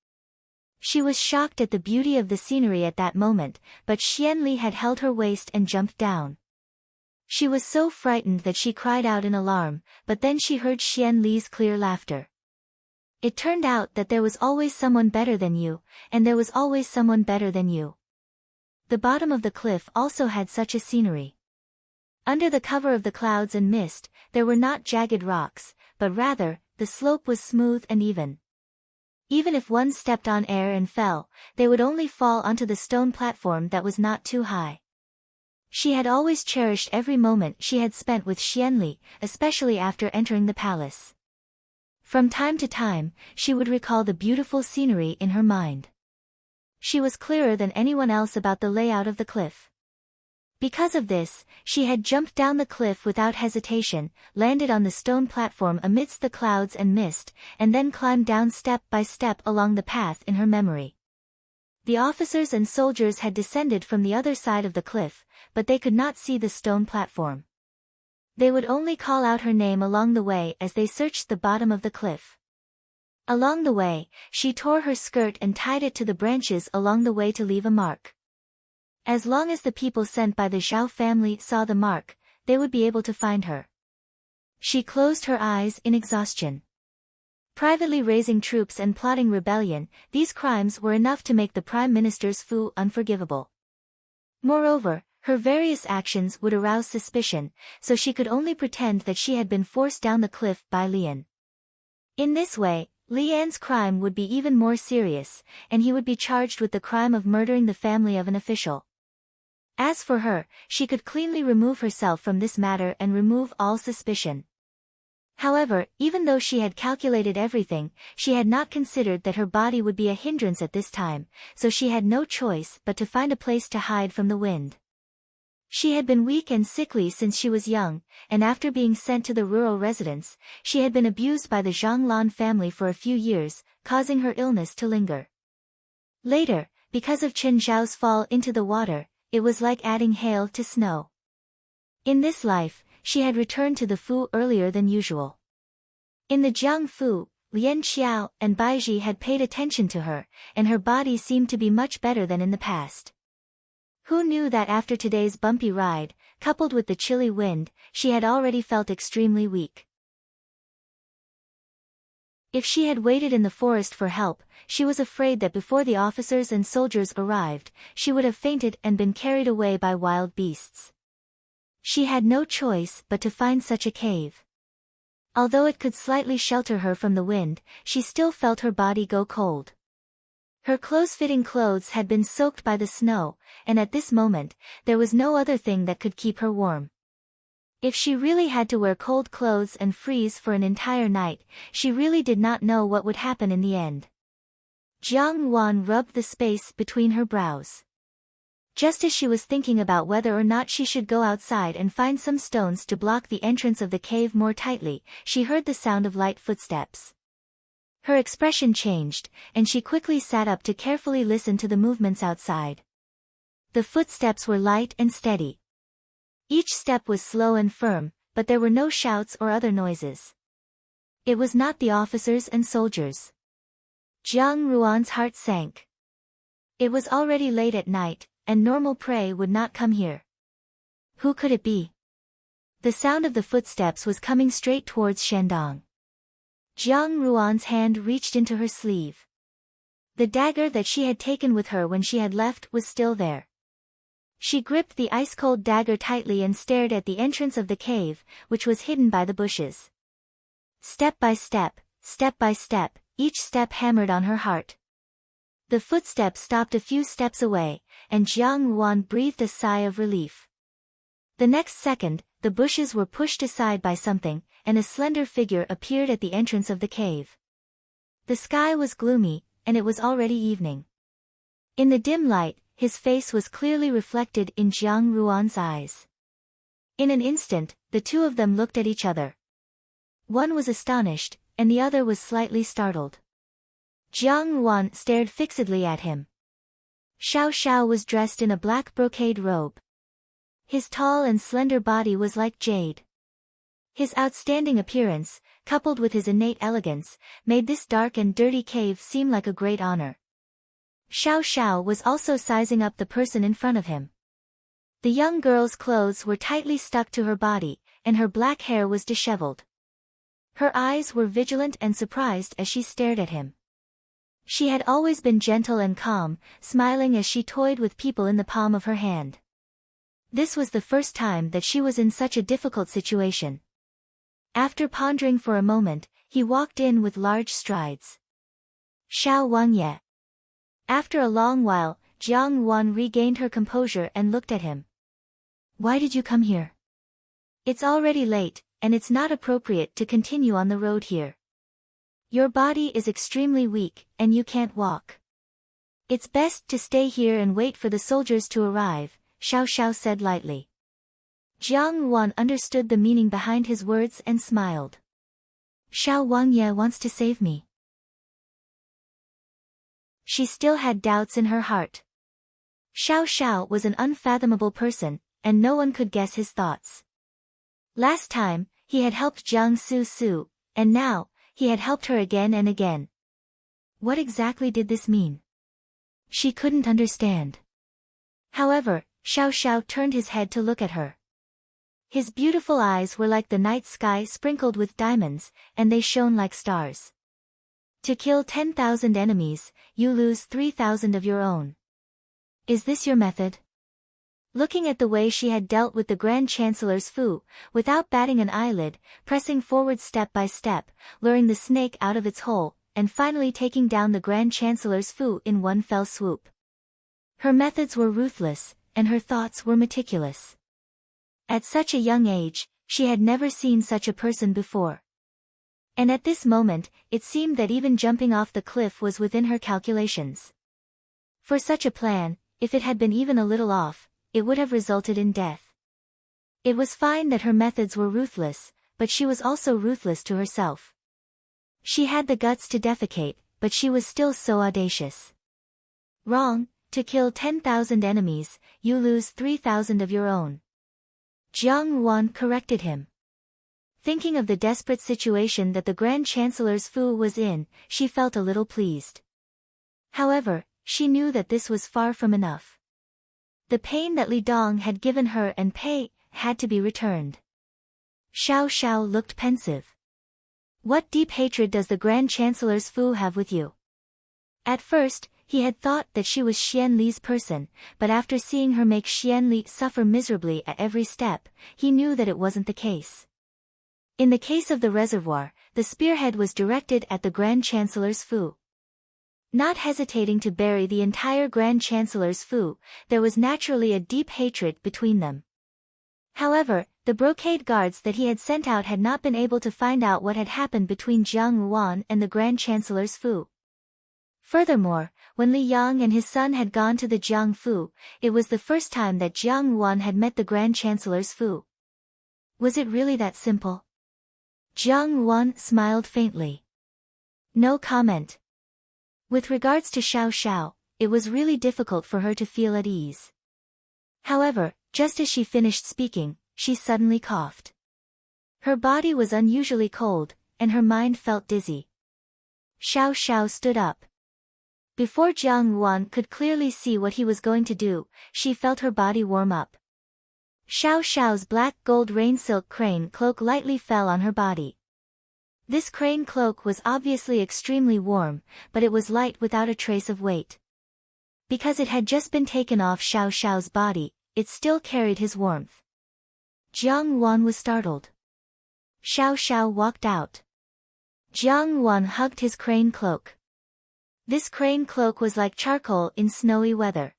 She was shocked at the beauty of the scenery at that moment, but Xianli had held her waist and jumped down. She was so frightened that she cried out in alarm, but then she heard Xianli's clear laughter. It turned out that there was always someone better than you, and there was always someone better than you. The bottom of the cliff also had such a scenery. Under the cover of the clouds and mist, there were not jagged rocks, but rather, the slope was smooth and even. Even if one stepped on air and fell, they would only fall onto the stone platform that was not too high. She had always cherished every moment she had spent with Xianli, especially after entering the palace. From time to time, she would recall the beautiful scenery in her mind. She was clearer than anyone else about the layout of the cliff. Because of this, she had jumped down the cliff without hesitation, landed on the stone platform amidst the clouds and mist, and then climbed down step by step along the path in her memory. The officers and soldiers had descended from the other side of the cliff, but they could not see the stone platform. They would only call out her name along the way as they searched the bottom of the cliff. Along the way, she tore her skirt and tied it to the branches along the way to leave a mark. As long as the people sent by the Zhao family saw the mark, they would be able to find her. She closed her eyes in exhaustion. Privately raising troops and plotting rebellion, these crimes were enough to make the Prime Minister's Fu unforgivable. Moreover, her various actions would arouse suspicion, so she could only pretend that she had been forced down the cliff by Lian. In this way, Lian's crime would be even more serious, and he would be charged with the crime of murdering the family of an official. As for her, she could cleanly remove herself from this matter and remove all suspicion. However, even though she had calculated everything, she had not considered that her body would be a hindrance at this time, so she had no choice but to find a place to hide from the wind. She had been weak and sickly since she was young, and after being sent to the rural residence, she had been abused by the Zhanglan family for a few years, causing her illness to linger. Later, because of Chen Zhao's fall into the water, it was like adding hail to snow. In this life, she had returned to the Fu earlier than usual. In the Jiang Fu, Lian Xiao and Baizhi had paid attention to her, and her body seemed to be much better than in the past. Who knew that after today's bumpy ride, coupled with the chilly wind, she had already felt extremely weak. If she had waited in the forest for help, she was afraid that before the officers and soldiers arrived, she would have fainted and been carried away by wild beasts. She had no choice but to find such a cave. Although it could slightly shelter her from the wind, she still felt her body go cold. Her close-fitting clothes had been soaked by the snow, and at this moment, there was no other thing that could keep her warm. If she really had to wear cold clothes and freeze for an entire night, she really did not know what would happen in the end. Jiang Wan rubbed the space between her brows. Just as she was thinking about whether or not she should go outside and find some stones to block the entrance of the cave more tightly, she heard the sound of light footsteps. Her expression changed, and she quickly sat up to carefully listen to the movements outside. The footsteps were light and steady. Each step was slow and firm, but there were no shouts or other noises. It was not the officers and soldiers. Jiang Ruan's heart sank. It was already late at night, and normal prey would not come here. Who could it be? The sound of the footsteps was coming straight towards Shandong. Jiang Ruan's hand reached into her sleeve. The dagger that she had taken with her when she had left was still there. She gripped the ice-cold dagger tightly and stared at the entrance of the cave, which was hidden by the bushes. Step by step, each step hammered on her heart. The footsteps stopped a few steps away, and Jiang Yuan breathed a sigh of relief. The next second, the bushes were pushed aside by something, and a slender figure appeared at the entrance of the cave. The sky was gloomy, and it was already evening. In the dim light, his face was clearly reflected in Jiang Yuan's eyes. In an instant, the two of them looked at each other. One was astonished, and the other was slightly startled. Jiang Yuan stared fixedly at him. Xiao Xiao was dressed in a black brocade robe. His tall and slender body was like jade. His outstanding appearance, coupled with his innate elegance, made this dark and dirty cave seem like a great honor. Xiao Xiao was also sizing up the person in front of him. The young girl's clothes were tightly stuck to her body, and her black hair was disheveled. Her eyes were vigilant and surprised as she stared at him. She had always been gentle and calm, smiling as she toyed with people in the palm of her hand. This was the first time that she was in such a difficult situation. After pondering for a moment, he walked in with large strides. Xiao Wangye. After a long while, Jiang Yuan regained her composure and looked at him. Why did you come here? It's already late, and it's not appropriate to continue on the road here. Your body is extremely weak, and you can't walk. It's best to stay here and wait for the soldiers to arrive, Xiao Xiao said lightly. Jiang Yuan understood the meaning behind his words and smiled. Xiao Wangye wants to save me. She still had doubts in her heart. Xiao Xiao was an unfathomable person, and no one could guess his thoughts. Last time, he had helped Jiang Su, and now, he had helped her again and again. What exactly did this mean? She couldn't understand. However, Xiao Xiao turned his head to look at her. His beautiful eyes were like the night sky sprinkled with diamonds, and they shone like stars. To kill 10,000 enemies, you lose 3,000 of your own. Is this your method? Looking at the way she had dealt with the Grand Chancellor's Fu, without batting an eyelid, pressing forward step by step, luring the snake out of its hole, and finally taking down the Grand Chancellor's Fu in one fell swoop. Her methods were ruthless, and her thoughts were meticulous. At such a young age, she had never seen such a person before. And at this moment, it seemed that even jumping off the cliff was within her calculations. For such a plan, if it had been even a little off, it would have resulted in death. It was fine that her methods were ruthless, but she was also ruthless to herself. She had the guts to defecate, but she was still so audacious. Wrong, to kill 10,000 enemies, you lose 3,000 of your own. Jiang Yuan corrected him. Thinking of the desperate situation that the Grand Chancellor's Fu was in, she felt a little pleased. However, she knew that this was far from enough. The pain that Li Dong had given her and Pei had to be returned. Xiao Xiao looked pensive. What deep hatred does the Grand Chancellor's Fu have with you? At first, he had thought that she was Xian Li's person, but after seeing her make Xian Li suffer miserably at every step, he knew that it wasn't the case. In the case of the reservoir, the spearhead was directed at the Grand Chancellor's Fu. Not hesitating to bury the entire Grand Chancellor's Fu, there was naturally a deep hatred between them. However, the brocade guards that he had sent out had not been able to find out what had happened between Jiang Yuan and the Grand Chancellor's Fu. Furthermore, when Li Yang and his son had gone to the Jiang Fu, it was the first time that Jiang Yuan had met the Grand Chancellor's Fu. Was it really that simple? Jiang Yuan smiled faintly. No comment. With regards to Xiao Xiao, it was really difficult for her to feel at ease. However, just as she finished speaking, she suddenly coughed. Her body was unusually cold, and her mind felt dizzy. Xiao Xiao stood up. Before Jiang Yuan could clearly see what he was going to do, she felt her body warm up. Xiao Xiao's black gold rain silk crane cloak lightly fell on her body. This crane cloak was obviously extremely warm, but it was light without a trace of weight. Because it had just been taken off Xiao Xiao's body, it still carried his warmth. Jiang Wan was startled. Xiao Xiao walked out. Jiang Wan hugged his crane cloak. This crane cloak was like charcoal in snowy weather.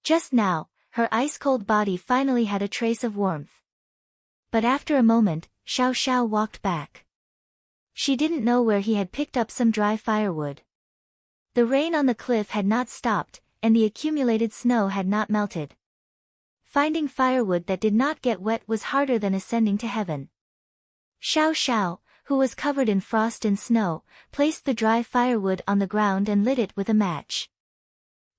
Just now, her ice-cold body finally had a trace of warmth. But after a moment, Xiao Xiao walked back. She didn't know where he had picked up some dry firewood. The rain on the cliff had not stopped, and the accumulated snow had not melted. Finding firewood that did not get wet was harder than ascending to heaven. Xiao Xiao, who was covered in frost and snow, placed the dry firewood on the ground and lit it with a match.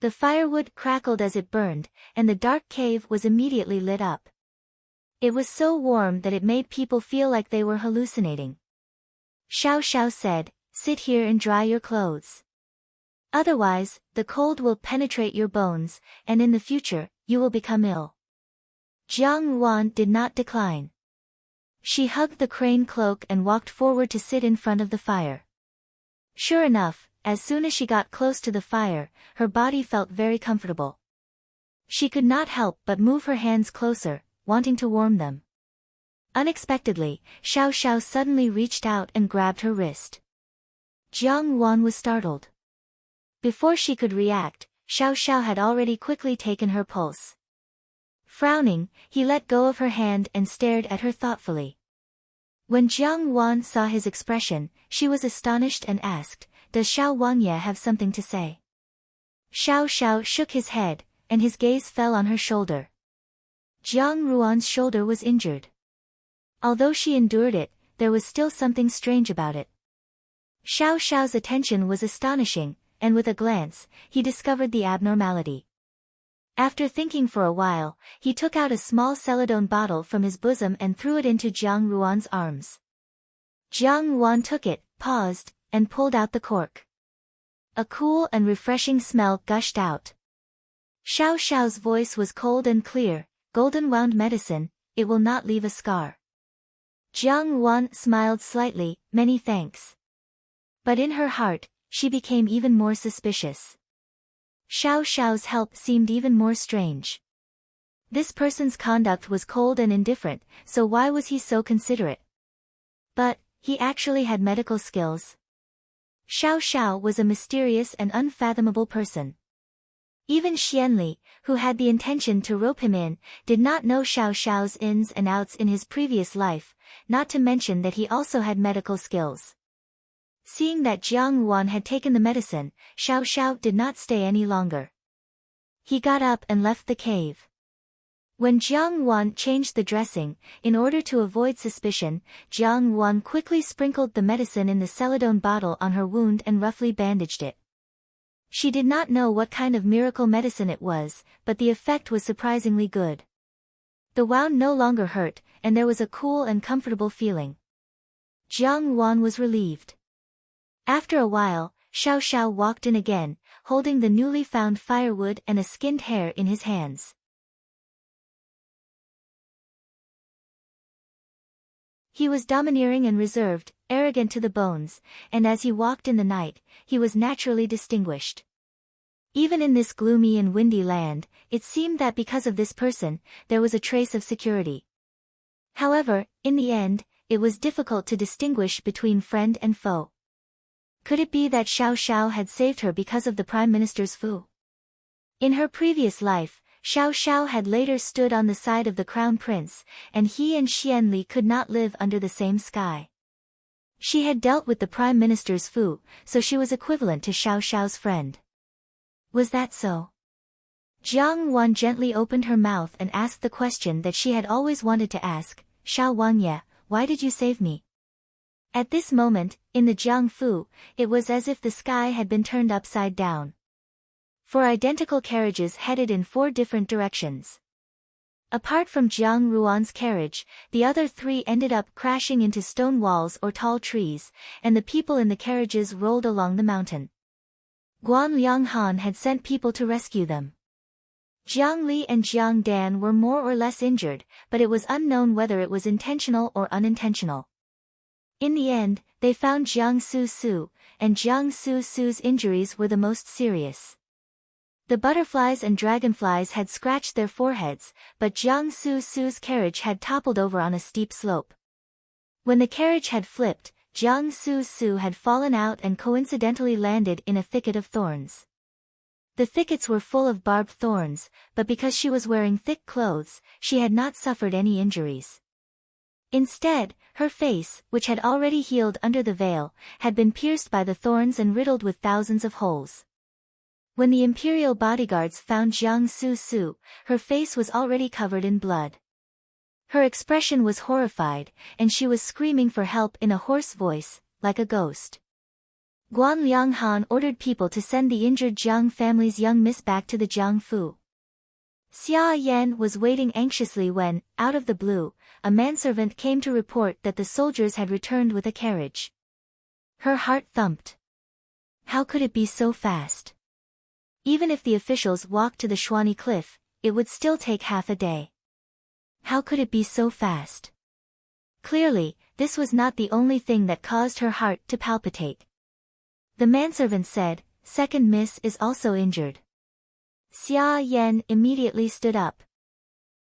The firewood crackled as it burned, and the dark cave was immediately lit up. It was so warm that it made people feel like they were hallucinating. Xiao Xiao said, "Sit here and dry your clothes. Otherwise, the cold will penetrate your bones, and in the future, you will become ill." Jiang Wan did not decline. She hugged the crane cloak and walked forward to sit in front of the fire. Sure enough, as soon as she got close to the fire, her body felt very comfortable. She could not help but move her hands closer, wanting to warm them. Unexpectedly, Xiao Xiao suddenly reached out and grabbed her wrist. Jiang Wan was startled. Before she could react, Xiao Xiao had already quickly taken her pulse. Frowning, he let go of her hand and stared at her thoughtfully. When Jiang Wan saw his expression, she was astonished and asked, "Does Xiao Wangye have something to say?" Xiao Xiao shook his head, and his gaze fell on her shoulder. Jiang Ruan's shoulder was injured. Although she endured it, there was still something strange about it. Xiao Xiao's attention was astonishing, and with a glance, he discovered the abnormality. After thinking for a while, he took out a small celadone bottle from his bosom and threw it into Jiang Ruan's arms. Jiang Ruan took it, paused, and pulled out the cork. A cool and refreshing smell gushed out. Xiao Xiao's voice was cold and clear, "Golden wound medicine, it will not leave a scar." Jiang Ruan smiled slightly, "Many thanks." But in her heart, she became even more suspicious. Xiao Xiao's help seemed even more strange. This person's conduct was cold and indifferent, so why was he so considerate? But, he actually had medical skills. Xiao Xiao was a mysterious and unfathomable person. Even Xianli, who had the intention to rope him in, did not know Xiao Xiao's ins and outs in his previous life, not to mention that he also had medical skills. Seeing that Jiang Wan had taken the medicine, Xiao Xiao did not stay any longer. He got up and left the cave. When Jiang Wan changed the dressing, in order to avoid suspicion, Jiang Wan quickly sprinkled the medicine in the celadone bottle on her wound and roughly bandaged it. She did not know what kind of miracle medicine it was, but the effect was surprisingly good. The wound no longer hurt, and there was a cool and comfortable feeling. Jiang Wan was relieved. After a while, Xiao Xiao walked in again, holding the newly found firewood and a skinned hare in his hands. He was domineering and reserved, arrogant to the bones, and as he walked in the night, he was naturally distinguished. Even in this gloomy and windy land, it seemed that because of this person, there was a trace of security. However, in the end, it was difficult to distinguish between friend and foe. Could it be that Xiao Xiao had saved her because of the Prime Minister's fu? In her previous life, Xiao Xiao had later stood on the side of the Crown Prince, and he and Xianli could not live under the same sky. She had dealt with the Prime Minister's fu, so she was equivalent to Xiao Xiao's friend. Was that so? Jiang Wan gently opened her mouth and asked the question that she had always wanted to ask, "Xiao Wangye, why did you save me?" At this moment, in the Jiangfu, it was as if the sky had been turned upside down. 4 identical carriages headed in 4 different directions. Apart from Jiang Ruan's carriage, the other 3 ended up crashing into stone walls or tall trees, and the people in the carriages rolled along the mountain. Guan Lianghan had sent people to rescue them. Jiang Li and Jiang Dan were more or less injured, but it was unknown whether it was intentional or unintentional. In the end, they found Jiang Su, and Jiang Su's injuries were the most serious. The butterflies and dragonflies had scratched their foreheads, but Jiang Su's carriage had toppled over on a steep slope. When the carriage had flipped, Jiang Su had fallen out and coincidentally landed in a thicket of thorns. The thickets were full of barbed thorns, but because she was wearing thick clothes, she had not suffered any injuries. Instead, her face, which had already healed under the veil, had been pierced by the thorns and riddled with thousands of holes. When the imperial bodyguards found Jiang Su, her face was already covered in blood. Her expression was horrified, and she was screaming for help in a hoarse voice, like a ghost. Guan Lianghan ordered people to send the injured Jiang family's young miss back to the Jiang Fu. Xia Yan was waiting anxiously when, out of the blue, a manservant came to report that the soldiers had returned with a carriage. Her heart thumped. How could it be so fast? Even if the officials walked to the Shuani cliff, it would still take half a day. How could it be so fast? Clearly, this was not the only thing that caused her heart to palpitate. The manservant said, "Second miss is also injured." Xia Yan immediately stood up.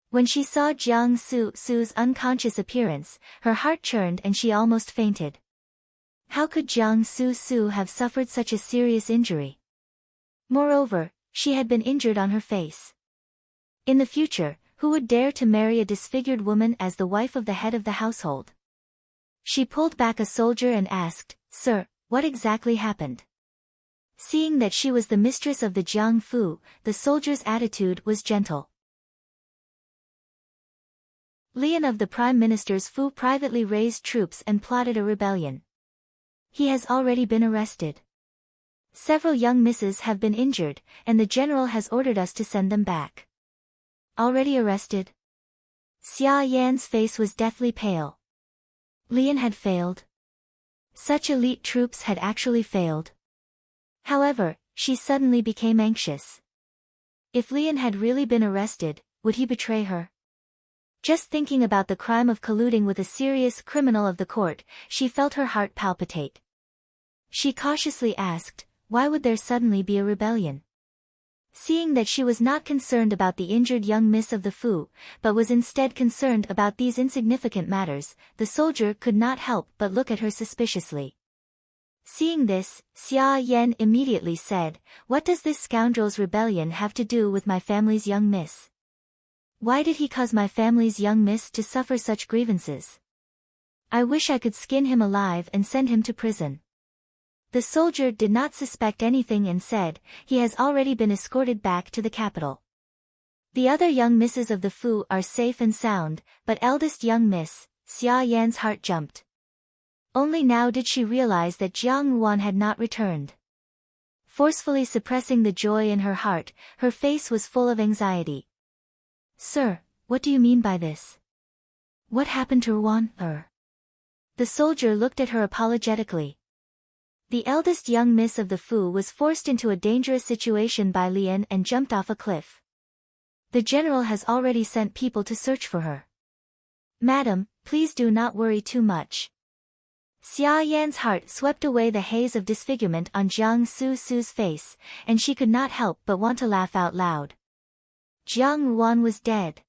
When she saw Jiang Su's unconscious appearance, her heart churned and she almost fainted. How could Jiang Su have suffered such a serious injury? Moreover, she had been injured on her face. In the future, who would dare to marry a disfigured woman as the wife of the head of the household? She pulled back a soldier and asked, "Sir, what exactly happened?" Seeing that she was the mistress of the Jiang Fu, the soldier's attitude was gentle. Lian of the Prime Minister's Fu privately raised troops and plotted a rebellion. He has already been arrested. Several young misses have been injured, and the general has ordered us to send them back. Already arrested? Xia Yan's face was deathly pale. Lian had failed. Such elite troops had actually failed. However, she suddenly became anxious. If Lian had really been arrested, would he betray her? Just thinking about the crime of colluding with a serious criminal of the court, she felt her heart palpitate. She cautiously asked, why would there suddenly be a rebellion? Seeing that she was not concerned about the injured young miss of the Fu, but was instead concerned about these insignificant matters, the soldier could not help but look at her suspiciously. Seeing this, Xia Yan immediately said, "What does this scoundrel's rebellion have to do with my family's young miss? Why did he cause my family's young miss to suffer such grievances? I wish I could skin him alive and send him to prison." The soldier did not suspect anything and said, "He has already been escorted back to the capital. The other young misses of the Fu are safe and sound, but eldest young miss," Xia Yan's heart jumped. Only now did she realize that Jiang Ruan had not returned. Forcefully suppressing the joy in her heart, her face was full of anxiety. "Sir, what do you mean by this? What happened to Ruan?" The soldier looked at her apologetically. The eldest young miss of the Fu was forced into a dangerous situation by Lian and jumped off a cliff. The general has already sent people to search for her. "Madam, please do not worry too much." Xia Yan's heart swept away the haze of disfigurement on Jiang Su's face, and she could not help but want to laugh out loud. Jiang Ruan was dead.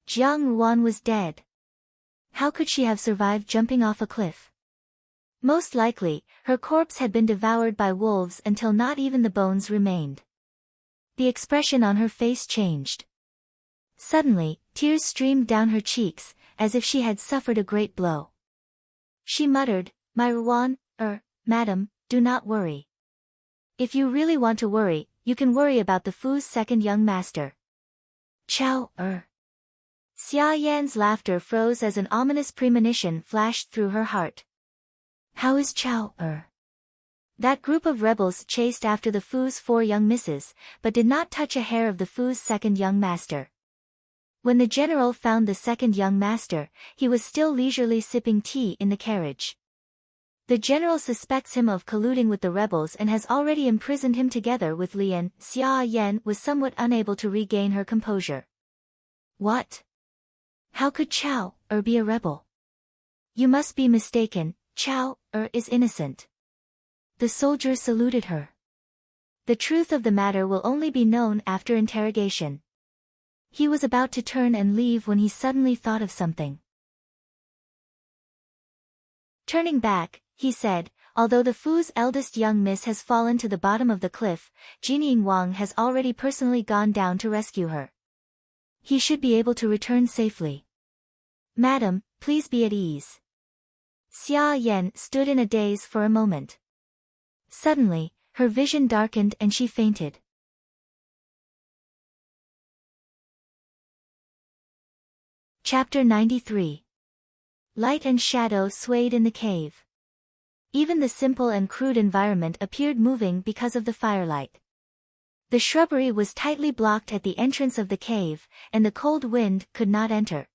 Jiang Ruan was dead. How could she have survived jumping off a cliff? Most likely, her corpse had been devoured by wolves until not even the bones remained. The expression on her face changed. Suddenly, tears streamed down her cheeks, as if she had suffered a great blow. She muttered, "My Ruan, madam, do not worry. If you really want to worry, you can worry about the Fu's second young master." Chow, Xia Yan's laughter froze as an ominous premonition flashed through her heart. How is Chow, That group of rebels chased after the Fu's 4 young misses, but did not touch a hair of the Fu's second young master. When the general found the second young master, he was still leisurely sipping tea in the carriage. The general suspects him of colluding with the rebels and has already imprisoned him together with Lian. Xia Yan was somewhat unable to regain her composure. What? How could Chao be a rebel? You must be mistaken, Chao is innocent. The soldier saluted her. The truth of the matter will only be known after interrogation. He was about to turn and leave when he suddenly thought of something. Turning back, he said, although the Fu's eldest young miss has fallen to the bottom of the cliff, Jinying Wang has already personally gone down to rescue her. He should be able to return safely. Madam, please be at ease. Xia Yan stood in a daze for a moment. Suddenly, her vision darkened and she fainted. Chapter 93. Light and shadow swayed in the cave. Even the simple and crude environment appeared moving because of the firelight. The shrubbery was tightly blocked at the entrance of the cave, and the cold wind could not enter.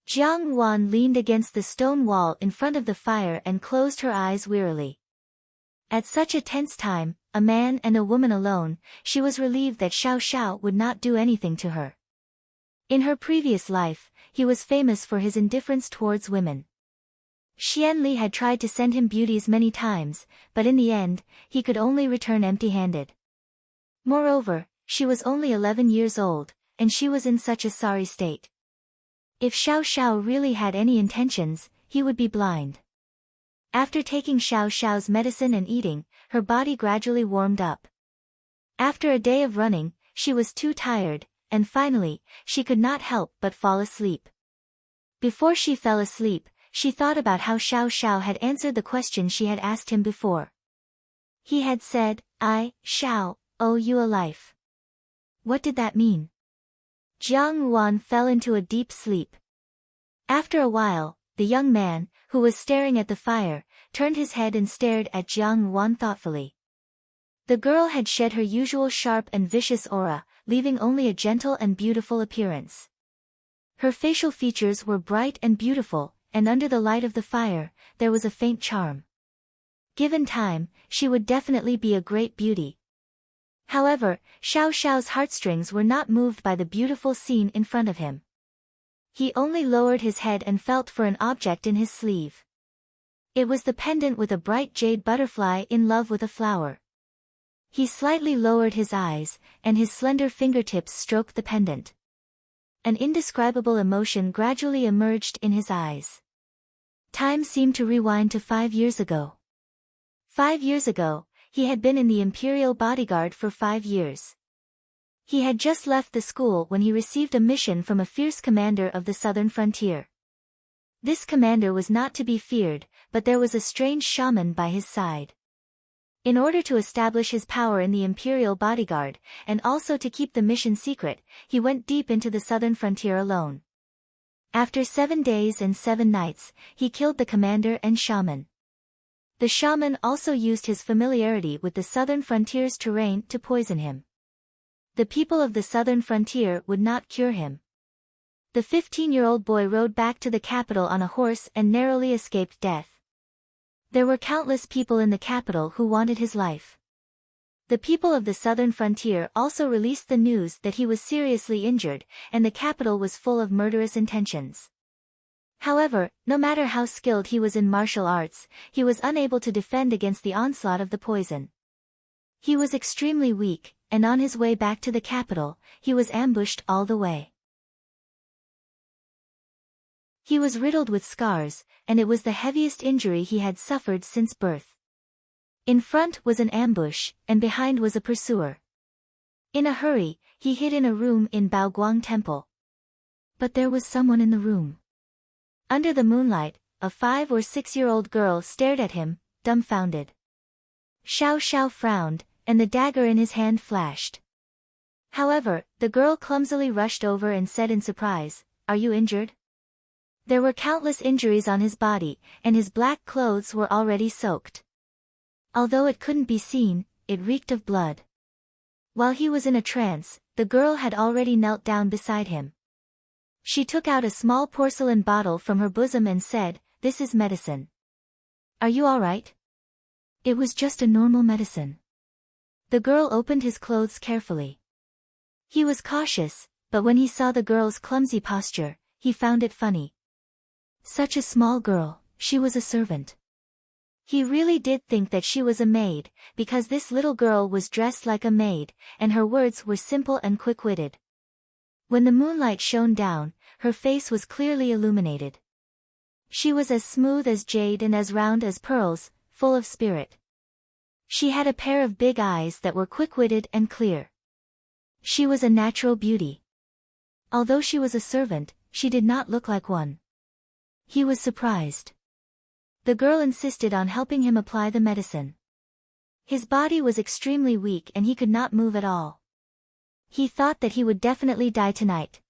Jiang Wan leaned against the stone wall in front of the fire and closed her eyes wearily. At such a tense time, a man and a woman alone, she was relieved that Xiao Xiao would not do anything to her. In her previous life, he was famous for his indifference towards women. Xian Li had tried to send him beauties many times, but in the end, he could only return empty-handed. Moreover, she was only 11 years old, and she was in such a sorry state. If Xiao Xiao really had any intentions, he would be blind. After taking Xiao Xiao's medicine and eating, her body gradually warmed up. After a day of running, she was too tired, and finally, she could not help but fall asleep. Before she fell asleep, she thought about how Xiao Xiao had answered the question she had asked him before. He had said, I, Xiao, owe you a life. What did that mean? Jiang Wan fell into a deep sleep. After a while, the young man, who was staring at the fire, turned his head and stared at Jiang Wan thoughtfully. The girl had shed her usual sharp and vicious aura, leaving only a gentle and beautiful appearance. Her facial features were bright and beautiful, and under the light of the fire, there was a faint charm. Given time, she would definitely be a great beauty. However, Xiao Xiao's heartstrings were not moved by the beautiful scene in front of him. He only lowered his head and felt for an object in his sleeve. It was the pendant with a bright jade butterfly in love with a flower. He slightly lowered his eyes, and his slender fingertips stroked the pendant. An indescribable emotion gradually emerged in his eyes. Time seemed to rewind to 5 years ago. 5 years ago, he had been in the Imperial bodyguard for 5 years. He had just left the school when he received a mission from a fierce commander of the southern frontier. This commander was not to be feared, but there was a strange shaman by his side. In order to establish his power in the Imperial bodyguard, and also to keep the mission secret, he went deep into the southern frontier alone. After 7 days and 7 nights, he killed the commander and shaman. The shaman also used his familiarity with the southern frontier's terrain to poison him. The people of the southern frontier would not cure him. The 15-year-old boy rode back to the capital on a horse and narrowly escaped death. There were countless people in the capital who wanted his life. The people of the southern frontier also released the news that he was seriously injured, and the capital was full of murderous intentions. However, no matter how skilled he was in martial arts, he was unable to defend against the onslaught of the poison. He was extremely weak, and on his way back to the capital, he was ambushed all the way. He was riddled with scars, and it was the heaviest injury he had suffered since birth. In front was an ambush, and behind was a pursuer. In a hurry, he hid in a room in Baoguang Temple. But there was someone in the room. Under the moonlight, a 5 or 6-year-old girl stared at him, dumbfounded. Xiao Xiao frowned, and the dagger in his hand flashed. However, the girl clumsily rushed over and said in surprise, "Are you injured?" There were countless injuries on his body, and his black clothes were already soaked. Although it couldn't be seen, it reeked of blood. While he was in a trance, the girl had already knelt down beside him. She took out a small porcelain bottle from her bosom and said, "This is medicine. Are you all right? It was just a normal medicine. The girl opened his clothes carefully. He was cautious, but when he saw the girl's clumsy posture, he found it funny. Such a small girl, she was a servant. He really did think that she was a maid, because this little girl was dressed like a maid, and her words were simple and quick-witted. When the moonlight shone down, her face was clearly illuminated. She was as smooth as jade and as round as pearls, full of spirit. She had a pair of big eyes that were quick-witted and clear. She was a natural beauty. Although she was a servant, she did not look like one. He was surprised. The girl insisted on helping him apply the medicine. His body was extremely weak and he could not move at all. He thought that he would definitely die tonight.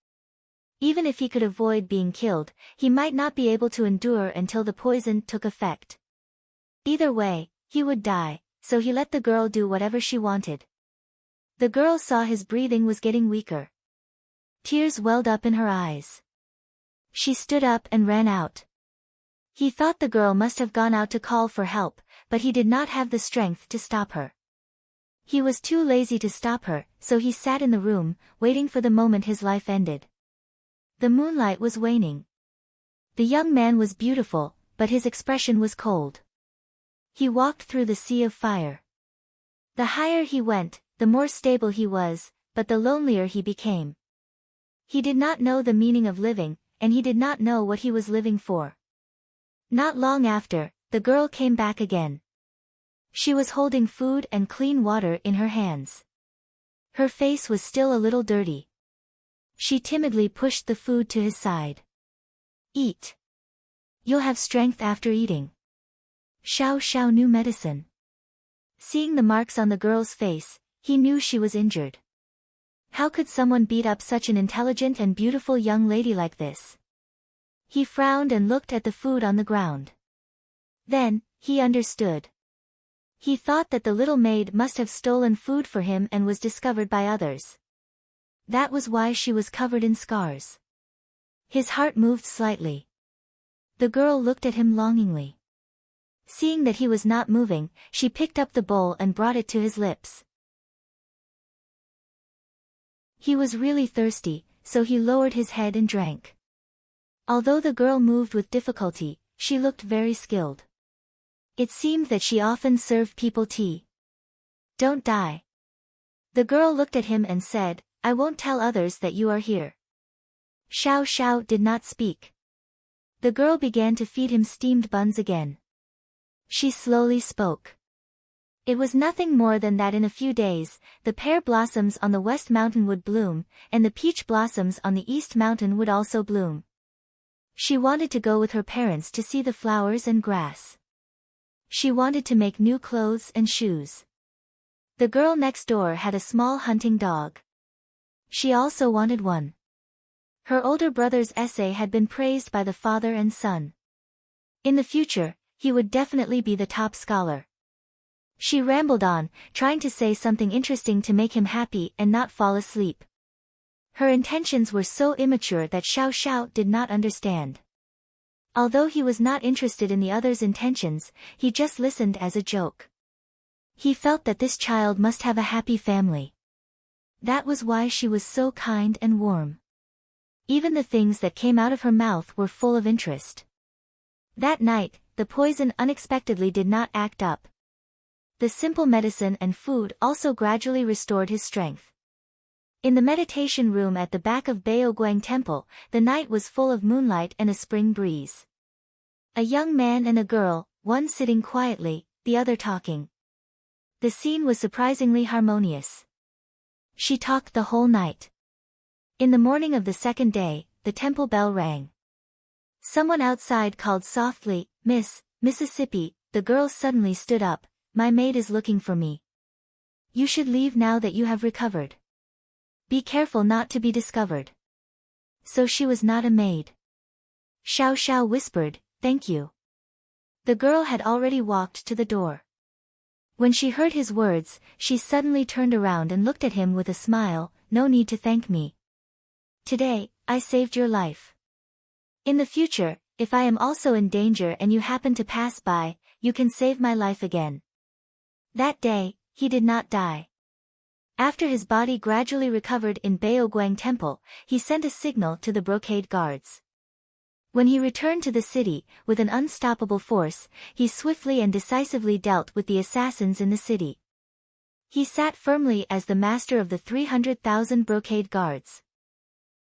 Even if he could avoid being killed, he might not be able to endure until the poison took effect. Either way, he would die, so he let the girl do whatever she wanted. The girl saw his breathing was getting weaker. Tears welled up in her eyes. She stood up and ran out. He thought the girl must have gone out to call for help, but he did not have the strength to stop her. He was too lazy to stop her, so he sat in the room, waiting for the moment his life ended. The moonlight was waning. The young man was beautiful, but his expression was cold. He walked through the sea of fire. The higher he went, the more stable he was, but the lonelier he became. He did not know the meaning of living, and he did not know what he was living for. Not long after, the girl came back again. She was holding food and clean water in her hands. Her face was still a little dirty. She timidly pushed the food to his side. Eat. You'll have strength after eating. Xiao Xiao knew medicine. Seeing the marks on the girl's face, he knew she was injured. How could someone beat up such an intelligent and beautiful young lady like this? He frowned and looked at the food on the ground. Then, he understood. He thought that the little maid must have stolen food for him and was discovered by others. That was why she was covered in scars. His heart moved slightly. The girl looked at him longingly. Seeing that he was not moving, she picked up the bowl and brought it to his lips. He was really thirsty, so he lowered his head and drank. Although the girl moved with difficulty, she looked very skilled. It seemed that she often served people tea. Don't die. The girl looked at him and said, I won't tell others that you are here. Xiao Xiao did not speak. The girl began to feed him steamed buns again. She slowly spoke. It was nothing more than that in a few days, the pear blossoms on the west mountain would bloom, and the peach blossoms on the east mountain would also bloom. She wanted to go with her parents to see the flowers and grass. She wanted to make new clothes and shoes. The girl next door had a small hunting dog. She also wanted one. Her older brother's essay had been praised by the father and son. In the future, he would definitely be the top scholar. She rambled on, trying to say something interesting to make him happy and not fall asleep. Her intentions were so immature that Xiao Xiao did not understand. Although he was not interested in the other's intentions, he just listened as a joke. He felt that this child must have a happy family. That was why she was so kind and warm. Even the things that came out of her mouth were full of interest. That night, the poison unexpectedly did not act up. The simple medicine and food also gradually restored his strength. In the meditation room at the back of Baoguang Temple, the night was full of moonlight and a spring breeze. A young man and a girl, one sitting quietly, the other talking. The scene was surprisingly harmonious. She talked the whole night. In the morning of the second day, the temple bell rang. Someone outside called softly, Miss, Mississippi. The girl suddenly stood up. My maid is looking for me. You should leave now that you have recovered. Be careful not to be discovered. So she was not a maid. Xiao Xiao whispered, thank you. The girl had already walked to the door. When she heard his words, she suddenly turned around and looked at him with a smile, no need to thank me. Today, I saved your life. In the future, if I am also in danger and you happen to pass by, you can save my life again." That day, he did not die. After his body gradually recovered in Baoguang Temple, he sent a signal to the brocade guards. When he returned to the city, with an unstoppable force, he swiftly and decisively dealt with the assassins in the city. He sat firmly as the master of the 300,000 brocade guards.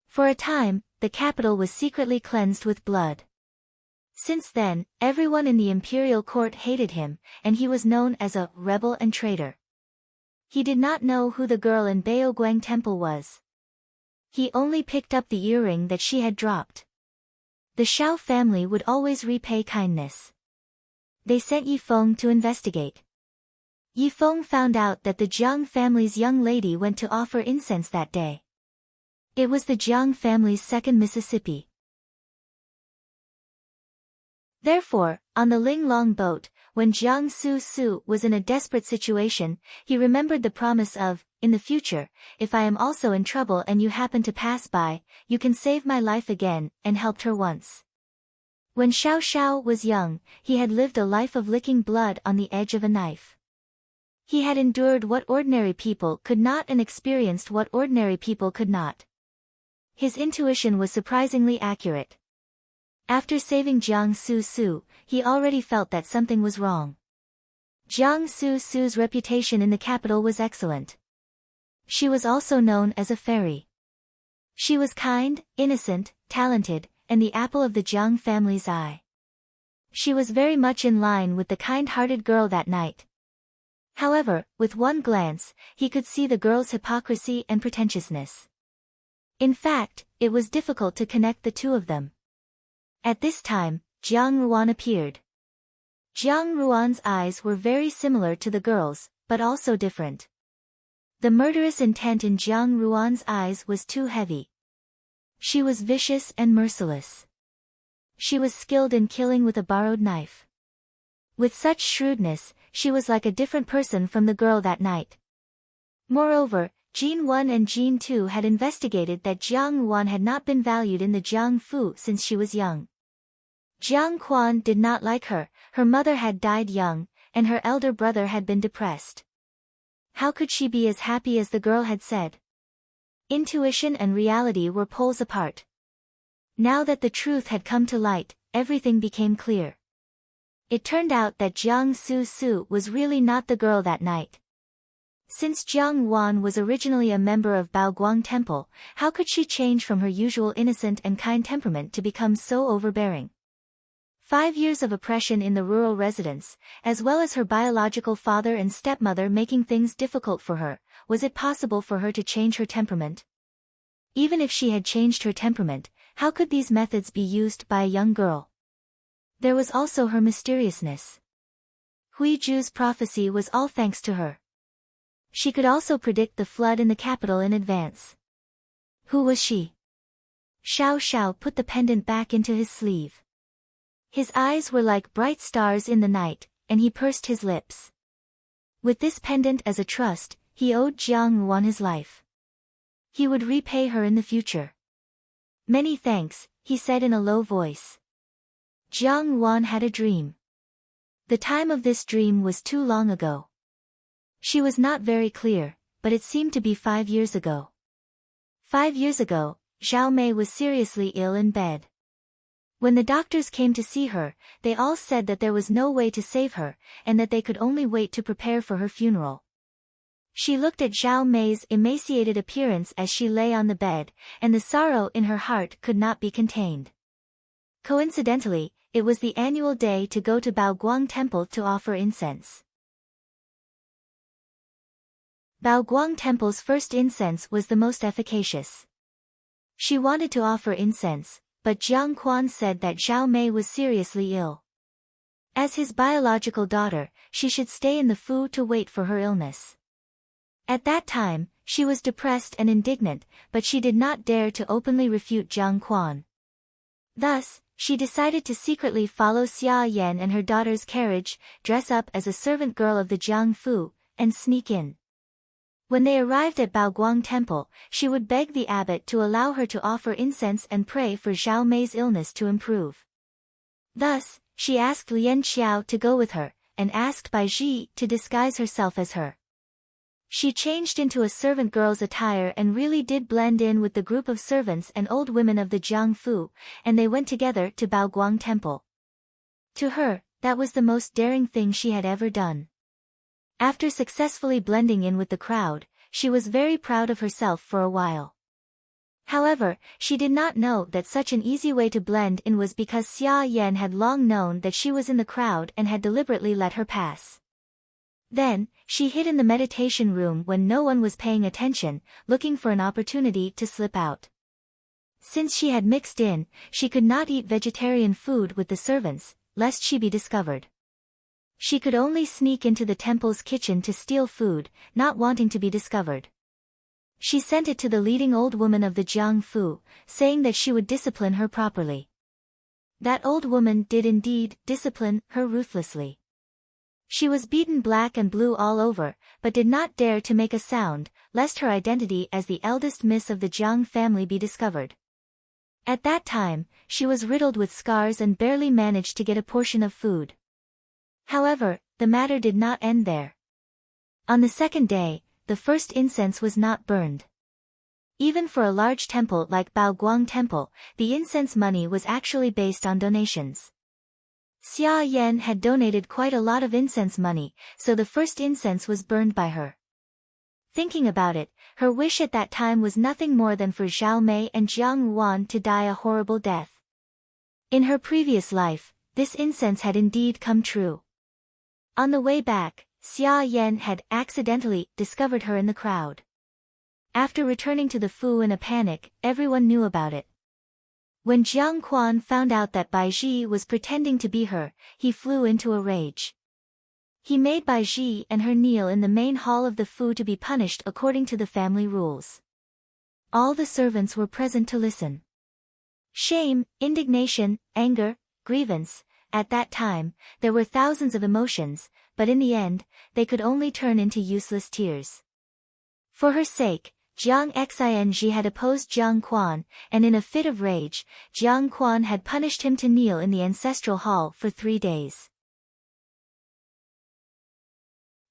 For a time, the capital was secretly cleansed with blood. Since then, everyone in the imperial court hated him, and he was known as a rebel and traitor. He did not know who the girl in Baoguang Temple was. He only picked up the earring that she had dropped. The Shao family would always repay kindness. They sent Yifeng to investigate. Yifeng found out that the Jiang family's young lady went to offer incense that day. It was the Jiang family's second Mississippi. Therefore, on the Linglong boat, when Jiang Su was in a desperate situation, he remembered the promise of, "In the future, if I am also in trouble and you happen to pass by, you can save my life again," and helped her once. When Xiao was young, he had lived a life of licking blood on the edge of a knife. He had endured what ordinary people could not and experienced what ordinary people could not. His intuition was surprisingly accurate. After saving Jiang Su, he already felt that something was wrong. Jiang Su's reputation in the capital was excellent. She was also known as a fairy. She was kind, innocent, talented, and the apple of the Jiang family's eye. She was very much in line with the kind-hearted girl that night. However, with one glance, he could see the girl's hypocrisy and pretentiousness. In fact, it was difficult to connect the two of them. At this time, Jiang Ruan appeared. Jiang Ruan's eyes were very similar to the girl's, but also different. The murderous intent in Jiang Ruan's eyes was too heavy. She was vicious and merciless. She was skilled in killing with a borrowed knife. With such shrewdness, she was like a different person from the girl that night. Moreover, Jin 1 and Jin 2 had investigated that Jiang Ruan had not been valued in the Jiang Fu since she was young. Jiang Quan did not like her mother had died young, and her elder brother had been depressed. How could she be as happy as the girl had said? Intuition and reality were poles apart. Now that the truth had come to light, everything became clear. It turned out that Jiang Su was really not the girl that night. Since Jiang Wan was originally a member of Baoguang Temple, how could she change from her usual innocent and kind temperament to become so overbearing? 5 years of oppression in the rural residence, as well as her biological father and stepmother making things difficult for her, was it possible for her to change her temperament? Even if she had changed her temperament, how could these methods be used by a young girl? There was also her mysteriousness. Hui Ju's prophecy was all thanks to her. She could also predict the flood in the capital in advance. Who was she? Xiao put the pendant back into his sleeve. His eyes were like bright stars in the night, and he pursed his lips. With this pendant as a trust, he owed Jiang Ruan his life. He would repay her in the future. "Many thanks," he said in a low voice. Jiang Ruan had a dream. The time of this dream was too long ago. She was not very clear, but it seemed to be 5 years ago. 5 years ago, Zhao Mei was seriously ill in bed. When the doctors came to see her, they all said that there was no way to save her, and that they could only wait to prepare for her funeral. She looked at Zhao Mei's emaciated appearance as she lay on the bed, and the sorrow in her heart could not be contained. Coincidentally, it was the annual day to go to Baoguang Temple to offer incense. Baoguang Temple's first incense was the most efficacious. She wanted to offer incense, but Jiang Quan said that Zhao Mei was seriously ill. As his biological daughter, she should stay in the Fu to wait for her illness. At that time, she was depressed and indignant, but she did not dare to openly refute Jiang Quan. Thus, she decided to secretly follow Xia Yan and her daughter's carriage, dress up as a servant girl of the Jiang Fu, and sneak in. When they arrived at Baoguang Temple, she would beg the abbot to allow her to offer incense and pray for Zhao Mei's illness to improve. Thus, she asked Lian Qiao to go with her, and asked Bai Ji to disguise herself as her. She changed into a servant girl's attire and really did blend in with the group of servants and old women of the Jiangfu, and they went together to Baoguang Temple. To her, that was the most daring thing she had ever done. After successfully blending in with the crowd, she was very proud of herself for a while. However, she did not know that such an easy way to blend in was because Xia Yan had long known that she was in the crowd and had deliberately let her pass. Then, she hid in the meditation room when no one was paying attention, looking for an opportunity to slip out. Since she had mixed in, she could not eat vegetarian food with the servants, lest she be discovered. She could only sneak into the temple's kitchen to steal food, not wanting to be discovered. She sent it to the leading old woman of the Jiangfu, saying that she would discipline her properly. That old woman did indeed discipline her ruthlessly. She was beaten black and blue all over, but did not dare to make a sound, lest her identity as the eldest miss of the Jiang family be discovered. At that time, she was riddled with scars and barely managed to get a portion of food. However, the matter did not end there. On the second day, the first incense was not burned. Even for a large temple like Baoguang Temple, the incense money was actually based on donations. Xia Yan had donated quite a lot of incense money, so the first incense was burned by her. Thinking about it, her wish at that time was nothing more than for Zhao Mei and Jiang Wan to die a horrible death. In her previous life, this incense had indeed come true. On the way back, Xia Yan had accidentally discovered her in the crowd. After returning to the Fu in a panic, everyone knew about it. When Jiang Quan found out that Bai Ji was pretending to be her, he flew into a rage. He made Bai Ji and her kneel in the main hall of the Fu to be punished according to the family rules. All the servants were present to listen. Shame, indignation, anger, grievance. At that time, there were thousands of emotions, but in the end, they could only turn into useless tears. For her sake, Jiang Xing had opposed Jiang Quan, and in a fit of rage, Jiang Quan had punished him to kneel in the ancestral hall for 3 days.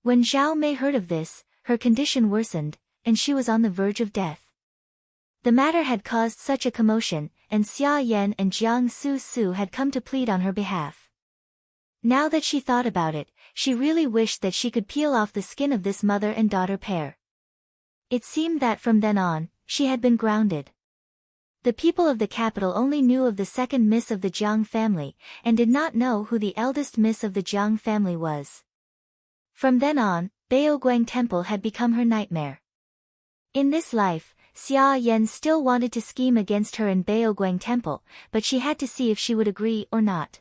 When Zhao Mei heard of this, her condition worsened, and she was on the verge of death. The matter had caused such a commotion, and Xia Yan and Jiang Su had come to plead on her behalf. Now that she thought about it, she really wished that she could peel off the skin of this mother and daughter pair. It seemed that from then on, she had been grounded. The people of the capital only knew of the second miss of the Jiang family, and did not know who the eldest miss of the Jiang family was. From then on, Baoguang Temple had become her nightmare. In this life, Xia Yan still wanted to scheme against her in Baoguang Temple, but she had to see if she would agree or not.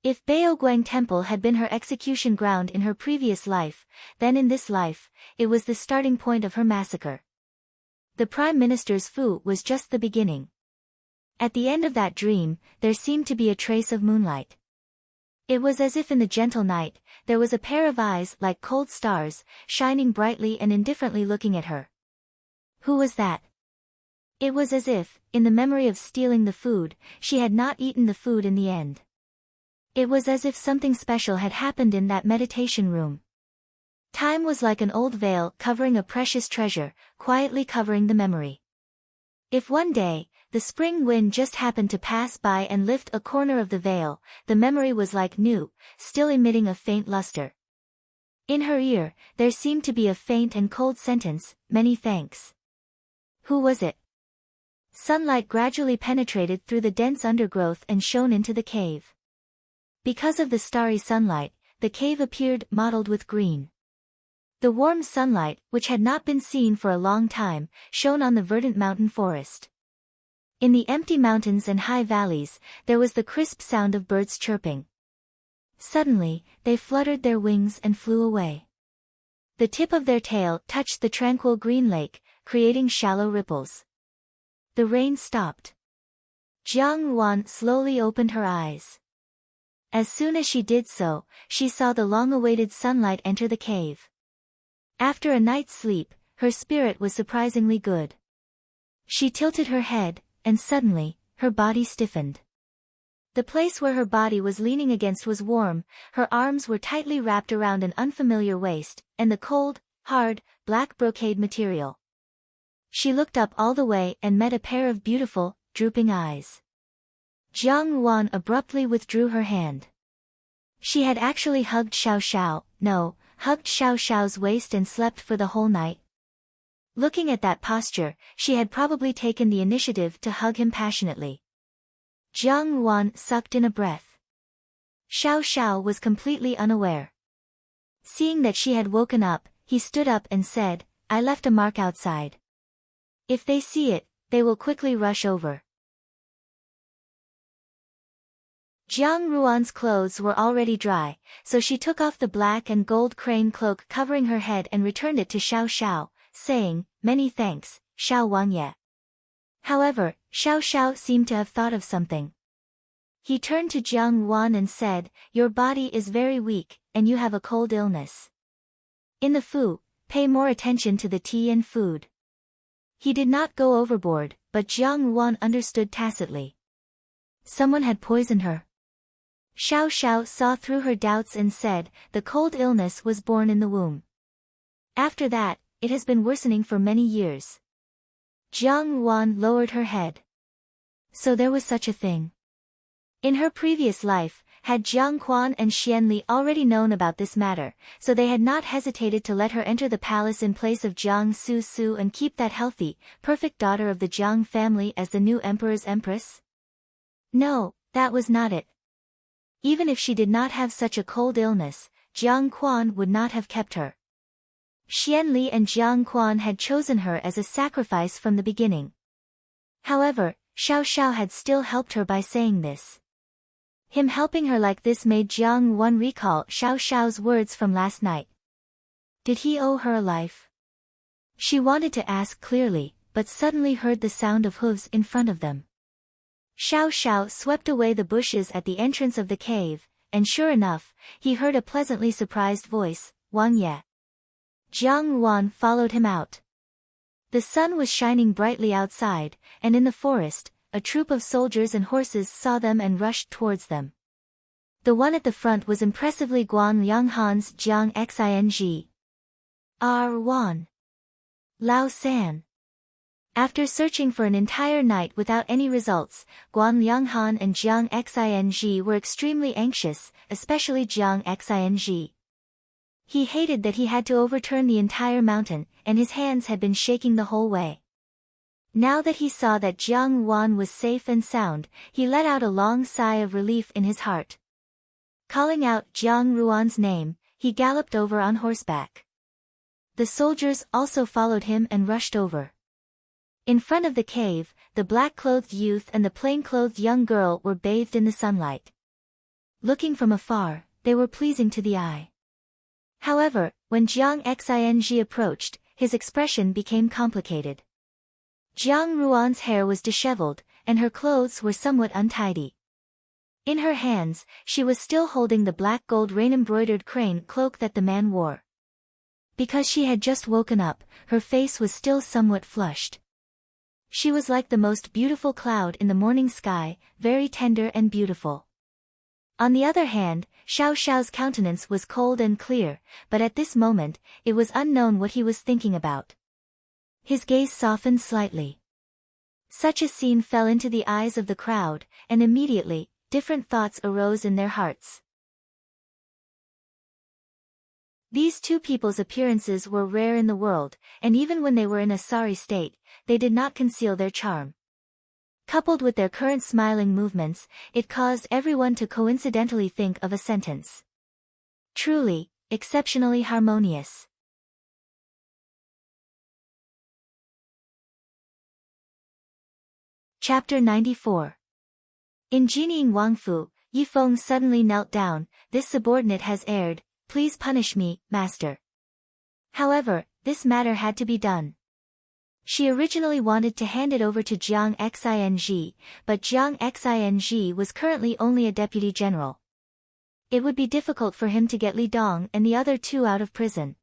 If Baoguang Temple had been her execution ground in her previous life, then in this life, it was the starting point of her massacre. The Prime Minister's Fu was just the beginning. At the end of that dream, there seemed to be a trace of moonlight. It was as if in the gentle night, there was a pair of eyes like cold stars, shining brightly and indifferently looking at her. Who was that? It was as if, in the memory of stealing the food, she had not eaten the food in the end. It was as if something special had happened in that meditation room. Time was like an old veil covering a precious treasure, quietly covering the memory. If one day, the spring wind just happened to pass by and lift a corner of the veil, the memory was like new, still emitting a faint luster. In her ear, there seemed to be a faint and cold sentence, "Many thanks." Who was it? Sunlight gradually penetrated through the dense undergrowth and shone into the cave. Because of the starry sunlight, the cave appeared mottled with green. The warm sunlight, which had not been seen for a long time, shone on the verdant mountain forest. In the empty mountains and high valleys, there was the crisp sound of birds chirping. Suddenly, they fluttered their wings and flew away. The tip of their tail touched the tranquil green lake, creating shallow ripples. The rain stopped. Jiang Wan slowly opened her eyes. As soon as she did so, she saw the long-awaited sunlight enter the cave. After a night's sleep, her spirit was surprisingly good. She tilted her head, and suddenly, her body stiffened. The place where her body was leaning against was warm, her arms were tightly wrapped around an unfamiliar waist, and the cold, hard, black brocade material. She looked up all the way and met a pair of beautiful, drooping eyes. Jiang Ruan abruptly withdrew her hand. She had actually hugged hugged Xiao Xiao's waist and slept for the whole night. Looking at that posture, she had probably taken the initiative to hug him passionately. Jiang Ruan sucked in a breath. Xiao Xiao was completely unaware. Seeing that she had woken up, he stood up and said, "I left a mark outside. If they see it, they will quickly rush over." Jiang Ruan's clothes were already dry, so she took off the black and gold crane cloak covering her head and returned it to Xiao Xiao, saying, "Many thanks, Xiao Wangye." However, Xiao Xiao seemed to have thought of something. He turned to Jiang Ruan and said, "Your body is very weak, and you have a cold illness. In the Fu, pay more attention to the tea and food." He did not go overboard, but Jiang Ruan understood tacitly. Someone had poisoned her. Xiao Xiao saw through her doubts and said, "The cold illness was born in the womb. After that, it has been worsening for many years." Jiang Ruan lowered her head. So there was such a thing. In her previous life, had Jiang Quan and Xian Li already known about this matter, so they had not hesitated to let her enter the palace in place of Jiang Su Su and keep that healthy, perfect daughter of the Jiang family as the new emperor's empress? No, that was not it. Even if she did not have such a cold illness, Jiang Quan would not have kept her. Xian Li and Jiang Quan had chosen her as a sacrifice from the beginning. However, Xiao Xiao had still helped her by saying this. Him helping her like this made Jiang Ruan recall Xiao Xiao's words from last night. Did he owe her a life? She wanted to ask clearly, but suddenly heard the sound of hooves in front of them. Xiao Xiao swept away the bushes at the entrance of the cave, and sure enough, he heard a pleasantly surprised voice, "Wang Ye." Jiang Ruan followed him out. The sun was shining brightly outside, and in the forest, a troop of soldiers and horses saw them and rushed towards them. The one at the front was impressively Guan Lianghan's Jiang Xing. R1. Lao San. After searching for an entire night without any results, Guan Lianghan and Jiang Xing were extremely anxious, especially Jiang Xing. He hated that he had to overturn the entire mountain, and his hands had been shaking the whole way. Now that he saw that Jiang Ruan was safe and sound, he let out a long sigh of relief in his heart. Calling out Jiang Ruan's name, he galloped over on horseback. The soldiers also followed him and rushed over. In front of the cave, the black-clothed youth and the plain-clothed young girl were bathed in the sunlight. Looking from afar, they were pleasing to the eye. However, when Jiang Xing approached, his expression became complicated. Jiang Ruan's hair was disheveled, and her clothes were somewhat untidy. In her hands, she was still holding the black gold rain-embroidered crane cloak that the man wore. Because she had just woken up, her face was still somewhat flushed. She was like the most beautiful cloud in the morning sky, very tender and beautiful. On the other hand, Xiao Xiao's countenance was cold and clear, but at this moment, it was unknown what he was thinking about. His gaze softened slightly. Such a scene fell into the eyes of the crowd, and immediately, different thoughts arose in their hearts. These two people's appearances were rare in the world, and even when they were in a sorry state, they did not conceal their charm. Coupled with their current smiling movements, it caused everyone to coincidentally think of a sentence. Truly, exceptionally harmonious. Chapter 94. In Jining Wangfu, Yifeng suddenly knelt down. "This subordinate has erred, please punish me, master." However, this matter had to be done. She originally wanted to hand it over to Jiang Xing, but Jiang Xing was currently only a deputy general. It would be difficult for him to get Li Dong and the other two out of prison.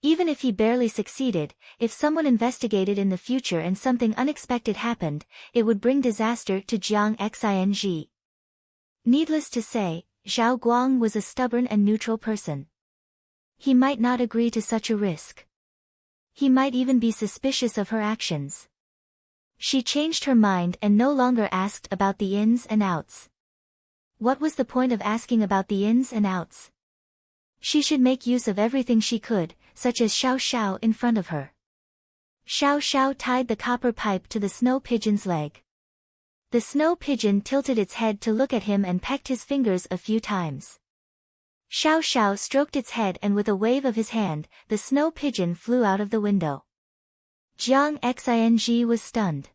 Even if he barely succeeded, if someone investigated in the future and something unexpected happened, it would bring disaster to Jiang Xing. Needless to say, Zhao Guang was a stubborn and neutral person. He might not agree to such a risk. He might even be suspicious of her actions. She changed her mind and no longer asked about the ins and outs. What was the point of asking about the ins and outs? She should make use of everything she could, such as Xiao Xiao in front of her. Xiao Xiao tied the copper pipe to the snow pigeon's leg. The snow pigeon tilted its head to look at him and pecked his fingers a few times. Xiao Xiao stroked its head and with a wave of his hand, the snow pigeon flew out of the window. Jiang Xing was stunned.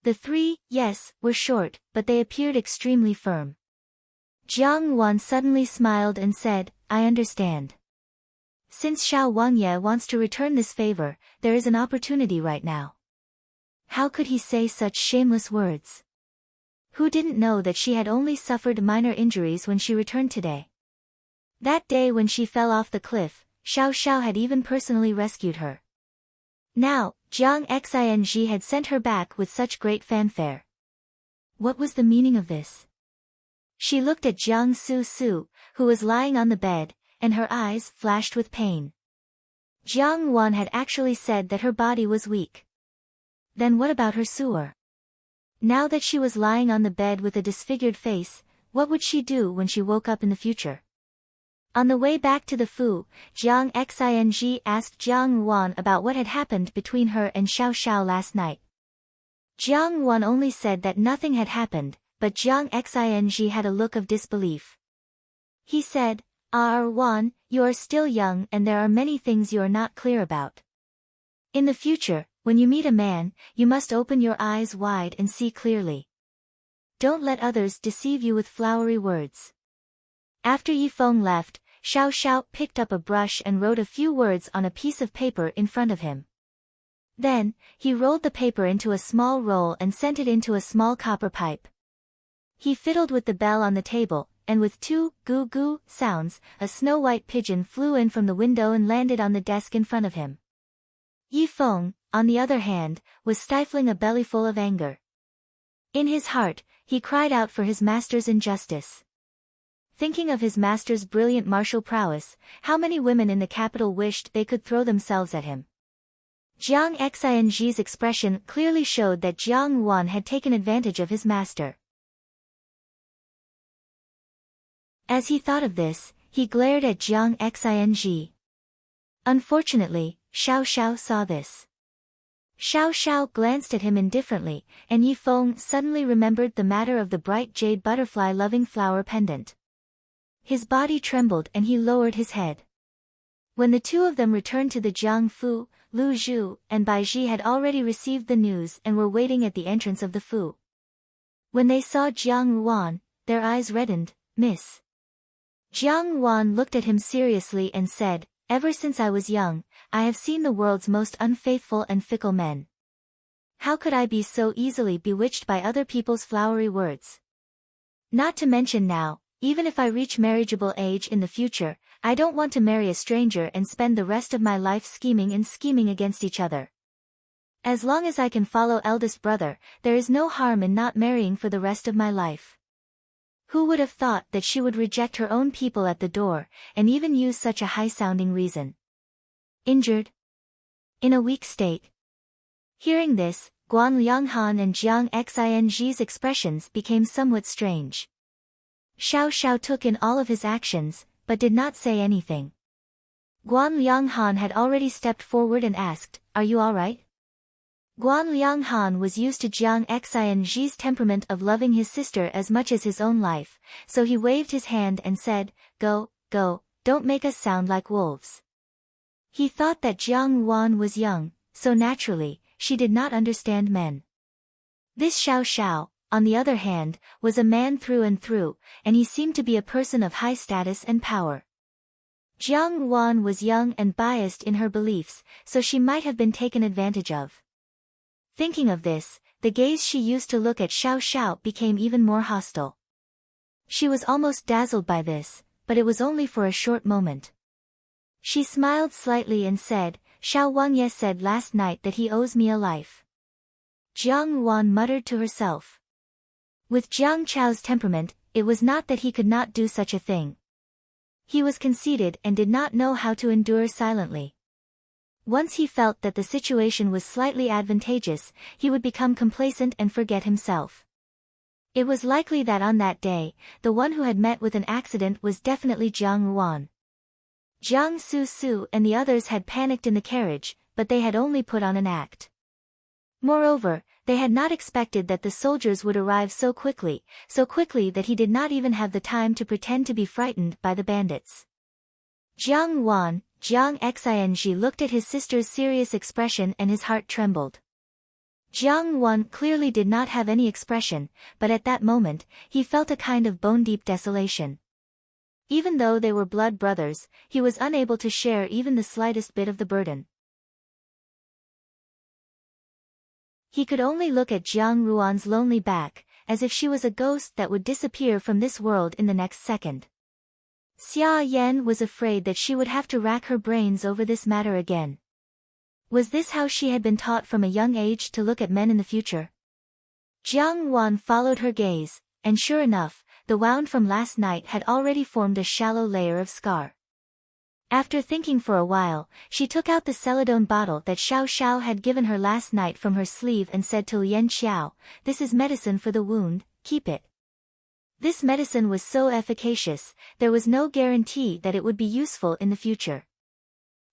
The three, yes, were short, but they appeared extremely firm. Jiang Wan suddenly smiled and said, I understand. Since Xiao Wangye wants to return this favor, there is an opportunity right now. How could he say such shameless words? Who didn't know that she had only suffered minor injuries when she returned today? That day when she fell off the cliff, Xiao Xiao had even personally rescued her. Now, Jiang Xing had sent her back with such great fanfare. What was the meaning of this? She looked at Jiang Su Su, who was lying on the bed, and her eyes flashed with pain. Jiang Wan had actually said that her body was weak. Then what about her sewer? Now that she was lying on the bed with a disfigured face, what would she do when she woke up in the future? On the way back to the Fu, Jiang Xing asked Jiang Wan about what had happened between her and Xiao Xiao last night. Jiang Wan only said that nothing had happened, but Jiang Xing had a look of disbelief. He said, Wan, you are still young and there are many things you are not clear about. In the future, when you meet a man, you must open your eyes wide and see clearly. Don't let others deceive you with flowery words. After Yifeng left, Xiao Xiao picked up a brush and wrote a few words on a piece of paper in front of him. Then, he rolled the paper into a small roll and sent it into a small copper pipe. He fiddled with the bell on the table, and with two goo-goo sounds, a snow-white pigeon flew in from the window and landed on the desk in front of him. Yifeng, on the other hand, was stifling a bellyful of anger. In his heart, he cried out for his master's injustice. Thinking of his master's brilliant martial prowess, how many women in the capital wished they could throw themselves at him. Jiang Xing's expression clearly showed that Jiang Wan had taken advantage of his master. As he thought of this, he glared at Jiang Xing. Unfortunately, Xiao Xiao saw this. Xiao Xiao glanced at him indifferently, and Yifeng suddenly remembered the matter of the bright jade butterfly-loving flower pendant. His body trembled and he lowered his head. When the two of them returned to the Jiang Fu, Lu Zhu and Bai Ji had already received the news and were waiting at the entrance of the Fu. When they saw Jiang Wan, their eyes reddened. Miss. Jiang Wan looked at him seriously and said, Ever since I was young, I have seen the world's most unfaithful and fickle men. How could I be so easily bewitched by other people's flowery words? Not to mention now, even if I reach marriageable age in the future, I don't want to marry a stranger and spend the rest of my life scheming against each other. As long as I can follow eldest brother, there is no harm in not marrying for the rest of my life. Who would have thought that she would reject her own people at the door, and even use such a high-sounding reason? Injured? In a weak state? Hearing this, Guan Lianghan and Jiang Xing's expressions became somewhat strange. Xiao Xiao took in all of his actions, but did not say anything. Guan Lianghan had already stepped forward and asked, Are you alright? Guan Lianghan was used to Jiang Xing's temperament of loving his sister as much as his own life, so he waved his hand and said, Go, don't make us sound like wolves. He thought that Jiang Wan was young, so naturally, she did not understand men. This Xiao Xiao, on the other hand, was a man through and through, and he seemed to be a person of high status and power. Jiang Wan was young and biased in her beliefs, so she might have been taken advantage of. Thinking of this, the gaze she used to look at Xiao Xiao became even more hostile. She was almost dazzled by this, but it was only for a short moment. She smiled slightly and said, Xiao Wangye said last night that he owes me a life. Jiang Wan muttered to herself. With Jiang Chao's temperament, it was not that he could not do such a thing. He was conceited and did not know how to endure silently. Once he felt that the situation was slightly advantageous, he would become complacent and forget himself. It was likely that on that day, the one who had met with an accident was definitely Jiang Ruan. Jiang Su and the others had panicked in the carriage, but they had only put on an act. Moreover, they had not expected that the soldiers would arrive so quickly that he did not even have the time to pretend to be frightened by the bandits. Jiang Ruan, Jiang Xing looked at his sister's serious expression and his heart trembled. Jiang Ruan clearly did not have any expression, but at that moment, he felt a kind of bone-deep desolation. Even though they were blood brothers, he was unable to share even the slightest bit of the burden. He could only look at Jiang Ruan's lonely back, as if she was a ghost that would disappear from this world in the next second. Xia Yan was afraid that she would have to rack her brains over this matter again. Was this how she had been taught from a young age to look at men in the future? Jiang Ruan followed her gaze, and sure enough, the wound from last night had already formed a shallow layer of scar. After thinking for a while, she took out the celadone bottle that Xiao Xiao had given her last night from her sleeve and said to Lien Qiao, "This is medicine for the wound, keep it." This medicine was so efficacious, there was no guarantee that it would be useful in the future.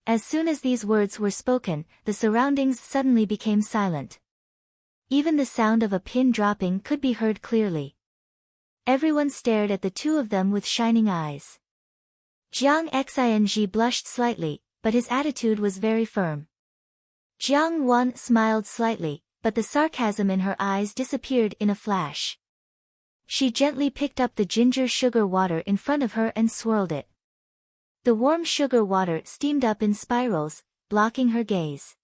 As soon as these words were spoken, the surroundings suddenly became silent. Even the sound of a pin dropping could be heard clearly. Everyone stared at the two of them with shining eyes. Jiang Xing blushed slightly, but his attitude was very firm. Jiang Ruan smiled slightly, but the sarcasm in her eyes disappeared in a flash. She gently picked up the ginger sugar water in front of her and swirled it. The warm sugar water steamed up in spirals, blocking her gaze.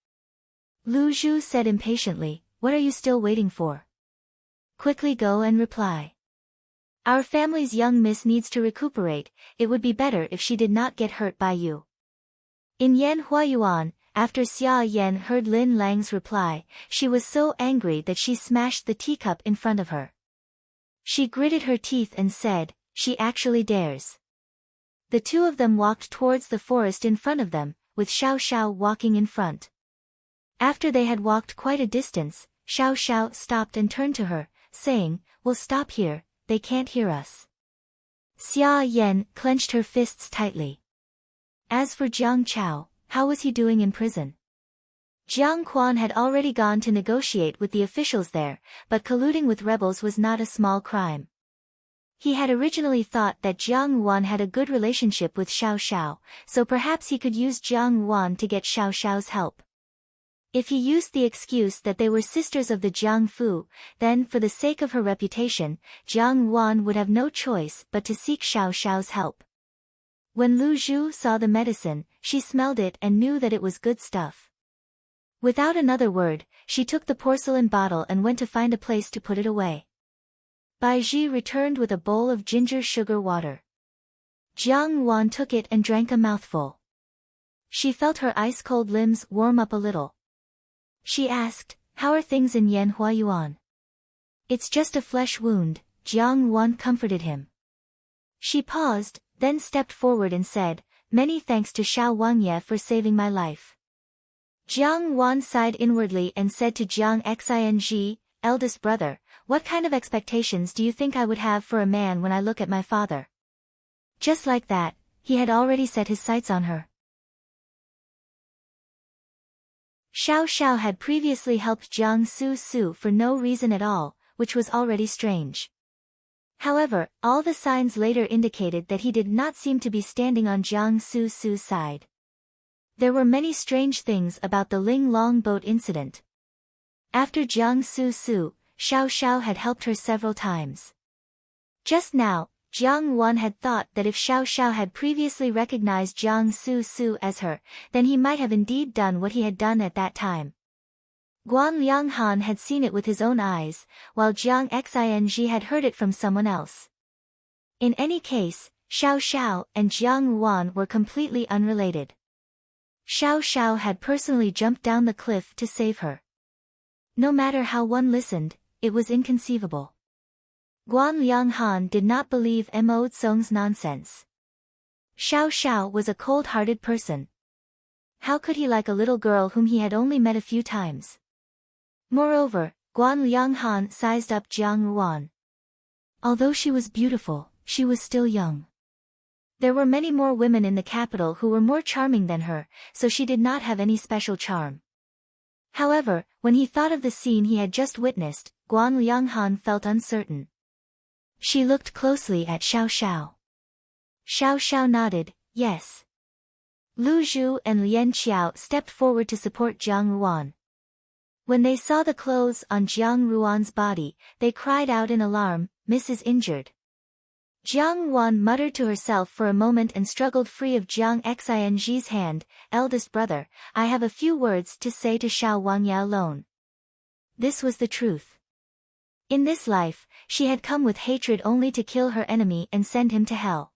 Lu Zhu said impatiently, "What are you still waiting for? Quickly go and reply. Our family's young miss needs to recuperate, it would be better if she did not get hurt by you." In Yan Huayuan, after Xia Yan heard Lin Lang's reply, she was so angry that she smashed the teacup in front of her. She gritted her teeth and said, "She actually dares." The two of them walked towards the forest in front of them, with Xiao Xiao walking in front. After they had walked quite a distance, Xiao Xiao stopped and turned to her, saying, "We'll stop here, they can't hear us." Xia Yan clenched her fists tightly. As for Jiang Chao, how was he doing in prison? Jiang Quan had already gone to negotiate with the officials there, but colluding with rebels was not a small crime. He had originally thought that Jiang Ruan had a good relationship with Xiao Xiao, so perhaps he could use Jiang Ruan to get Xiao Xiao's help. If he used the excuse that they were sisters of the Jiang Fu, then for the sake of her reputation, Jiang Ruan would have no choice but to seek Xiao Xiao's help. When Lu Zhu saw the medicine, she smelled it and knew that it was good stuff. Without another word, she took the porcelain bottle and went to find a place to put it away. Bai Ji returned with a bowl of ginger sugar water. Jiang Ruan took it and drank a mouthful. She felt her ice-cold limbs warm up a little. She asked, "How are things in Yan Huayuan?" "It's just a flesh wound," Jiang Ruan comforted him. She paused, then stepped forward and said, "Many thanks to Xiao Wangye for saving my life." Jiang Ruan sighed inwardly and said to Jiang Xing, "Eldest brother, what kind of expectations do you think I would have for a man when I look at my father?" Just like that, he had already set his sights on her. Xiao Xiao had previously helped Jiang Su for no reason at all, which was already strange. However, all the signs later indicated that he did not seem to be standing on Jiang Su's side. There were many strange things about the Ling Long boat incident. After Jiang Su, Xiao Xiao had helped her several times. Just now, Jiang Ruan had thought that if Xiao Xiao had previously recognized Jiang Su as her, then he might have indeed done what he had done at that time. Guan Lianghan had seen it with his own eyes, while Jiang Xing had heard it from someone else. In any case, Xiao Xiao and Jiang Ruan were completely unrelated. Xiao Xiao had personally jumped down the cliff to save her. No matter how one listened, it was inconceivable. Guan Lianghan did not believe Mo Tsung's nonsense. Xiao Xiao was a cold-hearted person. How could he like a little girl whom he had only met a few times? Moreover, Guan Lianghan sized up Jiang Ruan. Although she was beautiful, she was still young. There were many more women in the capital who were more charming than her, so she did not have any special charm. However, when he thought of the scene he had just witnessed, Guan Lianghan felt uncertain. She looked closely at Xiao Xiao. Xiao Xiao nodded, yes. Lu Zhu and Lian Qiao stepped forward to support Jiang Ruan. When they saw the clothes on Jiang Ruan's body, they cried out in alarm, "Miss is injured." Jiang Ruan muttered to herself for a moment and struggled free of Jiang Xing's hand. "Eldest brother, I have a few words to say to Xiao Wangyao alone." This was the truth. In this life, she had come with hatred only to kill her enemy and send him to hell.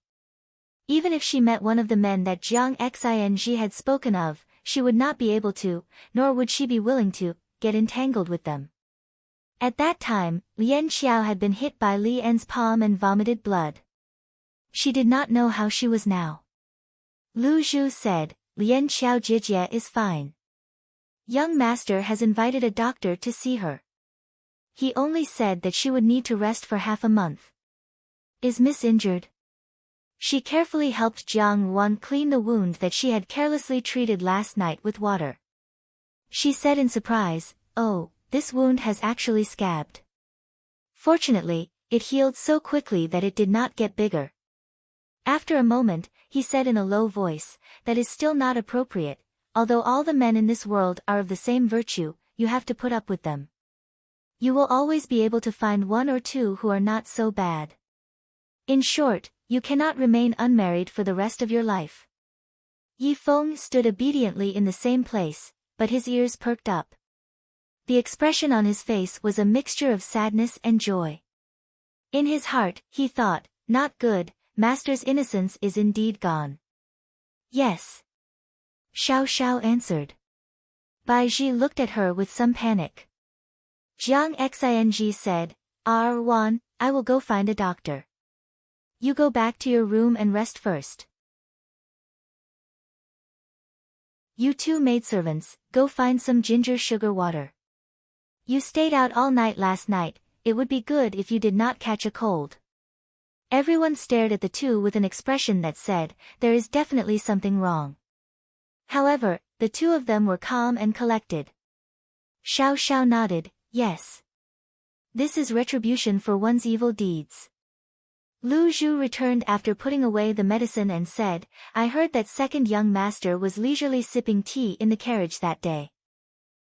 Even if she met one of the men that Jiang Xing had spoken of, she would not be able to, nor would she be willing to, get entangled with them. At that time, Lian Qiao had been hit by Li En's palm and vomited blood. She did not know how she was now. Lu Zhu said, "Lian Qiao Jijie is fine. Young master has invited a doctor to see her. He only said that she would need to rest for half a month." "Is Miss injured?" She carefully helped Jiang Ruan clean the wound that she had carelessly treated last night with water. She said in surprise, "Oh, this wound has actually scabbed." Fortunately, it healed so quickly that it did not get bigger. After a moment, he said in a low voice, "That is still not appropriate. Although all the men in this world are of the same virtue, you have to put up with them. You will always be able to find one or two who are not so bad. In short, you cannot remain unmarried for the rest of your life." Yi Feng stood obediently in the same place, but his ears perked up. The expression on his face was a mixture of sadness and joy. In his heart, he thought, "Not good, master's innocence is indeed gone." "Yes." Xiao Xiao answered. Bai Ji looked at her with some panic. Jiang Xing said, "Ruan, I will go find a doctor. You go back to your room and rest first. You two maidservants, go find some ginger sugar water. You stayed out all night last night, it would be good if you did not catch a cold." Everyone stared at the two with an expression that said, there is definitely something wrong. However, the two of them were calm and collected. Xiao Xiao nodded, "Yes. This is retribution for one's evil deeds." Lu Zhu returned after putting away the medicine and said, "I heard that second young master was leisurely sipping tea in the carriage that day.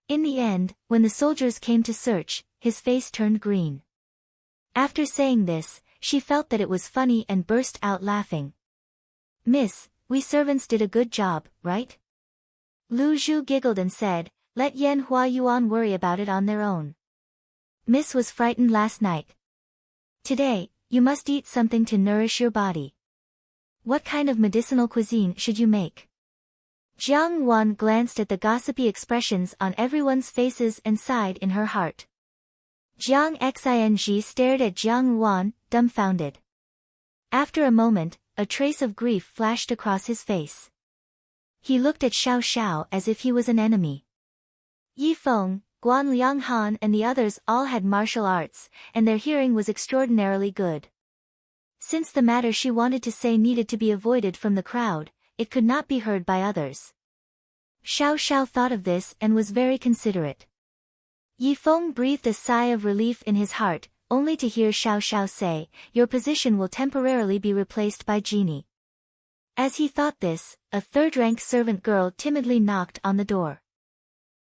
In the end, when the soldiers came to search, his face turned green." After saying this, she felt that it was funny and burst out laughing. "Miss, we servants did a good job, right?" Lu Zhu giggled and said, "Let Yan Hua Yuan worry about it on their own. Miss was frightened last night. Today, you must eat something to nourish your body. What kind of medicinal cuisine should you make?" Jiang Wan glanced at the gossipy expressions on everyone's faces and sighed in her heart. Jiang Xing stared at Jiang Wan, dumbfounded. After a moment, a trace of grief flashed across his face. He looked at Xiao Xiao as if he was an enemy. Yi Feng, Guan Lianghan and the others all had martial arts, and their hearing was extraordinarily good. Since the matter she wanted to say needed to be avoided from the crowd, it could not be heard by others. Xiao Xiao thought of this and was very considerate. Yi Feng breathed a sigh of relief in his heart, only to hear Xiao Xiao say, "Your position will temporarily be replaced by Genie." As he thought this, a third-rank servant girl timidly knocked on the door.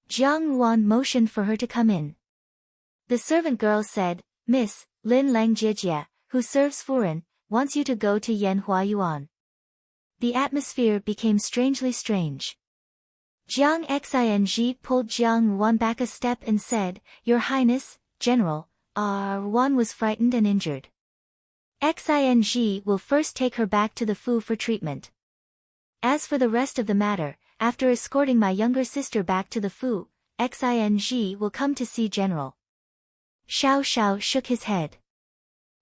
Jiang Wan motioned for her to come in. The servant girl said, "Miss, Lin Lang Jijie, who serves Furen, wants you to go to Yan Hua Yuan." The atmosphere became strangely strange. Jiang Xing pulled Jiang Wan back a step and said, "Your Highness, General, Wan was frightened and injured. Xing will first take her back to the Fu for treatment. As for the rest of the matter, after escorting my younger sister back to the Fu, Xing will come to see General." Xiao Xiao shook his head.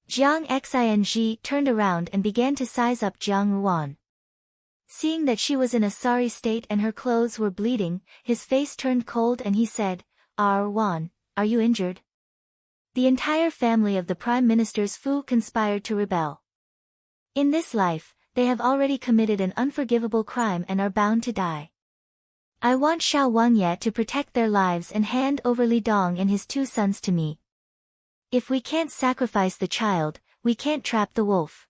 Jiang Xing turned around and began to size up Jiang Ruan. Seeing that she was in a sorry state and her clothes were bleeding, his face turned cold and he said, Ruan, are you injured? The entire family of the Prime Minister's Fu conspired to rebel. In this life, they have already committed an unforgivable crime and are bound to die. I want Xiao Wangye to protect their lives and hand over Li Dong and his 2 sons to me. If we can't sacrifice the child, we can't trap the wolf.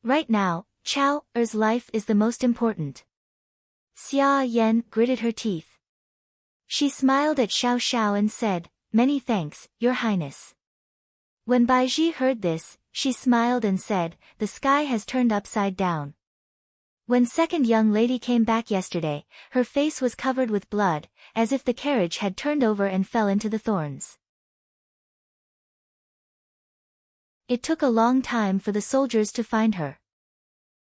Right now, Chao Er's life is the most important. Xia Yan gritted her teeth. She smiled at Xiao Xiao and said, Many thanks, Your Highness. When Baiji heard this, she smiled and said, The sky has turned upside down. When second young lady came back yesterday, her face was covered with blood, as if the carriage had turned over and fell into the thorns. It took a long time for the soldiers to find her.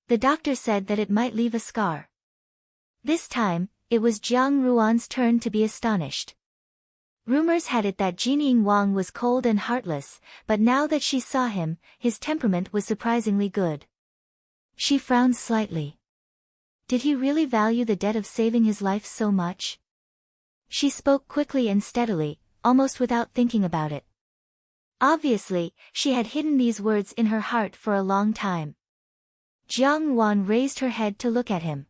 The doctor said that it might leave a scar. This time, it was Jiang Ruan's turn to be astonished. Rumors had it that Jinying Wang was cold and heartless, but now that she saw him, his temperament was surprisingly good. She frowned slightly. Did he really value the debt of saving his life so much? She spoke quickly and steadily, almost without thinking about it. Obviously, she had hidden these words in her heart for a long time. Jiang Ruan raised her head to look at him.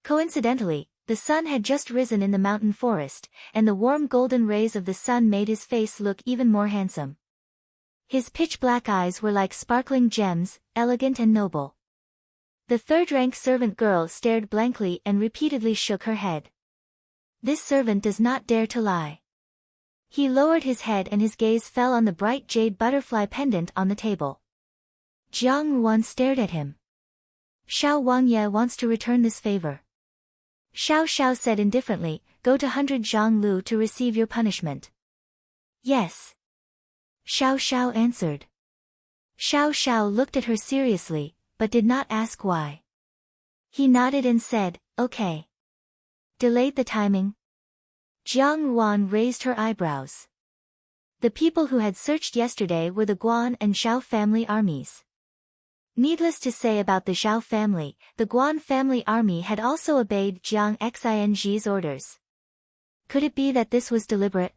Coincidentally, the sun had just risen in the mountain forest, and the warm golden rays of the sun made his face look even more handsome. His pitch-black eyes were like sparkling gems, elegant and noble. The third-rank servant girl stared blankly and repeatedly shook her head. This servant does not dare to lie. He lowered his head and his gaze fell on the bright jade butterfly pendant on the table. Jiang Ruan stared at him. Xiao Wangye wants to return this favor. Xiao Xiao said indifferently, Go to 100 Zhang Lu to receive your punishment. Yes. Xiao Xiao answered. Xiao Xiao looked at her seriously, but did not ask why. He nodded and said, Okay. Delayed the timing. Jiang Ruan raised her eyebrows. The people who had searched yesterday were the Guan and Zhao family armies. Needless to say about the Zhao family, the Guan family army had also obeyed Jiang Xing's orders. Could it be that this was deliberate?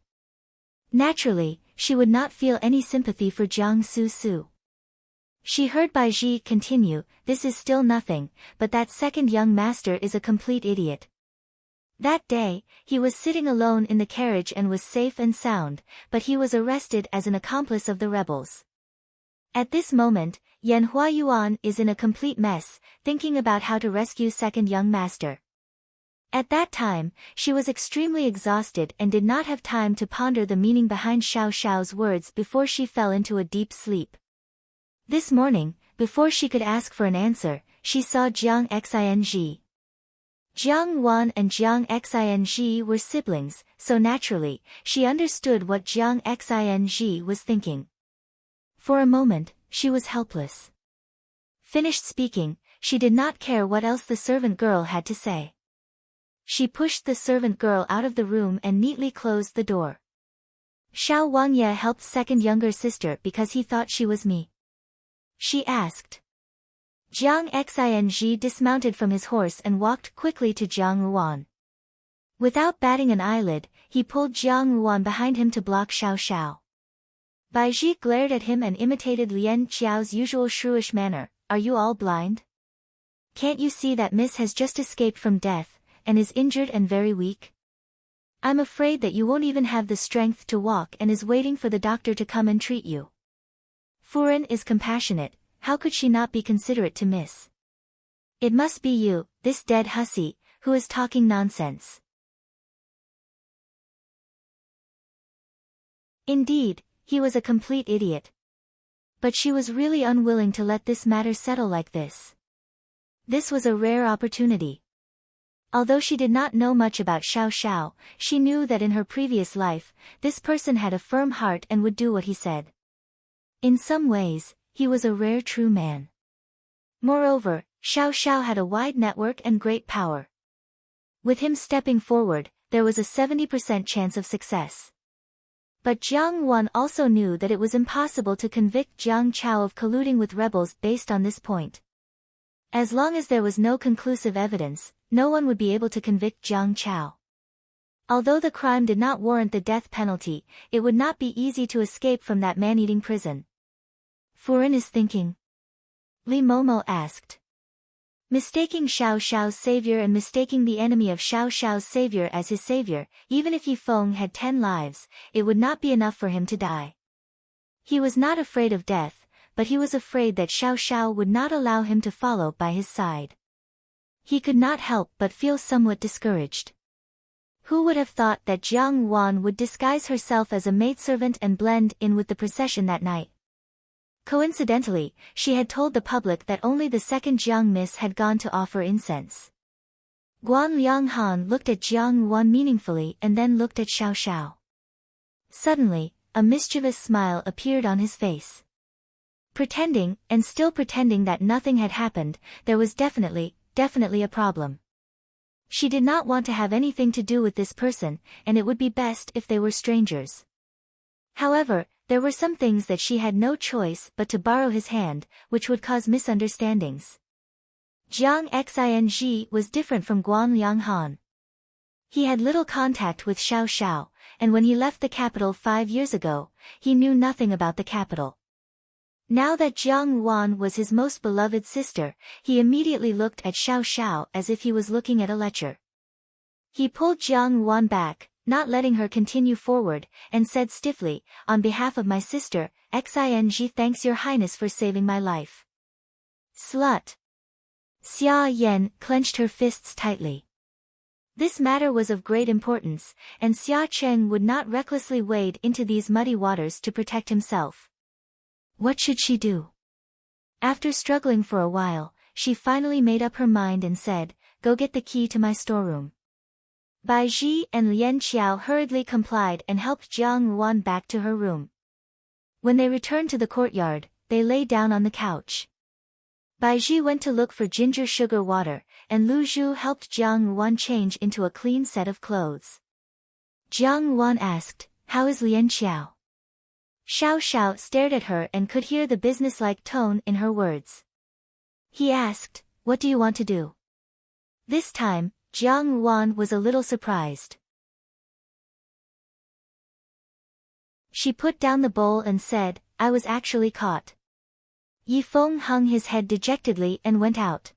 Naturally, she would not feel any sympathy for Jiang Su. She heard Baiji continue, This is still nothing, but that second young master is a complete idiot. That day, he was sitting alone in the carriage and was safe and sound, but he was arrested as an accomplice of the rebels. At this moment, Yan Huayuan is in a complete mess, thinking about how to rescue second young master. At that time, she was extremely exhausted and did not have time to ponder the meaning behind Xiao Xiao's words before she fell into a deep sleep. This morning, before she could ask for an answer, she saw Jiang Xing. Jiang Wan and Jiang Xing were siblings, so naturally, she understood what Jiang Xing was thinking. For a moment, she was helpless. Finished speaking, she did not care what else the servant girl had to say. She pushed the servant girl out of the room and neatly closed the door. Xiao Wangye helped second younger sister because he thought she was me. She asked. Jiang Xing dismounted from his horse and walked quickly to Jiang Ruan. Without batting an eyelid, he pulled Jiang Ruan behind him to block Xiao Xiao. Baiji glared at him and imitated Lien Qiao's usual shrewish manner, Are you all blind? Can't you see that Miss has just escaped from death, and is injured and very weak? I'm afraid that you won't even have the strength to walk and is waiting for the doctor to come and treat you. Furen is compassionate, how could she not be considerate to Miss? It must be you, this dead hussy, who is talking nonsense. Indeed, he was a complete idiot. But she was really unwilling to let this matter settle like this. This was a rare opportunity. Although she did not know much about Xiao Xiao, she knew that in her previous life, this person had a firm heart and would do what he said. In some ways, he was a rare true man. Moreover, Xiao Xiao had a wide network and great power. With him stepping forward, there was a 70% chance of success. But Jiang Wan also knew that it was impossible to convict Jiang Chao of colluding with rebels based on this point. As long as there was no conclusive evidence, no one would be able to convict Jiang Chao. Although the crime did not warrant the death penalty, it would not be easy to escape from that man-eating prison. Furin is thinking. Li Momo asked. Mistaking Xiao Xiao's savior and mistaking the enemy of Xiao Xiao's savior as his savior, even if Yi Feng had 10 lives, it would not be enough for him to die. He was not afraid of death, but he was afraid that Xiao Xiao would not allow him to follow by his side. He could not help but feel somewhat discouraged. Who would have thought that Jiang Wan would disguise herself as a maidservant and blend in with the procession that night? Coincidentally, she had told the public that only the second Jiang Miss had gone to offer incense. Guan Lianghan looked at Jiang Wan meaningfully and then looked at Xiao Xiao. Suddenly, a mischievous smile appeared on his face. Pretending, and still pretending that nothing had happened, there was definitely a problem. She did not want to have anything to do with this person, and it would be best if they were strangers. However, there were some things that she had no choice but to borrow his hand, which would cause misunderstandings. Jiang Xing was different from Guan Lianghan. He had little contact with Xiao Xiao, and when he left the capital 5 years ago, he knew nothing about the capital. Now that Jiang Wan was his most beloved sister, he immediately looked at Xiao Xiao as if he was looking at a lecher. He pulled Jiang Wan back, not letting her continue forward, and said stiffly, "On behalf of my sister, Xing thanks your highness for saving my life." Slut! Xia Yan clenched her fists tightly. This matter was of great importance, and Xia Cheng would not recklessly wade into these muddy waters to protect himself. What should she do? After struggling for a while, she finally made up her mind and said, "Go get the key to my storeroom." Bai Ji and Lian Qiao hurriedly complied and helped Jiang Wan back to her room. When they returned to the courtyard, they lay down on the couch. Bai Ji went to look for ginger sugar water, and Lu Zhu helped Jiang Wan change into a clean set of clothes. Jiang Wan asked, "How is Lian Qiao?" Xiao Xiao stared at her and could hear the businesslike tone in her words. He asked, "What do you want to do?" This time, Jiang Wan was a little surprised. She put down the bowl and said, "I was actually caught." Yi Feng hung his head dejectedly and went out.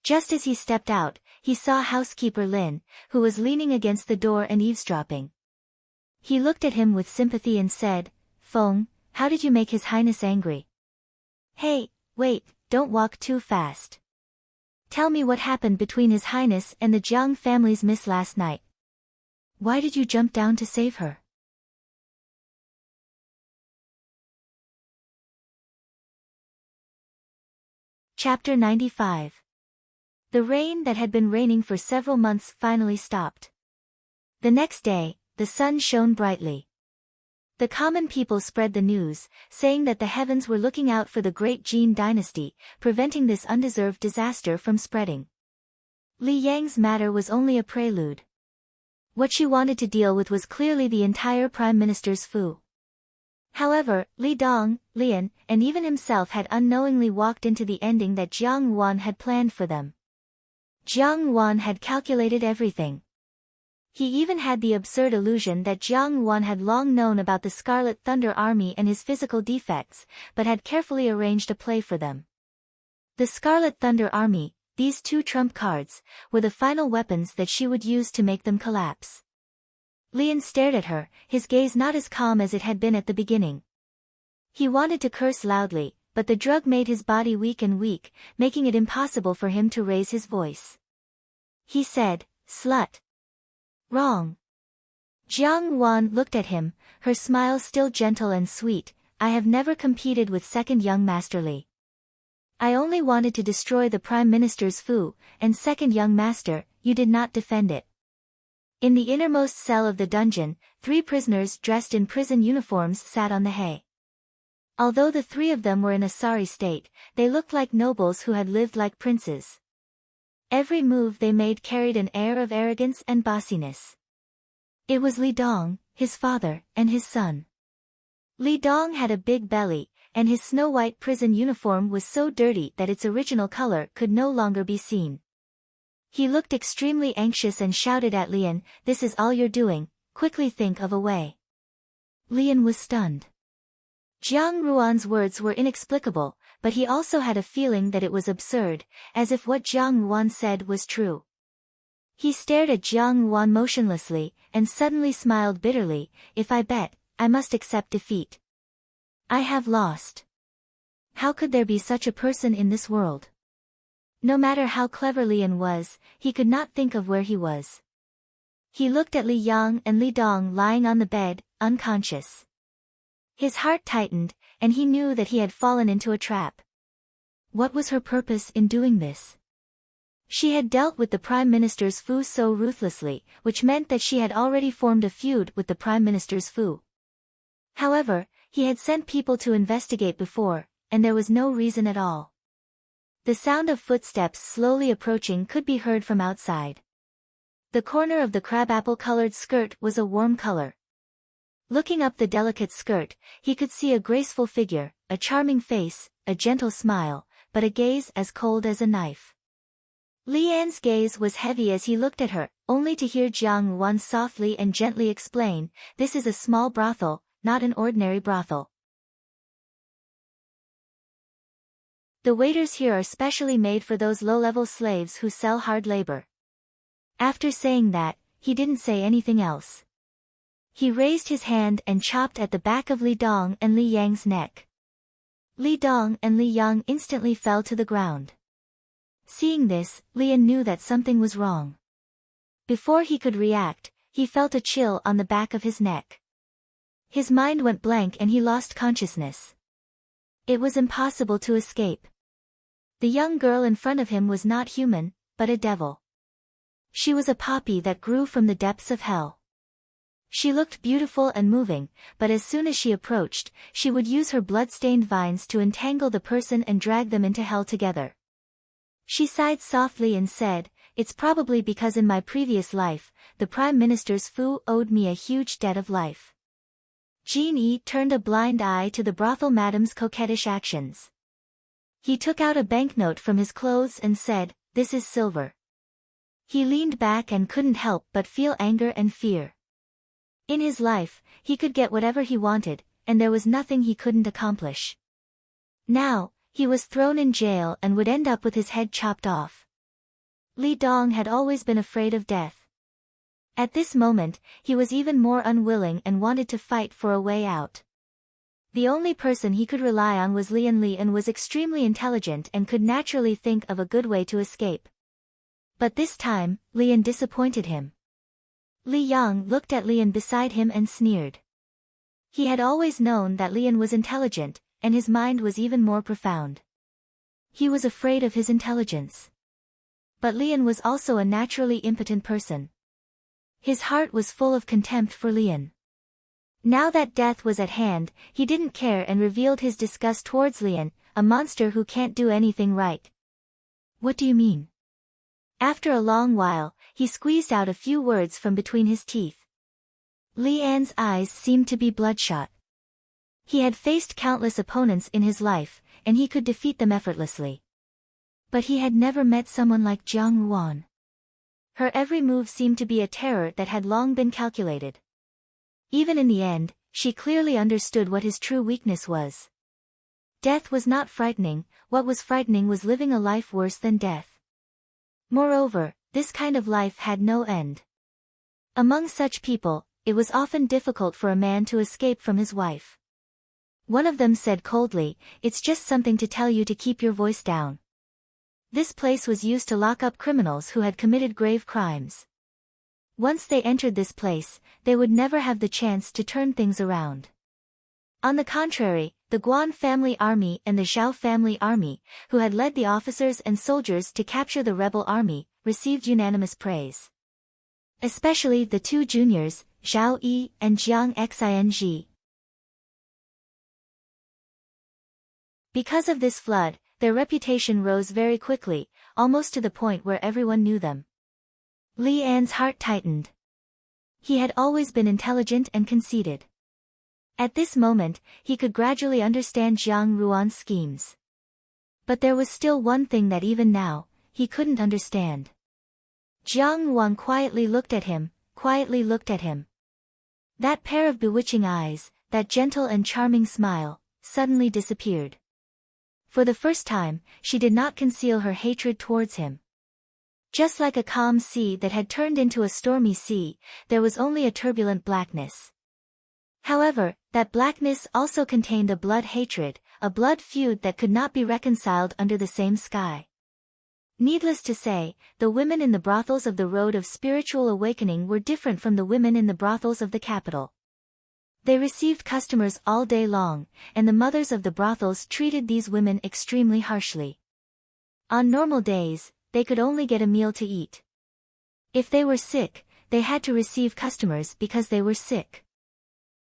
Just as he stepped out, he saw housekeeper Lin, who was leaning against the door and eavesdropping. He looked at him with sympathy and said, "Feng, how did you make His Highness angry?" "Hey, wait, don't walk too fast. Tell me what happened between His Highness and the Jiang family's miss last night. Why did you jump down to save her?" Chapter 95. The rain that had been raining for several months finally stopped. The next day, the sun shone brightly. The common people spread the news, saying that the heavens were looking out for the great Jin dynasty, preventing this undeserved disaster from spreading. Li Yang's matter was only a prelude. What she wanted to deal with was clearly the entire Prime Minister's Fu. However, Li Dong, Lian, and even himself had unknowingly walked into the ending that Jiang Wan had planned for them. Jiang Wan had calculated everything. He even had the absurd illusion that Jiang Wan had long known about the Scarlet Thunder Army and his physical defects, but had carefully arranged a play for them. The Scarlet Thunder Army, these two trump cards, were the final weapons that she would use to make them collapse. Lian stared at her, his gaze not as calm as it had been at the beginning. He wanted to curse loudly, but the drug made his body weak and weak, making it impossible for him to raise his voice. He said, "Slut." "Wrong." Jiang Wan looked at him, her smile still gentle and sweet. "I have never competed with second young Master Li. I only wanted to destroy the Prime Minister's Fu, and second young master, you did not defend it." In the innermost cell of the dungeon, 3 prisoners dressed in prison uniforms sat on the hay. Although the 3 of them were in a sorry state, they looked like nobles who had lived like princes. Every move they made carried an air of arrogance and bossiness. It was Li Dong, his father, and his son. Li Dong had a big belly, and his snow-white prison uniform was so dirty that its original color could no longer be seen. He looked extremely anxious and shouted at Lian, "This is all you're doing, quickly think of a way." Lian was stunned. Jiang Ruan's words were inexplicable, but he also had a feeling that it was absurd, as if what Jiang Ruan said was true. He stared at Jiang Ruan motionlessly, and suddenly smiled bitterly, "If I bet, I must accept defeat. I have lost. How could there be such a person in this world?" No matter how clever Lian was, he could not think of where he was. He looked at Li Yang and Li Dong lying on the bed, unconscious. His heart tightened, and he knew that he had fallen into a trap. What was her purpose in doing this? She had dealt with the Prime Minister's Fu so ruthlessly, which meant that she had already formed a feud with the Prime Minister's Fu. However, he had sent people to investigate before, and there was no reason at all. The sound of footsteps slowly approaching could be heard from outside. The corner of the crabapple-colored skirt was a warm color. Looking up the delicate skirt, he could see a graceful figure, a charming face, a gentle smile, but a gaze as cold as a knife. Lian's gaze was heavy as he looked at her, only to hear Jiang Ruan softly and gently explain, "This is a small brothel, not an ordinary brothel. The waiters here are specially made for those low-level slaves who sell hard labor." After saying that, he didn't say anything else. He raised his hand and chopped at the back of Li Dong and Li Yang's neck. Li Dong and Li Yang instantly fell to the ground. Seeing this, Lian knew that something was wrong. Before he could react, he felt a chill on the back of his neck. His mind went blank and he lost consciousness. It was impossible to escape. The young girl in front of him was not human, but a devil. She was a poppy that grew from the depths of hell. She looked beautiful and moving, but as soon as she approached, she would use her blood-stained vines to entangle the person and drag them into hell together. She sighed softly and said, "It's probably because in my previous life, the Prime Minister's Fu owed me a huge debt of life." Jean Yi turned a blind eye to the brothel madam's coquettish actions. He took out a banknote from his clothes and said, "This is silver." He leaned back and couldn't help but feel anger and fear. In his life, he could get whatever he wanted, and there was nothing he couldn't accomplish. Now, he was thrown in jail and would end up with his head chopped off. Li Dong had always been afraid of death. At this moment, he was even more unwilling and wanted to fight for a way out. The only person he could rely on was Lian. Lian was extremely intelligent and could naturally think of a good way to escape. But this time, Lian disappointed him. Li Yang looked at Lian beside him and sneered. He had always known that Lian was intelligent, and his mind was even more profound. He was afraid of his intelligence. But Lian was also a naturally impotent person. His heart was full of contempt for Lian. Now that death was at hand, he didn't care and revealed his disgust towards Lian, a monster who can't do anything right. "What do you mean?" After a long while, he squeezed out a few words from between his teeth. Lian's eyes seemed to be bloodshot. He had faced countless opponents in his life, and he could defeat them effortlessly. But he had never met someone like Jiang Ruan. Her every move seemed to be a terror that had long been calculated. Even in the end, she clearly understood what his true weakness was. Death was not frightening, what was frightening was living a life worse than death. Moreover, this kind of life had no end. Among such people, it was often difficult for a man to escape from his wife. One of them said coldly, "It's just something to tell you to keep your voice down." This place was used to lock up criminals who had committed grave crimes. Once they entered this place, they would never have the chance to turn things around. On the contrary, the Guan family army and the Zhao family army, who had led the officers and soldiers to capture the rebel army, received unanimous praise. Especially the two juniors, Zhao Yi and Jiang Xing. Because of this flood, their reputation rose very quickly, almost to the point where everyone knew them. Li An's heart tightened. He had always been intelligent and conceited. At this moment, he could gradually understand Jiang Ruan's schemes. But there was still one thing that even now, he couldn't understand. Jiang Ruan quietly looked at him. That pair of bewitching eyes, that gentle and charming smile, suddenly disappeared. For the first time, she did not conceal her hatred towards him. Just like a calm sea that had turned into a stormy sea, there was only a turbulent blackness. However, that blackness also contained a blood hatred, a blood feud that could not be reconciled under the same sky. Needless to say, the women in the brothels of the Road of Spiritual Awakening were different from the women in the brothels of the capital. They received customers all day long, and the mothers of the brothels treated these women extremely harshly. On normal days, they could only get a meal to eat. If they were sick, they had to receive customers because they were sick.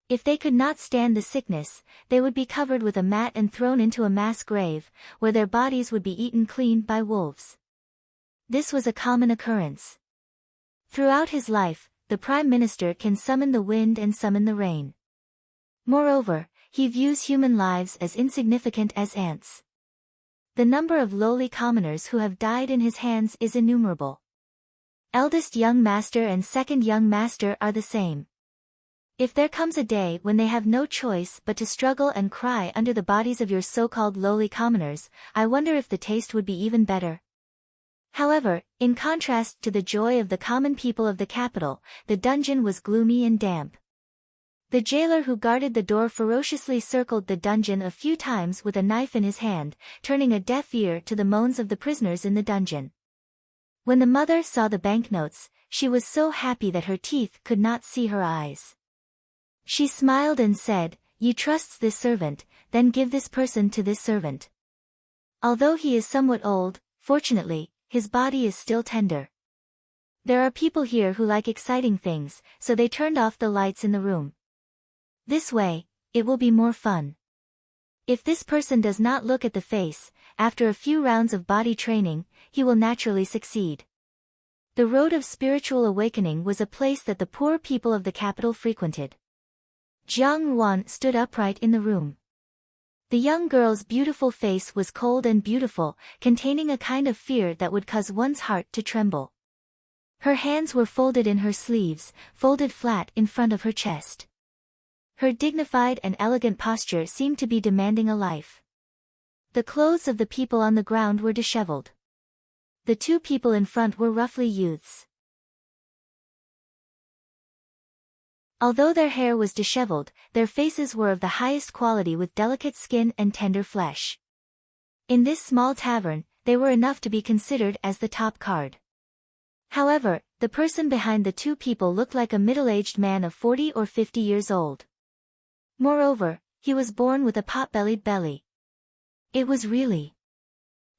If they could not stand the sickness, they would be covered with a mat and thrown into a mass grave, where their bodies would be eaten clean by wolves. This was a common occurrence. Throughout his life, the Prime Minister can summon the wind and summon the rain. Moreover, he views human lives as insignificant as ants. The number of lowly commoners who have died in his hands is innumerable. Eldest young master and second young master are the same. If there comes a day when they have no choice but to struggle and cry under the bodies of your so-called lowly commoners, I wonder if the taste would be even better. However, in contrast to the joy of the common people of the capital, the dungeon was gloomy and damp. The jailer who guarded the door ferociously circled the dungeon a few times with a knife in his hand, turning a deaf ear to the moans of the prisoners in the dungeon. When the mother saw the banknotes, she was so happy that her teeth could not see her eyes. She smiled and said, "You trust this servant, then give this person to this servant." Although he is somewhat old, fortunately, his body is still tender. There are people here who like exciting things, so they turned off the lights in the room. This way, it will be more fun. If this person does not look at the face, after a few rounds of body training, he will naturally succeed. The Road of Spiritual Awakening was a place that the poor people of the capital frequented. Jiang Ruan stood upright in the room. The young girl's beautiful face was cold and beautiful, containing a kind of fear that would cause one's heart to tremble. Her hands were folded in her sleeves, folded flat in front of her chest. Her dignified and elegant posture seemed to be demanding a life. The clothes of the people on the ground were disheveled. The two people in front were roughly youths. Although their hair was disheveled, their faces were of the highest quality with delicate skin and tender flesh. In this small tavern, they were enough to be considered as the top card. However, the person behind the two people looked like a middle-aged man of 40 or 50 years old. Moreover, he was born with a pot-bellied belly. It was really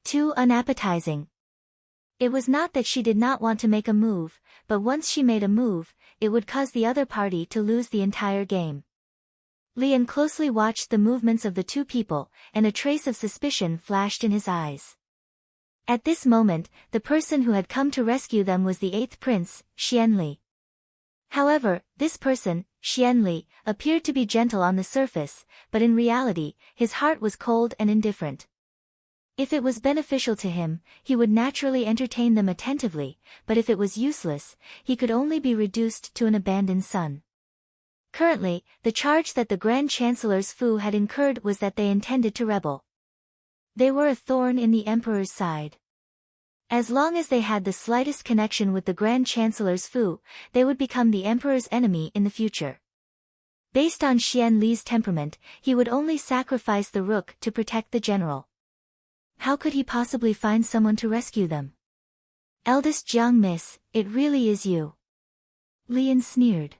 too unappetizing. It was not that she did not want to make a move, but once she made a move, it would cause the other party to lose the entire game. Lian closely watched the movements of the two people, and a trace of suspicion flashed in his eyes. At this moment, the person who had come to rescue them was the 8th prince, Xianli. However, this person, Xianli, appeared to be gentle on the surface, but in reality, his heart was cold and indifferent. If it was beneficial to him, he would naturally entertain them attentively, but if it was useless, he could only be reduced to an abandoned son. Currently, the charge that the Grand Chancellor's Fu had incurred was that they intended to rebel. They were a thorn in the emperor's side. As long as they had the slightest connection with the Grand Chancellor's Fu, they would become the emperor's enemy in the future. Based on Xian Li's temperament, he would only sacrifice the rook to protect the general. How could he possibly find someone to rescue them? Eldest Jiang Miss, it really is you. Lian sneered.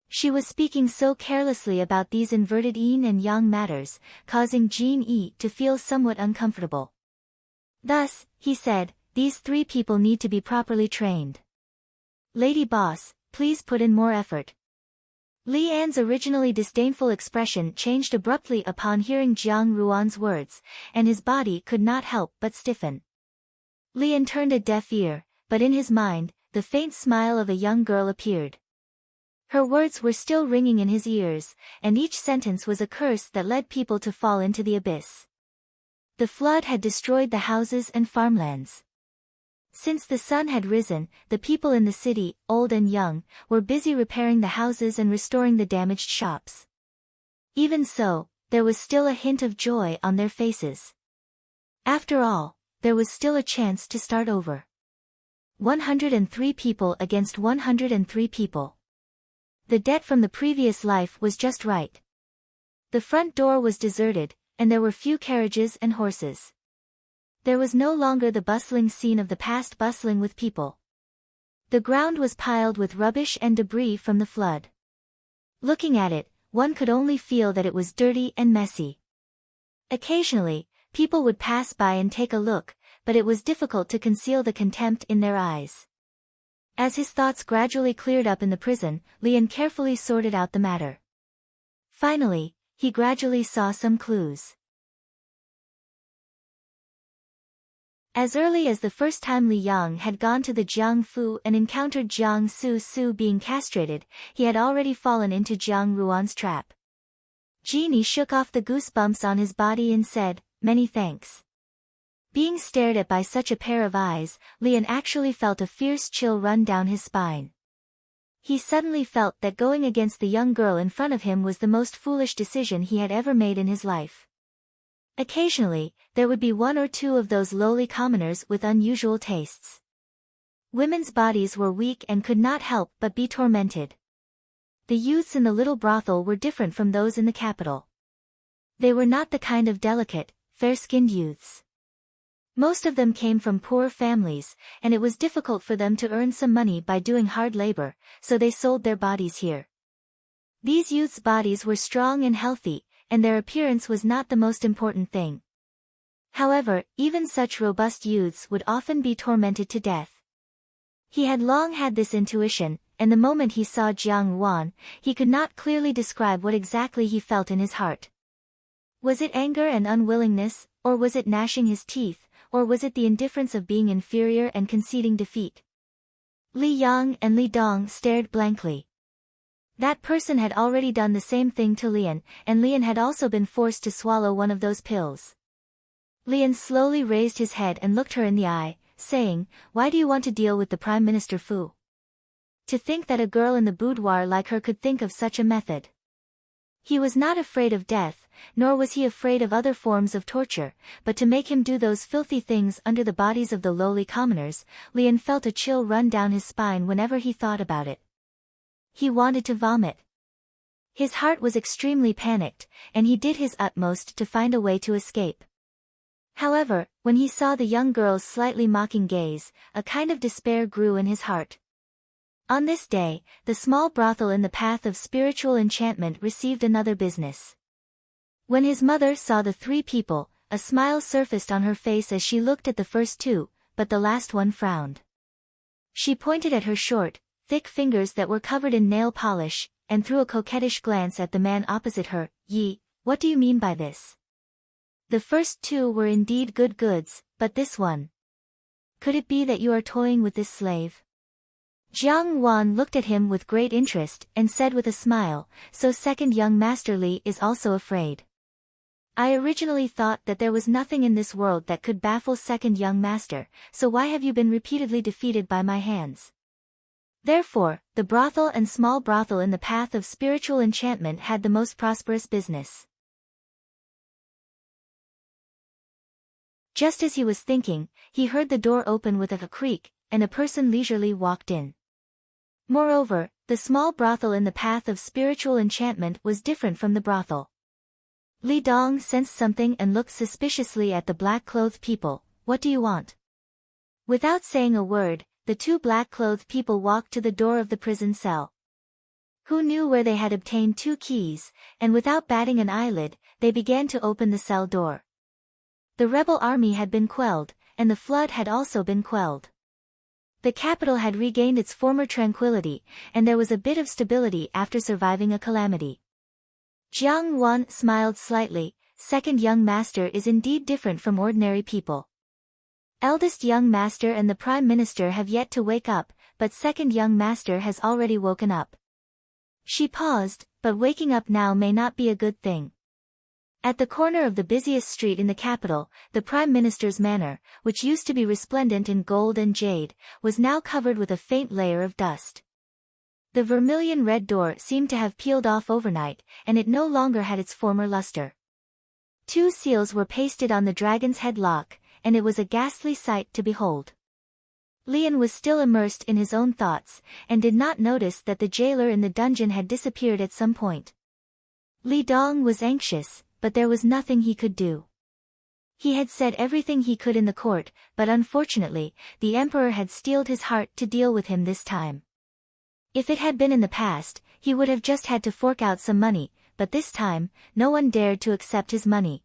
She was speaking so carelessly about these inverted yin and yang matters, causing Jin Yi to feel somewhat uncomfortable. Thus, he said, these 3 people need to be properly trained. Lady Boss, please put in more effort. Li An's originally disdainful expression changed abruptly upon hearing Jiang Ruan's words, and his body could not help but stiffen. Lian turned a deaf ear, but in his mind, the faint smile of a young girl appeared. Her words were still ringing in his ears, and each sentence was a curse that led people to fall into the abyss. The flood had destroyed the houses and farmlands. Since the sun had risen, the people in the city, old and young, were busy repairing the houses and restoring the damaged shops. Even so, there was still a hint of joy on their faces. After all, there was still a chance to start over. 103 people against 103 people. The debt from the previous life was just right. The front door was deserted, and there were few carriages and horses. There was no longer the bustling scene of the past bustling with people. The ground was piled with rubbish and debris from the flood. Looking at it, one could only feel that it was dirty and messy. Occasionally, people would pass by and take a look, but it was difficult to conceal the contempt in their eyes. As his thoughts gradually cleared up in the prison, Leon carefully sorted out the matter. Finally, he gradually saw some clues. As early as the first time Li Yang had gone to the Jiang Fu and encountered Jiang Su being castrated, he had already fallen into Jiang Ruan's trap. Genie shook off the goosebumps on his body and said, "Many thanks." Being stared at by such a pair of eyes, Leon actually felt a fierce chill run down his spine. He suddenly felt that going against the young girl in front of him was the most foolish decision he had ever made in his life. Occasionally, there would be one or two of those lowly commoners with unusual tastes. Women's bodies were weak and could not help but be tormented. The youths in the little brothel were different from those in the capital. They were not the kind of delicate, fair-skinned youths. Most of them came from poor families, and it was difficult for them to earn some money by doing hard labor, so they sold their bodies here. These youths' bodies were strong and healthy, and their appearance was not the most important thing. However, even such robust youths would often be tormented to death. He had long had this intuition, and the moment he saw Jiang Ruan, he could not clearly describe what exactly he felt in his heart. Was it anger and unwillingness, or was it gnashing his teeth, or was it the indifference of being inferior and conceding defeat? Li Yang and Li Dong stared blankly. That person had already done the same thing to Leon, and Leon had also been forced to swallow one of those pills. Leon slowly raised his head and looked her in the eye, saying, "Why do you want to deal with the Prime Minister Fu?" To think that a girl in the boudoir like her could think of such a method. He was not afraid of death, nor was he afraid of other forms of torture, but to make him do those filthy things under the bodies of the lowly commoners, Leon felt a chill run down his spine whenever he thought about it. He wanted to vomit. His heart was extremely panicked, and he did his utmost to find a way to escape. However, when he saw the young girl's slightly mocking gaze, a kind of despair grew in his heart. On this day, the small brothel in the path of spiritual enchantment received another business. When his mother saw the three people, a smile surfaced on her face as she looked at the first two, but the last one frowned. She pointed at her short, thick fingers that were covered in nail polish, and threw a coquettish glance at the man opposite her. "Yi, what do you mean by this?" The first two were indeed good goods, but this one. "Could it be that you are toying with this slave?" Jiang Wan looked at him with great interest and said with a smile, "So second young Master Li is also afraid. I originally thought that there was nothing in this world that could baffle second young master, so why have you been repeatedly defeated by my hands?" Therefore, the brothel and small brothel in the path of spiritual enchantment had the most prosperous business. Just as he was thinking, he heard the door open with a creak, and a person leisurely walked in. Moreover, the small brothel in the path of spiritual enchantment was different from the brothel. Li Dong sensed something and looked suspiciously at the black-clothed people. "What do you want?" Without saying a word, the two black-clothed people walked to the door of the prison cell. Who knew where they had obtained two keys, and without batting an eyelid, they began to open the cell door. The rebel army had been quelled, and the flood had also been quelled. The capital had regained its former tranquility, and there was a bit of stability after surviving a calamity. Jiang Wan smiled slightly. "Second young master is indeed different from ordinary people. Eldest young master and the Prime Minister have yet to wake up, but second young master has already woken up. She paused, but waking up now may not be a good thing. At the corner of the busiest street in the capital, the Prime Minister's manor, which used to be resplendent in gold and jade, was now covered with a faint layer of dust. The vermilion-red door seemed to have peeled off overnight, and it no longer had its former luster. 2 seals were pasted on the dragon's head lock, and it was a ghastly sight to behold. Lian was still immersed in his own thoughts, and did not notice that the jailer in the dungeon had disappeared at some point. Li Dong was anxious, but there was nothing he could do. He had said everything he could in the court, but unfortunately, the emperor had steeled his heart to deal with him this time. If it had been in the past, he would have just had to fork out some money, but this time, no one dared to accept his money.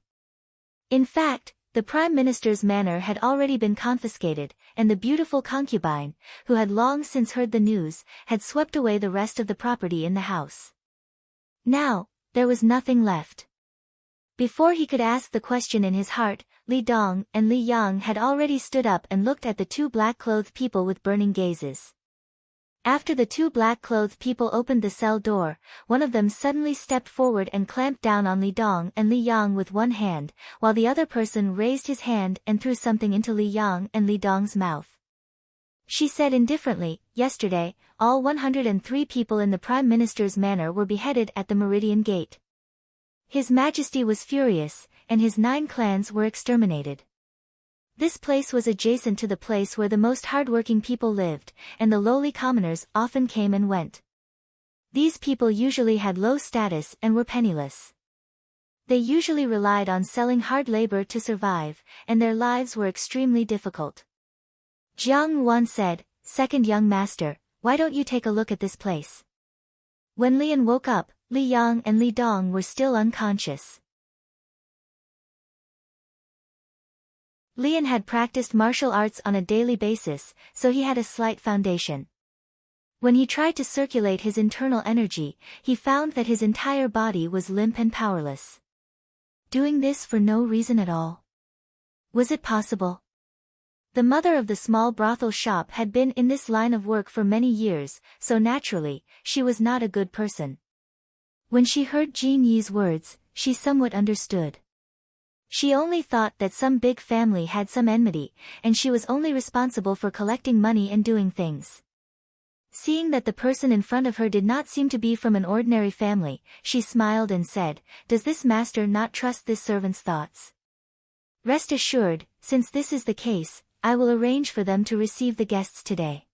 In fact, the Prime Minister's manor had already been confiscated, and the beautiful concubine, who had long since heard the news, had swept away the rest of the property in the house. Now, there was nothing left. Before he could ask the question in his heart, Li Dong and Li Yang had already stood up and looked at the 2 black-clothed people with burning gazes. After the 2 black-clothed people opened the cell door, one of them suddenly stepped forward and clamped down on Li Dong and Li Yang with one hand, while the other person raised his hand and threw something into Li Yang and Li Dong's mouth. She said indifferently, "Yesterday, all 103 people in the Prime Minister's manor were beheaded at the Meridian Gate. His Majesty was furious, and his 9 clans were exterminated. This place was adjacent to the place where the most hardworking people lived, and the lowly commoners often came and went. These people usually had low status and were penniless. They usually relied on selling hard labor to survive, and their lives were extremely difficult." Jiang Wan said, "Second young master, why don't you take a look at this place?" When Lian woke up, Li Yang and Li Dong were still unconscious. Lian had practiced martial arts on a daily basis, so he had a slight foundation. When he tried to circulate his internal energy, he found that his entire body was limp and powerless. Doing this for no reason at all. Was it possible? The mother of the small brothel shop had been in this line of work for many years, so naturally, she was not a good person. When she heard Jin Yi's words, she somewhat understood. She only thought that some big family had some enmity, and she was only responsible for collecting money and doing things. Seeing that the person in front of her did not seem to be from an ordinary family, she smiled and said, "Does this master not trust this servant's thoughts? Rest assured, since this is the case, I will arrange for them to receive the guests today."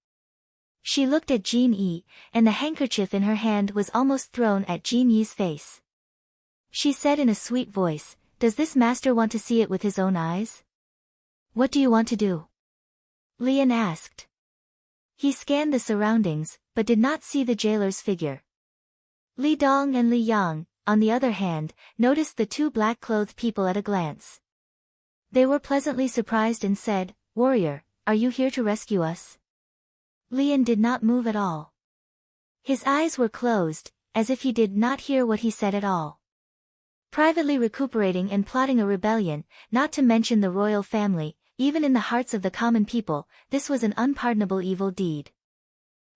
She looked at Jin Yi, and the handkerchief in her hand was almost thrown at Jin Yi's face. She said in a sweet voice, "Does this master want to see it with his own eyes?" "What do you want to do?" Lian asked. He scanned the surroundings, but did not see the jailer's figure. Li Dong and Li Yang, on the other hand, noticed the 2 black-clothed people at a glance. They were pleasantly surprised and said, "Warrior, are you here to rescue us?" Lian did not move at all. His eyes were closed, as if he did not hear what he said at all. Privately recuperating and plotting a rebellion, not to mention the royal family, even in the hearts of the common people, this was an unpardonable evil deed.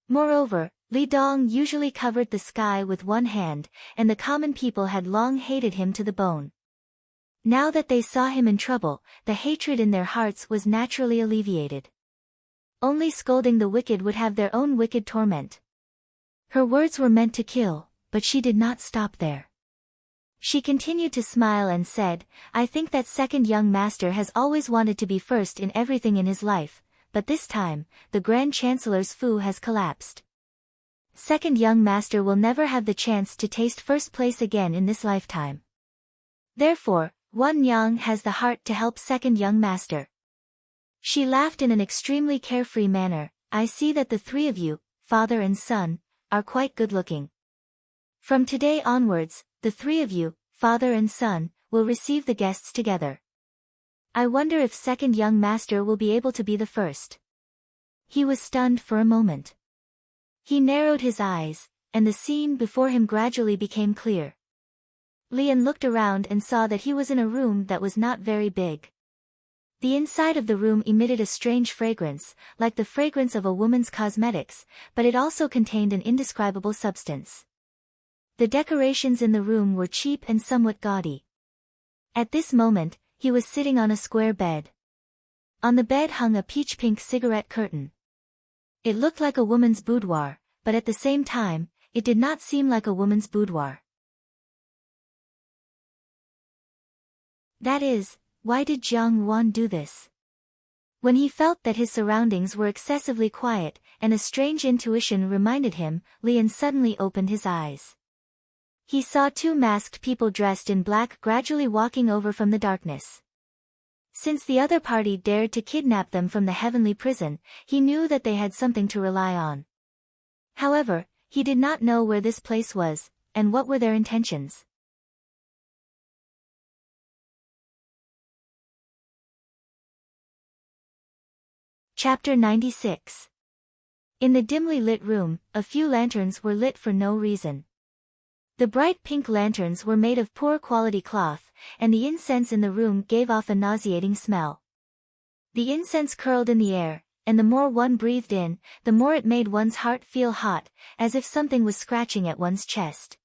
Moreover, Li Dong usually covered the sky with one hand, and the common people had long hated him to the bone. Now that they saw him in trouble, the hatred in their hearts was naturally alleviated. Only scolding the wicked would have their own wicked torment. Her words were meant to kill, but she did not stop there. She continued to smile and said, "I think that second young master has always wanted to be first in everything in his life, but this time, the Grand Chancellor's fu has collapsed. Second young master will never have the chance to taste first place again in this lifetime. Therefore, Wan Yang has the heart to help second young master." She laughed in an extremely carefree manner. "I see that the 3 of you, father and son, are quite good-looking. From today onwards, the 3 of you, father and son, will receive the guests together. I wonder if second young master will be able to be the first." He was stunned for a moment. He narrowed his eyes, and the scene before him gradually became clear. Lian looked around and saw that he was in a room that was not very big. The inside of the room emitted a strange fragrance, like the fragrance of a woman's cosmetics, but it also contained an indescribable substance. The decorations in the room were cheap and somewhat gaudy. At this moment, he was sitting on a square bed. On the bed hung a peach-pink cigarette curtain. It looked like a woman's boudoir, but at the same time, it did not seem like a woman's boudoir. That is, why did Jiang Wan do this? When he felt that his surroundings were excessively quiet, and a strange intuition reminded him, Lian suddenly opened his eyes. He saw two masked people dressed in black gradually walking over from the darkness. Since the other party dared to kidnap them from the heavenly prison, he knew that they had something to rely on. However, he did not know where this place was, and what were their intentions. Chapter 96. In the dimly lit room, a few lanterns were lit for no reason. The bright pink lanterns were made of poor quality cloth, and the incense in the room gave off a nauseating smell. The incense curled in the air, and the more one breathed in, the more it made one's heart feel hot, as if something was scratching at one's chest.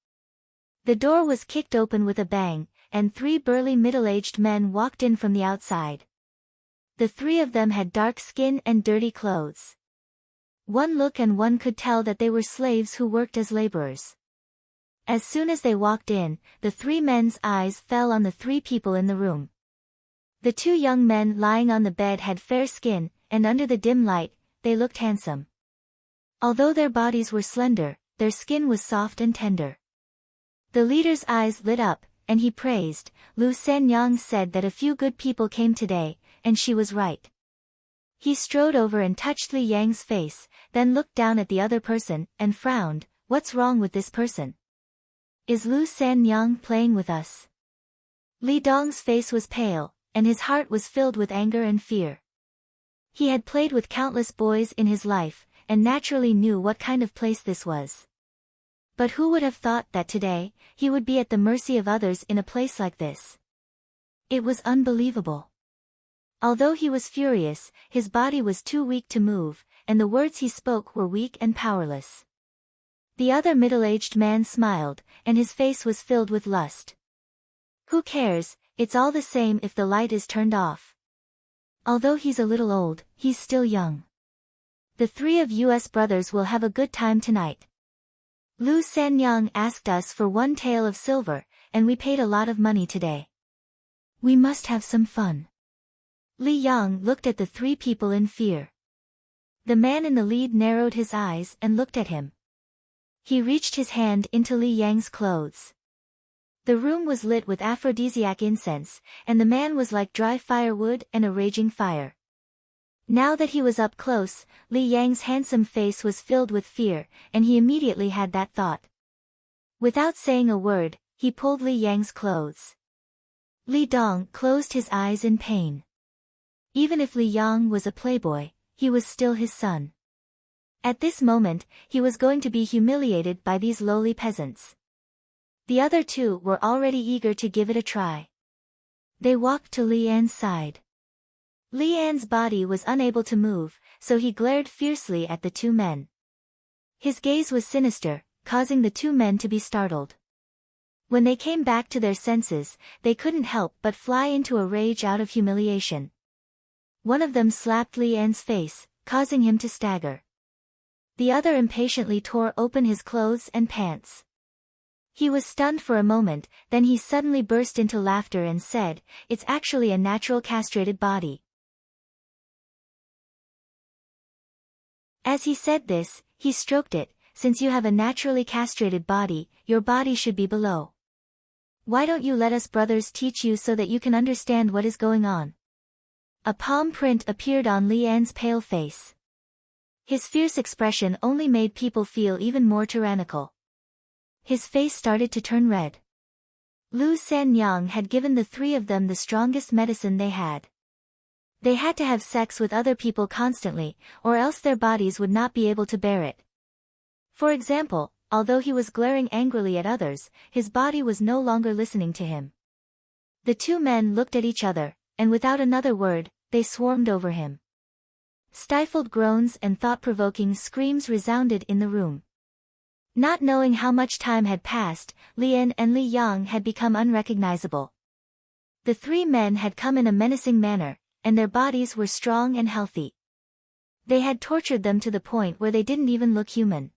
The door was kicked open with a bang, and three burly middle-aged men walked in from the outside. The three of them had dark skin and dirty clothes. One look and one could tell that they were slaves who worked as laborers. As soon as they walked in, the three men's eyes fell on the three people in the room. The two young men lying on the bed had fair skin, and under the dim light, they looked handsome. Although their bodies were slender, their skin was soft and tender. The leader's eyes lit up, and he praised. Lu Sanyang said that a few good people came today, and she was right. He strode over and touched Li Yang's face, then looked down at the other person, and frowned. What's wrong with this person? Is Lu Sanyang playing with us? Li Dong's face was pale, and his heart was filled with anger and fear. He had played with countless boys in his life, and naturally knew what kind of place this was. But who would have thought that today, he would be at the mercy of others in a place like this? It was unbelievable. Although he was furious, his body was too weak to move, and the words he spoke were weak and powerless. The other middle-aged man smiled, and his face was filled with lust. Who cares, it's all the same if the light is turned off. Although he's a little old, he's still young. The three of us brothers will have a good time tonight. Lu Sanyang asked us for 1 tael of silver, and we paid a lot of money today. We must have some fun. Li Yang looked at the three people in fear. The man in the lead narrowed his eyes and looked at him. He reached his hand into Li Yang's clothes. The room was lit with aphrodisiac incense, and the man was like dry firewood and a raging fire. Now that he was up close, Li Yang's handsome face was filled with fear, and he immediately had that thought. Without saying a word, he pulled Li Yang's clothes. Li Dong closed his eyes in pain. Even if Li Yang was a playboy, he was still his son. At this moment, he was going to be humiliated by these lowly peasants. The other two were already eager to give it a try. They walked to Li An's side. Li An's body was unable to move, so he glared fiercely at the two men. His gaze was sinister, causing the two men to be startled. When they came back to their senses, they couldn't help but fly into a rage out of humiliation. One of them slapped Li An's face, causing him to stagger. The other impatiently tore open his clothes and pants. He was stunned for a moment, then he suddenly burst into laughter and said, "It's actually a natural castrated body." As he said this, he stroked it. Since you have a naturally castrated body, your body should be below. Why don't you let us brothers teach you so that you can understand what is going on? A palm print appeared on Li An's pale face. His fierce expression only made people feel even more tyrannical. His face started to turn red. Lu Sanyang had given the three of them the strongest medicine they had. They had to have sex with other people constantly, or else their bodies would not be able to bear it. For example, although he was glaring angrily at others, his body was no longer listening to him. The two men looked at each other, and without another word, they swarmed over him. Stifled groans and thought-provoking screams resounded in the room. Not knowing how much time had passed, Lian and Li Yang had become unrecognizable. The three men had come in a menacing manner, and their bodies were strong and healthy. They had tortured them to the point where they didn't even look human.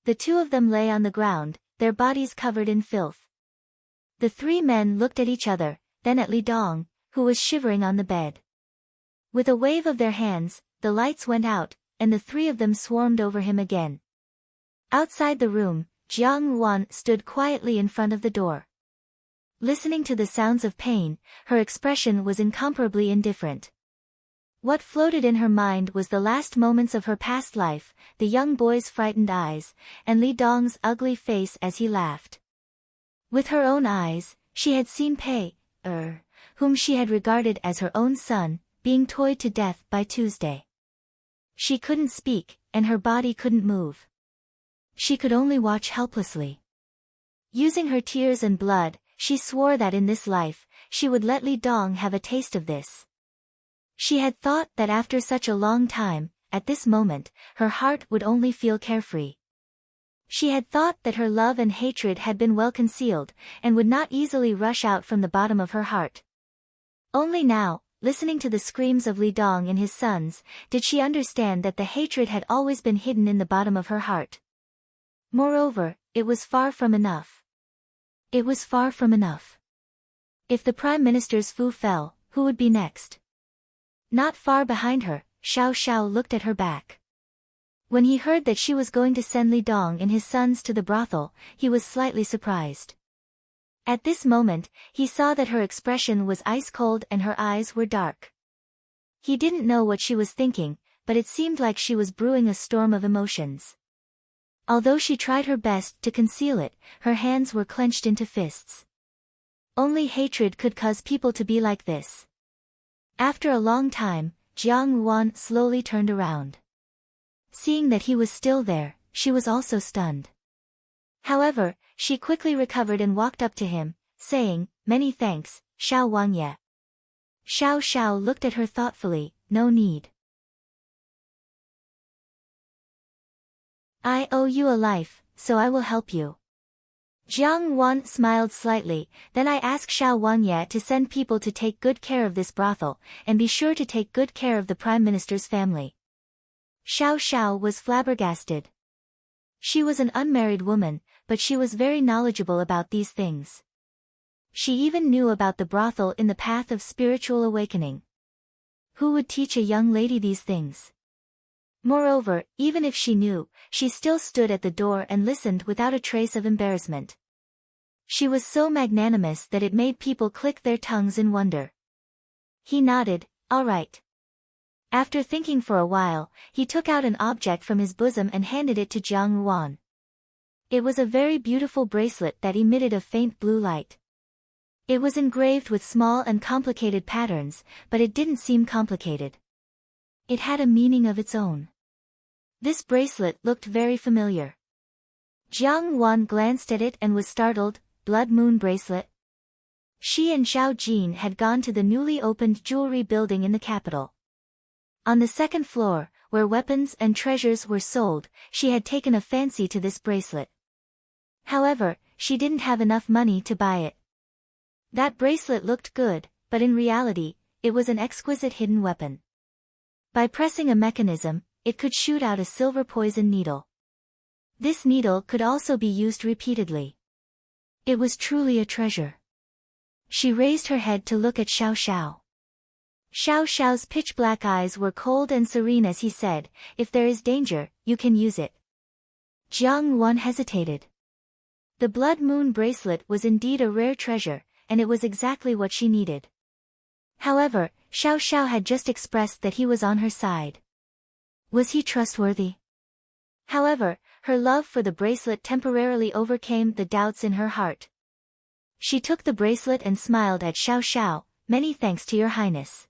The two of them lay on the ground, their bodies covered in filth. The three men looked at each other, then at Li Dong, who was shivering on the bed. With a wave of their hands, the lights went out, and the three of them swarmed over him again. Outside the room, Jiang Yuan stood quietly in front of the door. Listening to the sounds of pain, her expression was incomparably indifferent. What floated in her mind was the last moments of her past life, the young boy's frightened eyes, and Li Dong's ugly face as he laughed. With her own eyes, she had seen Pei, whom she had regarded as her own son, being toyed to death by Tuesday. She couldn't speak, and her body couldn't move. She could only watch helplessly. Using her tears and blood, she swore that in this life, she would let Li Dong have a taste of this. She had thought that after such a long time, at this moment, her heart would only feel carefree. She had thought that her love and hatred had been well concealed, and would not easily rush out from the bottom of her heart. Only now, listening to the screams of Li Dong and his sons, did she understand that the hatred had always been hidden in the bottom of her heart. Moreover, it was far from enough. It was far from enough. If the Prime Minister's Fu fell, who would be next? Not far behind her, Xiao Xiao looked at her back. When he heard that she was going to send Li Dong and his sons to the brothel, he was slightly surprised. At this moment, he saw that her expression was ice-cold and her eyes were dark. He didn't know what she was thinking, but it seemed like she was brewing a storm of emotions. Although she tried her best to conceal it, her hands were clenched into fists. Only hatred could cause people to be like this. After a long time, Jiang Yuan slowly turned around. Seeing that he was still there, she was also stunned. However, she quickly recovered and walked up to him, saying, "Many thanks, Xiao Wangye." Xiao Xiao looked at her thoughtfully, "No need. I owe you a life, so I will help you." Jiang Yuan smiled slightly, "Then I ask Xiao Wangye to send people to take good care of this brothel, and be sure to take good care of the Prime Minister's family." Xiao Xiao was flabbergasted. She was an unmarried woman, but she was very knowledgeable about these things. She even knew about the brothel in the path of spiritual awakening. Who would teach a young lady these things? Moreover, even if she knew, she still stood at the door and listened without a trace of embarrassment. She was so magnanimous that it made people click their tongues in wonder. He nodded, "All right." After thinking for a while, he took out an object from his bosom and handed it to Jiang Yuan. It was a very beautiful bracelet that emitted a faint blue light. It was engraved with small and complicated patterns, but it didn't seem complicated. It had a meaning of its own. This bracelet looked very familiar. Jiang Yuan glanced at it and was startled. Blood Moon bracelet? She and Zhao Jin had gone to the newly opened jewelry building in the capital. On the second floor, where weapons and treasures were sold, she had taken a fancy to this bracelet. However, she didn't have enough money to buy it. That bracelet looked good, but in reality, it was an exquisite hidden weapon. By pressing a mechanism, it could shoot out a silver poison needle. This needle could also be used repeatedly. It was truly a treasure. She raised her head to look at Xiao Xiao. Xiao Xiao's pitch-black eyes were cold and serene as he said, "If there is danger, you can use it." Jiang Yuan hesitated. The Blood Moon bracelet was indeed a rare treasure, and it was exactly what she needed. However, Xiao Xiao had just expressed that he was on her side. Was he trustworthy? However, her love for the bracelet temporarily overcame the doubts in her heart. She took the bracelet and smiled at Xiao Xiao, "Many thanks to your highness."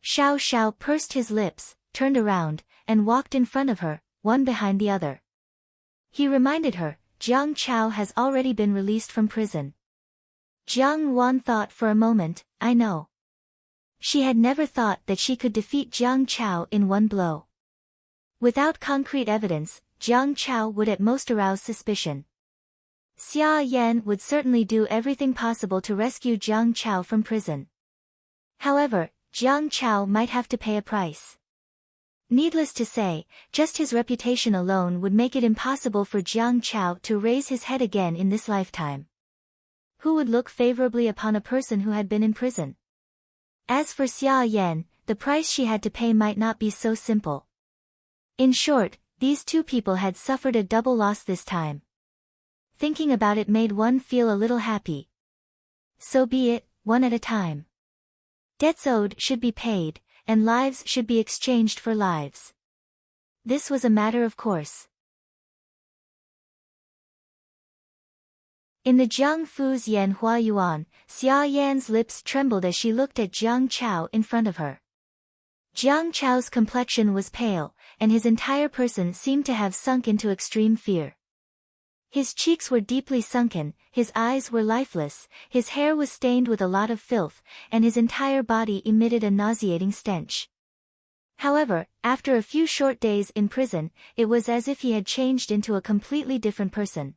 Xiao Xiao pursed his lips, turned around, and walked in front of her, one behind the other. He reminded her, "Jiang Chao has already been released from prison." Jiang Yuan thought for a moment, "I know." She had never thought that she could defeat Jiang Chao in one blow. Without concrete evidence, Jiang Chao would at most arouse suspicion. Xia Yan would certainly do everything possible to rescue Jiang Chao from prison. However, Jiang Chao might have to pay a price. Needless to say, just his reputation alone would make it impossible for Jiang Chao to raise his head again in this lifetime. Who would look favorably upon a person who had been in prison? As for Xia Yan, the price she had to pay might not be so simple. In short, these two people had suffered a double loss this time. Thinking about it made one feel a little happy. So be it, one at a time. Debts owed should be paid, and lives should be exchanged for lives. This was a matter of course. In the Jiang Fu's Yan Hua Yuan, Xia Yan's lips trembled as she looked at Jiang Chao in front of her. Jiang Chao's complexion was pale, and his entire person seemed to have sunk into extreme fear. His cheeks were deeply sunken, his eyes were lifeless, his hair was stained with a lot of filth, and his entire body emitted a nauseating stench. However, after a few short days in prison, it was as if he had changed into a completely different person.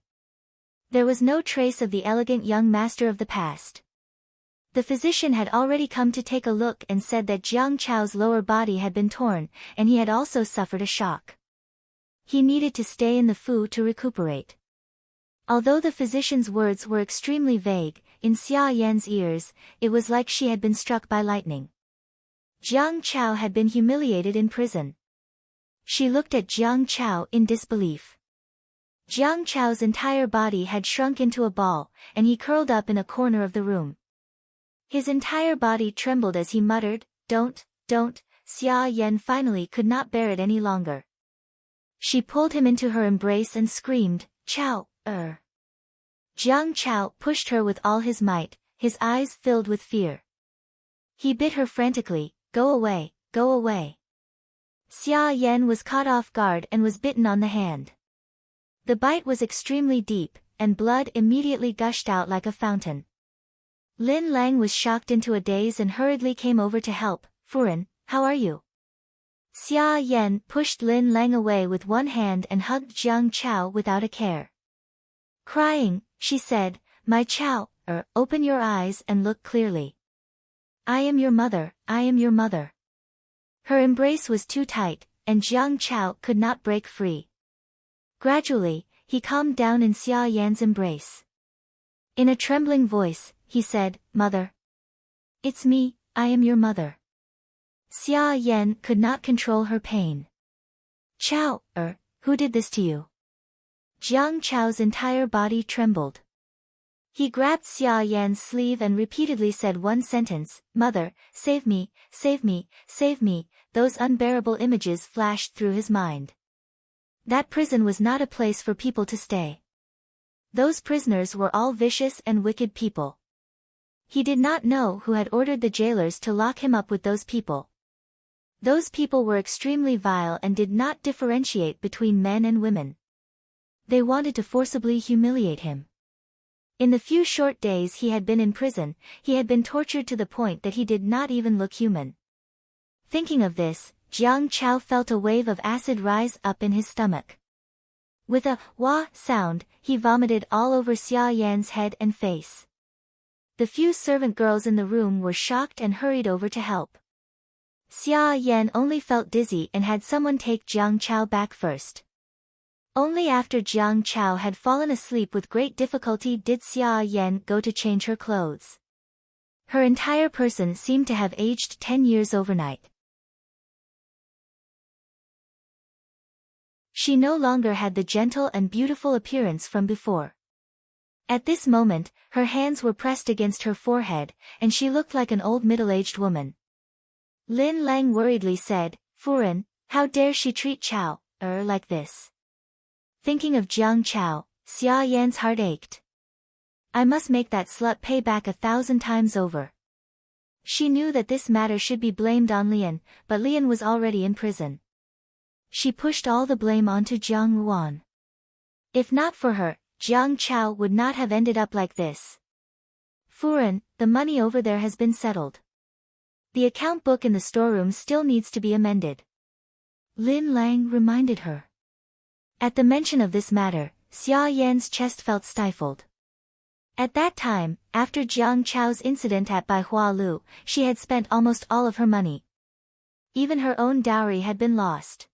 There was no trace of the elegant young master of the past. The physician had already come to take a look and said that Jiang Chao's lower body had been torn, and he had also suffered a shock. He needed to stay in the Fu to recuperate. Although the physician's words were extremely vague, in Xia Yan's ears, it was like she had been struck by lightning. Jiang Chao had been humiliated in prison. She looked at Jiang Chao in disbelief. Jiang Chao's entire body had shrunk into a ball, and he curled up in a corner of the room. His entire body trembled as he muttered, don't. Xia Yan finally could not bear it any longer. She pulled him into her embrace and screamed, Chao. Jiang Chao pushed her with all his might, his eyes filled with fear. He bit her frantically, go away, go away. Xia Yan was caught off guard and was bitten on the hand. The bite was extremely deep, and blood immediately gushed out like a fountain. Lin Lang was shocked into a daze and hurriedly came over to help. Furen, how are you? Xia Yan pushed Lin Lang away with one hand and hugged Jiang Chao without a care. Crying, she said, my Chao, open your eyes and look clearly. I am your mother, I am your mother. Her embrace was too tight, and Jiang Chao could not break free. Gradually, he calmed down in Xia Yan's embrace. In a trembling voice, he said, Mother. It's me, I am your mother. Xia Yan could not control her pain. Chao, who did this to you? Jiang Chao's entire body trembled. He grabbed Xia Yan's sleeve and repeatedly said one sentence, Mother, save me, save me, save me. Those unbearable images flashed through his mind. That prison was not a place for people to stay. Those prisoners were all vicious and wicked people. He did not know who had ordered the jailers to lock him up with those people. Those people were extremely vile and did not differentiate between men and women. They wanted to forcibly humiliate him. In the few short days he had been in prison, he had been tortured to the point that he did not even look human. Thinking of this, Jiang Chao felt a wave of acid rise up in his stomach. With a wah sound, he vomited all over Xia Yan's head and face. The few servant girls in the room were shocked and hurried over to help. Xia Yan only felt dizzy and had someone take Jiang Chao back first. Only after Jiang Chao had fallen asleep with great difficulty did Xia Yan go to change her clothes. Her entire person seemed to have aged 10 years overnight. She no longer had the gentle and beautiful appearance from before. At this moment, her hands were pressed against her forehead, and she looked like an old middle-aged woman. Lin Lang worriedly said, Furen, how dare she treat Chao, like this? Thinking of Jiang Chao, Xia Yan's heart ached. I must make that slut pay back 1,000 times over. She knew that this matter should be blamed on Lian, but Lian was already in prison. She pushed all the blame onto Jiang Ruan. If not for her, Jiang Chao would not have ended up like this. Furen, the money over there has been settled. The account book in the storeroom still needs to be amended. Lin Lang reminded her. At the mention of this matter, Xia Yan's chest felt stifled. At that time, after Jiang Chao's incident at Baihua Lu, she had spent almost all of her money. Even her own dowry had been lost.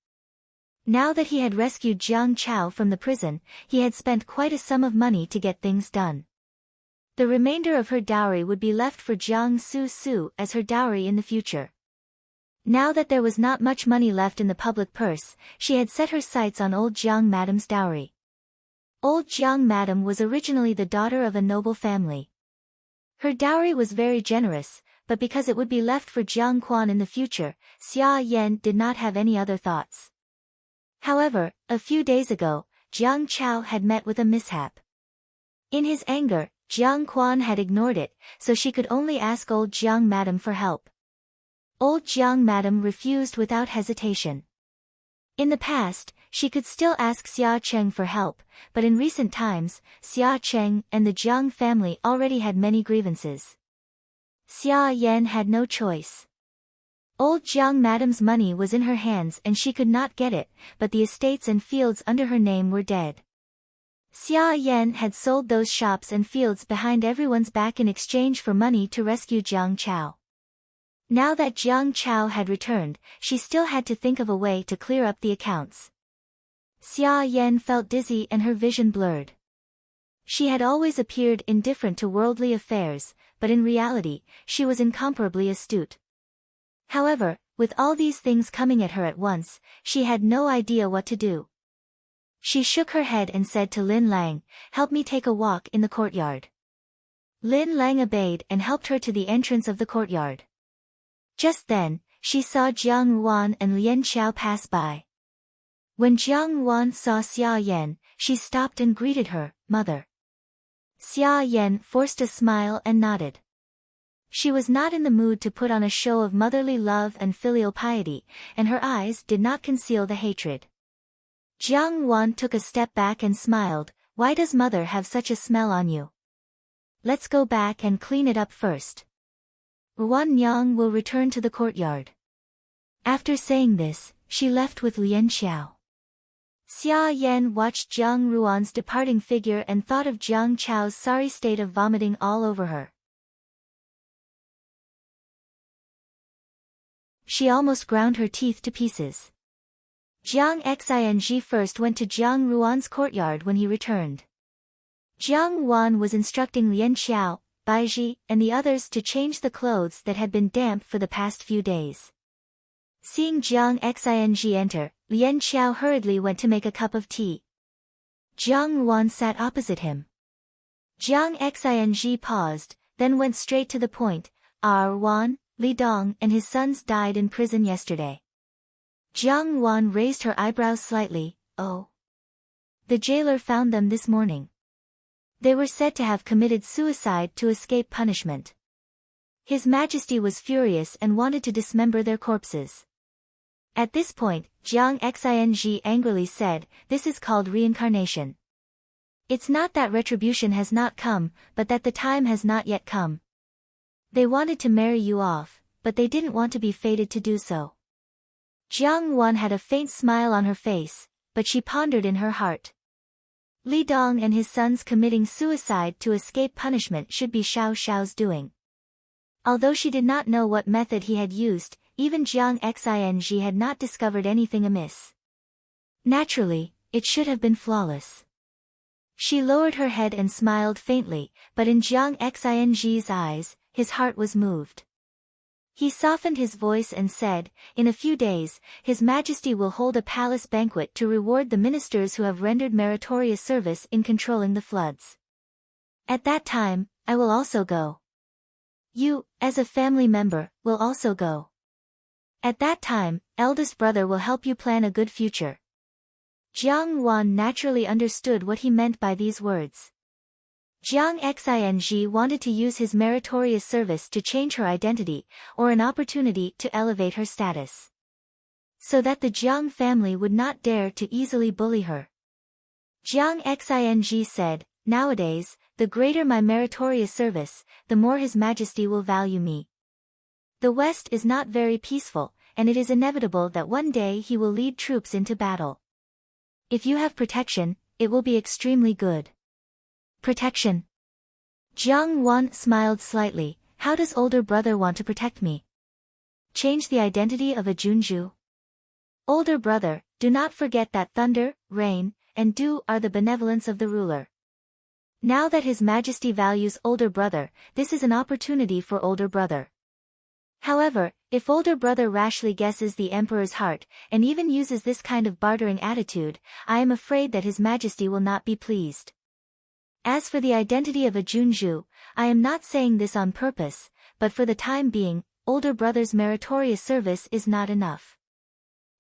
Now that he had rescued Jiang Chao from the prison, he had spent quite a sum of money to get things done. The remainder of her dowry would be left for Jiang Su Su as her dowry in the future. Now that there was not much money left in the public purse, she had set her sights on old Jiang Madam's dowry. Old Jiang Madam was originally the daughter of a noble family. Her dowry was very generous, but because it would be left for Jiang Quan in the future, Xia Yan did not have any other thoughts. However, a few days ago, Jiang Chao had met with a mishap. In his anger, Jiang Quan had ignored it, so she could only ask old Jiang Madam for help. Old Jiang Madam refused without hesitation. In the past, she could still ask Xia Cheng for help, but in recent times, Xia Cheng and the Jiang family already had many grievances. Xia Yan had no choice. Old Jiang Madam's money was in her hands and she could not get it, but the estates and fields under her name were dead. Xia Yan had sold those shops and fields behind everyone's back in exchange for money to rescue Jiang Chao. Now that Jiang Chao had returned, she still had to think of a way to clear up the accounts. Xia Yan felt dizzy and her vision blurred. She had always appeared indifferent to worldly affairs, but in reality, she was incomparably astute. However, with all these things coming at her at once, she had no idea what to do. She shook her head and said to Lin Lang, "Help me take a walk in the courtyard." Lin Lang obeyed and helped her to the entrance of the courtyard. Just then, she saw Jiang Ruan and Lian Xiao pass by. When Jiang Ruan saw Xia Yan, she stopped and greeted her, "Mother." Xia Yan forced a smile and nodded. She was not in the mood to put on a show of motherly love and filial piety, and her eyes did not conceal the hatred. Jiang Ruan took a step back and smiled, "Why does mother have such a smell on you? Let's go back and clean it up first. Ruan Nyang will return to the courtyard." After saying this, she left with Lian Xiao. Xia Yan watched Jiang Ruan's departing figure and thought of Jiang Chao's sorry state of vomiting all over her. She almost ground her teeth to pieces. Jiang Xing first went to Jiang Ruan's courtyard when he returned. Jiang Ruan was instructing Lian Xiao, Baiji, and the others to change the clothes that had been damp for the past few days. Seeing Jiang Xing enter, Lian Xiao hurriedly went to make a cup of tea. Jiang Ruan sat opposite him. Jiang Xing paused, then went straight to the point. Ruan, Li Dong and his sons died in prison yesterday. Jiang Ruan raised her eyebrows slightly. "Oh. The jailer found them this morning. They were said to have committed suicide to escape punishment. His Majesty was furious and wanted to dismember their corpses." At this point, Jiang Xing angrily said, "This is called reincarnation. It's not that retribution has not come, but that the time has not yet come. They wanted to marry you off, but they didn't want to be fated to do so." Jiang Ruan had a faint smile on her face, but she pondered in her heart. Li Dong and his sons committing suicide to escape punishment should be Xiao Xiao's doing. Although she did not know what method he had used, even Jiang Xing had not discovered anything amiss. Naturally, it should have been flawless. She lowered her head and smiled faintly, but in Jiang Xing's eyes, his heart was moved. He softened his voice and said, "In a few days, His Majesty will hold a palace banquet to reward the ministers who have rendered meritorious service in controlling the floods. At that time, I will also go. You, as a family member, will also go. At that time, eldest brother will help you plan a good future." Jiang Ruan naturally understood what he meant by these words. Jiang Xing wanted to use his meritorious service to change her identity, or an opportunity to elevate her status, so that the Jiang family would not dare to easily bully her. Jiang Xing said, "Nowadays, the greater my meritorious service, the more His Majesty will value me. The West is not very peaceful, and it is inevitable that one day he will lead troops into battle. If you have protection, it will be extremely good. Protection. Jiang Wan smiled slightly. How does older brother want to protect me? Change the identity of a Junju? Older brother, do not forget that thunder, rain, and dew are the benevolence of the ruler. Now that His Majesty values older brother, this is an opportunity for older brother. However, if older brother rashly guesses the emperor's heart, and even uses this kind of bartering attitude, I am afraid that His Majesty will not be pleased. As for the identity of a Junju, I am not saying this on purpose, but for the time being, older brother's meritorious service is not enough.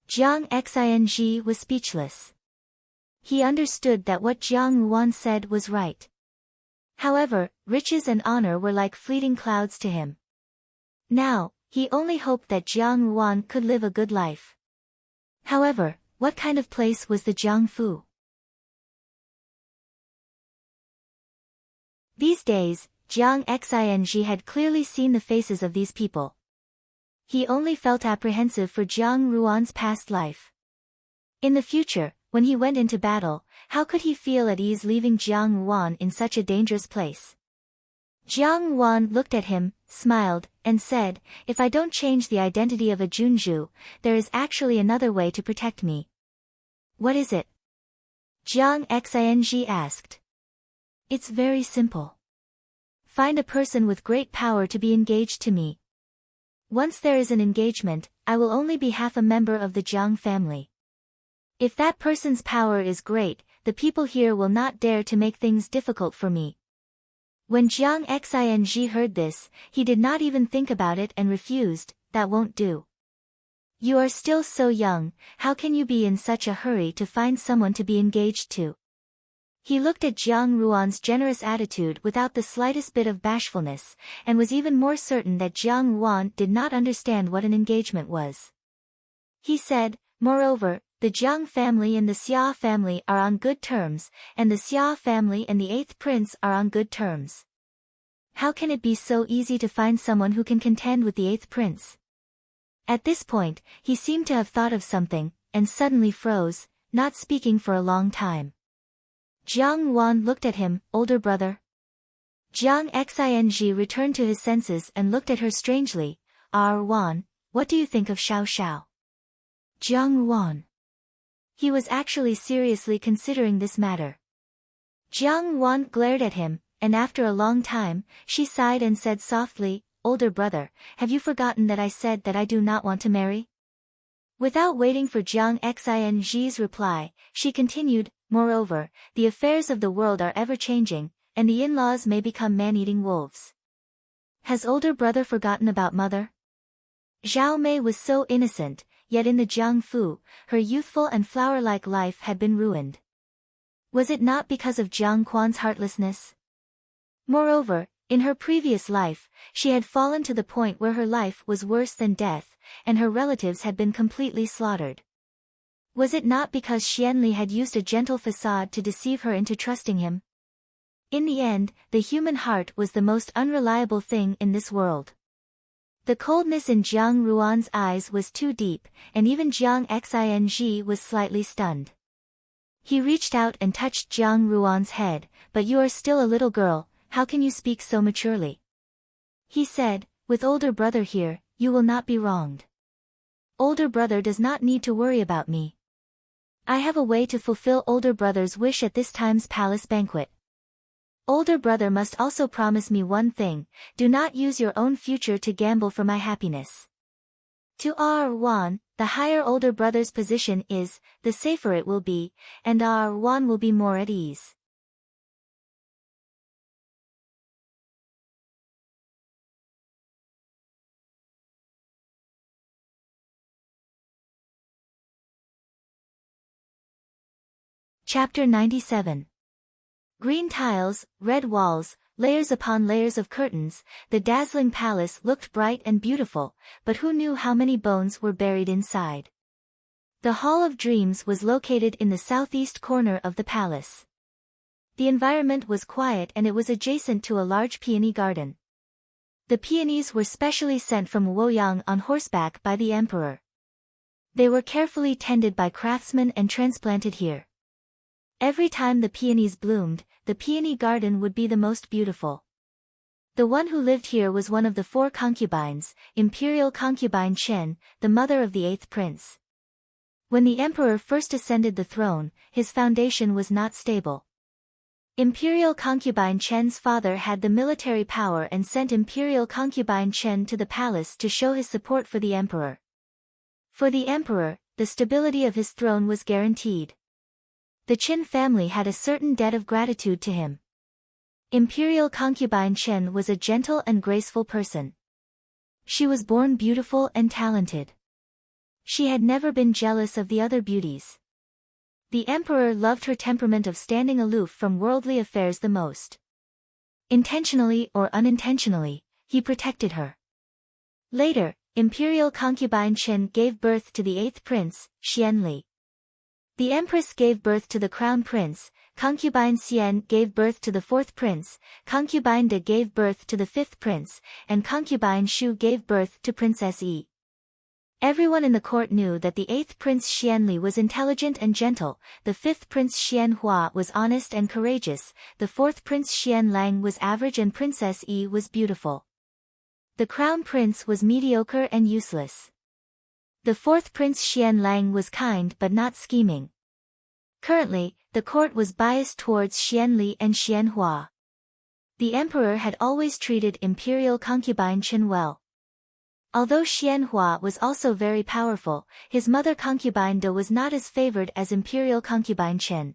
Jiang Xing was speechless. He understood that what Jiang Wan said was right. However, riches and honor were like fleeting clouds to him. Now, he only hoped that Jiang Wan could live a good life. However, what kind of place was the Jiangfu? These days, Jiang Xing had clearly seen the faces of these people. He only felt apprehensive for Jiang Ruan's past life. In the future, when he went into battle, how could he feel at ease leaving Jiang Wan in such a dangerous place? Jiang Wan looked at him, smiled, and said, if I don't change the identity of a Junju, there is actually another way to protect me. What is it? Jiang Xing asked. It's very simple. Find a person with great power to be engaged to me. Once there is an engagement, I will only be half a member of the Jiang family. If that person's power is great, the people here will not dare to make things difficult for me. When Jiang Xing heard this, he did not even think about it and refused, that won't do. You are still so young, how can you be in such a hurry to find someone to be engaged to? He looked at Jiang Ruan's generous attitude without the slightest bit of bashfulness, and was even more certain that Jiang Wan did not understand what an engagement was. He said, moreover, the Jiang family and the Xia family are on good terms, and the Xia family and the 8th prince are on good terms. How can it be so easy to find someone who can contend with the 8th prince? At this point, he seemed to have thought of something, and suddenly froze, not speaking for a long time. Jiang Wan looked at him, older brother. Jiang Xing returned to his senses and looked at her strangely. Wan, what do you think of Xiao Xiao? Jiang Wan. He was actually seriously considering this matter. Jiang Wan glared at him, and after a long time, she sighed and said softly, older brother, have you forgotten that I said that I do not want to marry? Without waiting for Jiang Xing's reply, she continued, moreover, the affairs of the world are ever-changing, and the in-laws may become man-eating wolves. Has older brother forgotten about mother? Zhao Mei was so innocent, yet in the Jiangfu, her youthful and flower-like life had been ruined. Was it not because of Jiang Quan's heartlessness? Moreover, in her previous life, she had fallen to the point where her life was worse than death, and her relatives had been completely slaughtered. Was it not because Xianli had used a gentle facade to deceive her into trusting him? In the end, the human heart was the most unreliable thing in this world. The coldness in Jiang Ruan's eyes was too deep, and even Jiang Xing was slightly stunned. He reached out and touched Jiang Ruan's head, but you are still a little girl, how can you speak so maturely? He said, with older brother here, you will not be wronged. Older brother does not need to worry about me. I have a way to fulfill older brother's wish at this time's palace banquet. Older brother must also promise me one thing, do not use your own future to gamble for my happiness. To Wan, the higher older brother's position is, the safer it will be, and Wan will be more at ease. Chapter 97. Green tiles, red walls, layers upon layers of curtains, the dazzling palace looked bright and beautiful, but who knew how many bones were buried inside? The Hall of Dreams was located in the southeast corner of the palace. The environment was quiet and it was adjacent to a large peony garden. The peonies were specially sent from Luoyang on horseback by the emperor. They were carefully tended by craftsmen and transplanted here. Every time the peonies bloomed, the peony garden would be the most beautiful. The one who lived here was one of the 4 concubines, Imperial Concubine Chen, the mother of the 8th prince. When the emperor first ascended the throne, his foundation was not stable. Imperial Concubine Chen's father had the military power and sent Imperial Concubine Chen to the palace to show his support for the emperor. For the emperor, the stability of his throne was guaranteed. The Chen family had a certain debt of gratitude to him. Imperial Concubine Chen was a gentle and graceful person. She was born beautiful and talented. She had never been jealous of the other beauties. The emperor loved her temperament of standing aloof from worldly affairs the most. Intentionally or unintentionally, he protected her. Later, Imperial Concubine Chen gave birth to the 8th prince, Xianli. The empress gave birth to the crown prince, Concubine Xian gave birth to the 4th prince, Concubine De gave birth to the 5th prince, and Concubine Shu gave birth to Princess Yi. Everyone in the court knew that the 8th prince Xianli was intelligent and gentle, the 5th prince Xianhua was honest and courageous, the 4th prince Xianlang was average and Princess Yi was beautiful. The crown prince was mediocre and useless. The 4th prince Xianlang was kind but not scheming. Currently, the court was biased towards Xianli and Xianhua. The emperor had always treated Imperial Concubine Chen well. Although Xianhua was also very powerful, his mother Concubine De was not as favored as Imperial Concubine Chen.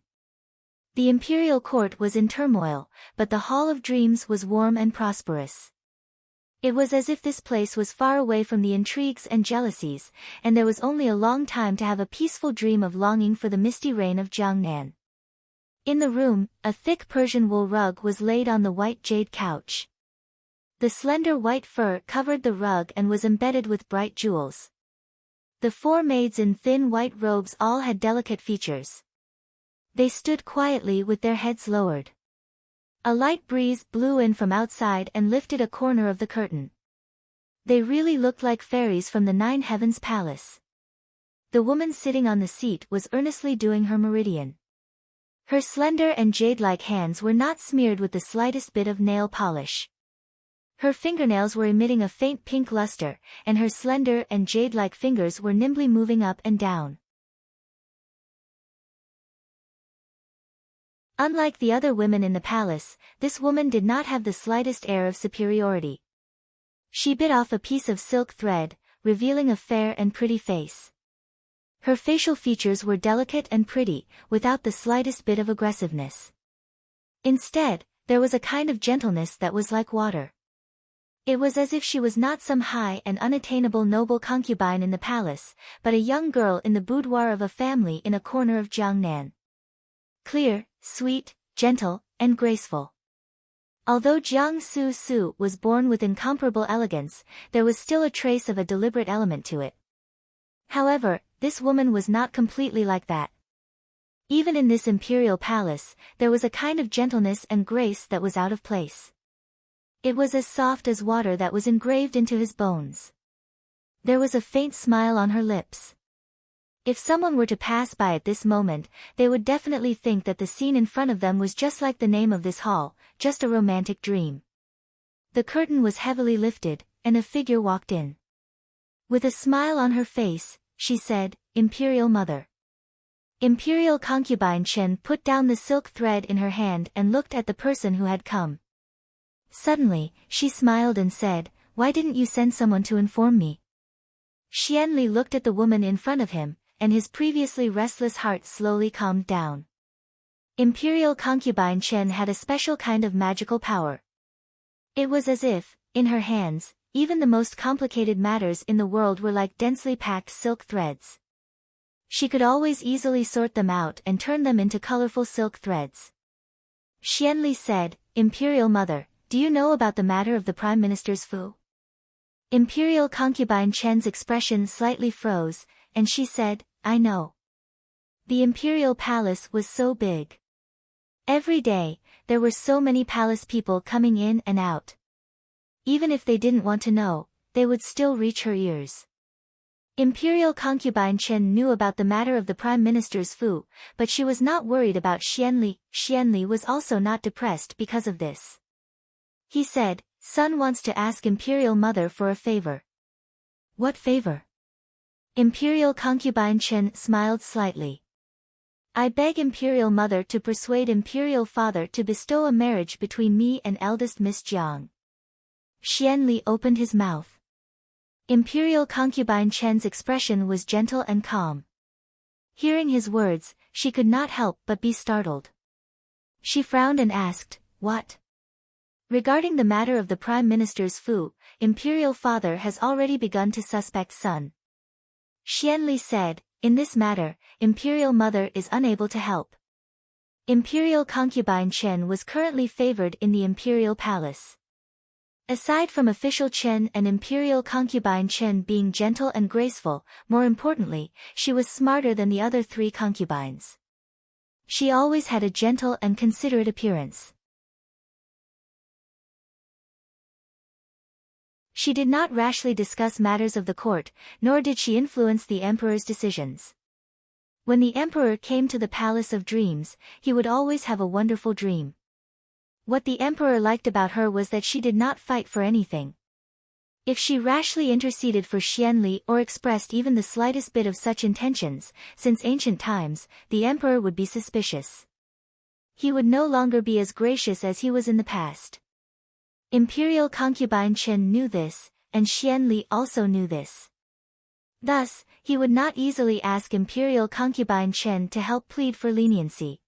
The imperial court was in turmoil, but the Hall of Dreams was warm and prosperous. It was as if this place was far away from the intrigues and jealousies, and there was only a long time to have a peaceful dream of longing for the misty reign of Jiangnan. In the room, a thick Persian wool rug was laid on the white jade couch. The slender white fur covered the rug and was embedded with bright jewels. The 4 maids in thin white robes all had delicate features. They stood quietly with their heads lowered. A light breeze blew in from outside and lifted a corner of the curtain. They really looked like fairies from the 9 Heavens Palace. The woman sitting on the seat was earnestly doing her meridian. Her slender and jade-like hands were not smeared with the slightest bit of nail polish. Her fingernails were emitting a faint pink luster, and her slender and jade-like fingers were nimbly moving up and down. Unlike the other women in the palace, this woman did not have the slightest air of superiority. She bit off a piece of silk thread, revealing a fair and pretty face. Her facial features were delicate and pretty, without the slightest bit of aggressiveness. Instead, there was a kind of gentleness that was like water. It was as if she was not some high and unattainable noble concubine in the palace, but a young girl in the boudoir of a family in a corner of Jiangnan. Clear, sweet, gentle, and graceful. Although Jiang Su was born with incomparable elegance, there was still a trace of a deliberate element to it. However, this woman was not completely like that. Even in this imperial palace, there was a kind of gentleness and grace that was out of place. It was as soft as water that was engraved into his bones. There was a faint smile on her lips. If someone were to pass by at this moment, they would definitely think that the scene in front of them was just like the name of this hall, just a romantic dream. The curtain was heavily lifted, and a figure walked in. With a smile on her face, she said, "Imperial Mother." Imperial Concubine Chen put down the silk thread in her hand and looked at the person who had come. Suddenly, she smiled and said, "Why didn't you send someone to inform me?" Xianli looked at the woman in front of him, and his previously restless heart slowly calmed down. Imperial Concubine Chen had a special kind of magical power. It was as if, in her hands, even the most complicated matters in the world were like densely packed silk threads. She could always easily sort them out and turn them into colorful silk threads. Xianli said, "Imperial Mother, do you know about the matter of the Prime Minister's fu?" Imperial Concubine Chen's expression slightly froze, and she said, "I know." The imperial palace was so big. Every day, there were so many palace people coming in and out. Even if they didn't want to know, they would still reach her ears. Imperial concubine Chen knew about the matter of the Prime Minister's Fu, but she was not worried about Xianli. Xianli was also not depressed because of this. He said, "Son wants to ask Imperial Mother for a favor." "What favor?" Imperial concubine Chen smiled slightly. "I beg Imperial Mother to persuade Imperial Father to bestow a marriage between me and eldest Miss Jiang." Xianli opened his mouth. Imperial concubine Chen's expression was gentle and calm. Hearing his words, she could not help but be startled. She frowned and asked, "What?" Regarding the matter of the Prime Minister's Fu, Imperial Father has already begun to suspect son. Xianli said, "In this matter, Imperial Mother is unable to help." Imperial concubine Chen was currently favored in the Imperial Palace. Aside from official Chen and Imperial concubine Chen being gentle and graceful, more importantly, she was smarter than the other three concubines. She always had a gentle and considerate appearance. She did not rashly discuss matters of the court, nor did she influence the emperor's decisions. When the emperor came to the Palace of Dreams, he would always have a wonderful dream. What the emperor liked about her was that she did not fight for anything. If she rashly interceded for Xianli or expressed even the slightest bit of such intentions, since ancient times, the emperor would be suspicious. He would no longer be as gracious as he was in the past. Imperial concubine Chen knew this, and Xianli also knew this. Thus, he would not easily ask Imperial concubine Chen to help plead for leniency.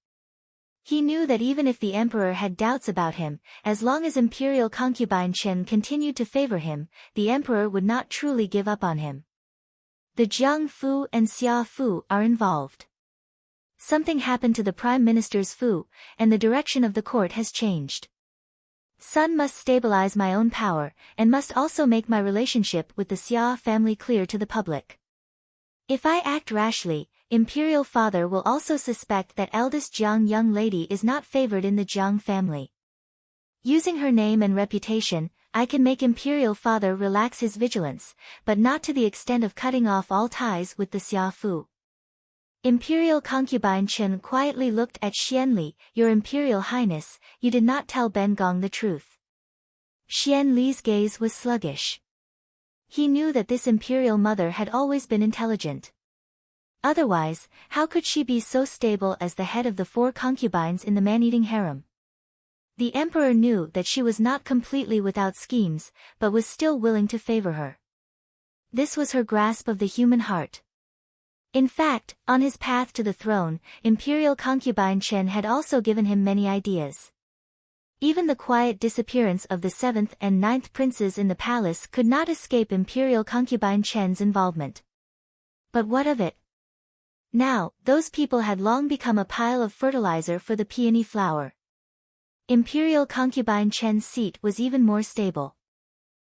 He knew that even if the emperor had doubts about him, as long as Imperial concubine Chen continued to favor him, the emperor would not truly give up on him. The Jiang Fu and Xia Fu are involved. Something happened to the Prime Minister's Fu, and the direction of the court has changed. Son must stabilize my own power, and must also make my relationship with the Xia family clear to the public. If I act rashly, Imperial Father will also suspect that eldest Jiang young lady is not favored in the Jiang family. Using her name and reputation, I can make Imperial Father relax his vigilance, but not to the extent of cutting off all ties with the Xia Fu. Imperial concubine Chen quietly looked at Xianli. "Your Imperial Highness, you did not tell Ben Gong the truth." Xianli's gaze was sluggish. He knew that this Imperial Mother had always been intelligent. Otherwise, how could she be so stable as the head of the 4 concubines in the man-eating harem? The emperor knew that she was not completely without schemes, but was still willing to favor her. This was her grasp of the human heart. In fact, on his path to the throne, Imperial concubine Chen had also given him many ideas. Even the quiet disappearance of the 7th and 9th princes in the palace could not escape Imperial concubine Chen's involvement. But what of it? Now, those people had long become a pile of fertilizer for the peony flower. Imperial concubine Chen's seat was even more stable.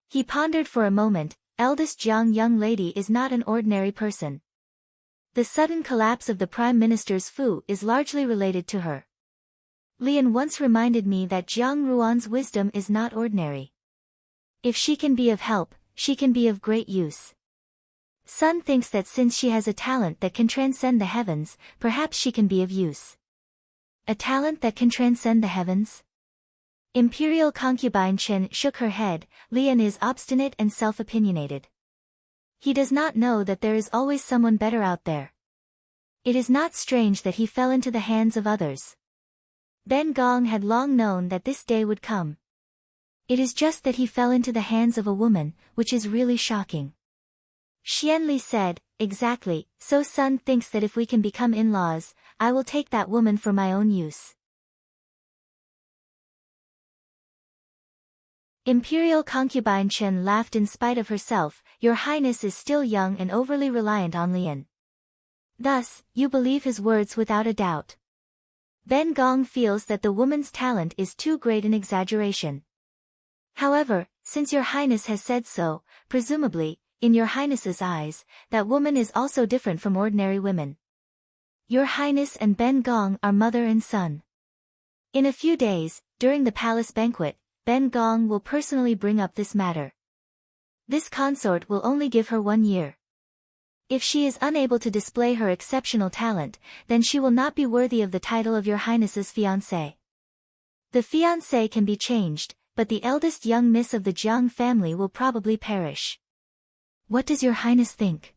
He pondered for a moment. Eldest Jiang young lady is not an ordinary person. The sudden collapse of the Prime Minister's Fu is largely related to her. Lian once reminded me that Jiang Ruan's wisdom is not ordinary. If she can be of help, she can be of great use. Sun thinks that since she has a talent that can transcend the heavens, perhaps she can be of use. A talent that can transcend the heavens? Imperial concubine Chen shook her head. Lian is obstinate and self-opinionated. He does not know that there is always someone better out there. It is not strange that he fell into the hands of others. Ben Gong had long known that this day would come. It is just that he fell into the hands of a woman, which is really shocking. Xianli said, "Exactly, so Sun thinks that if we can become in-laws, I will take that woman for my own use." Imperial concubine Chen laughed in spite of herself. "Your Highness is still young and overly reliant on Lian. Thus, you believe his words without a doubt. Ben Gong feels that the woman's talent is too great an exaggeration. However, since your Highness has said so, presumably, in your Highness's eyes, that woman is also different from ordinary women. Your Highness and Ben Gong are mother and son. In a few days, during the palace banquet, Ben Gong will personally bring up this matter. This consort will only give her 1 year. If she is unable to display her exceptional talent, then she will not be worthy of the title of your highness's fiancée. The fiancé can be changed, but the eldest young miss of the Jiang family will probably perish. What does your highness think?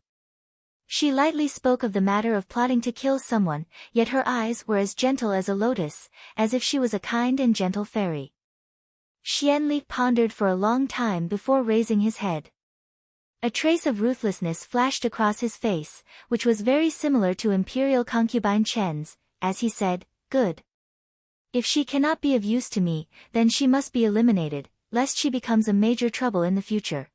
She lightly spoke of the matter of plotting to kill someone, yet her eyes were as gentle as a lotus, as if she was a kind and gentle fairy. Xianli pondered for a long time before raising his head. A trace of ruthlessness flashed across his face, which was very similar to imperial concubine Chen's, as he said, "Good. If she cannot be of use to me, then she must be eliminated, lest she becomes a major trouble in the future."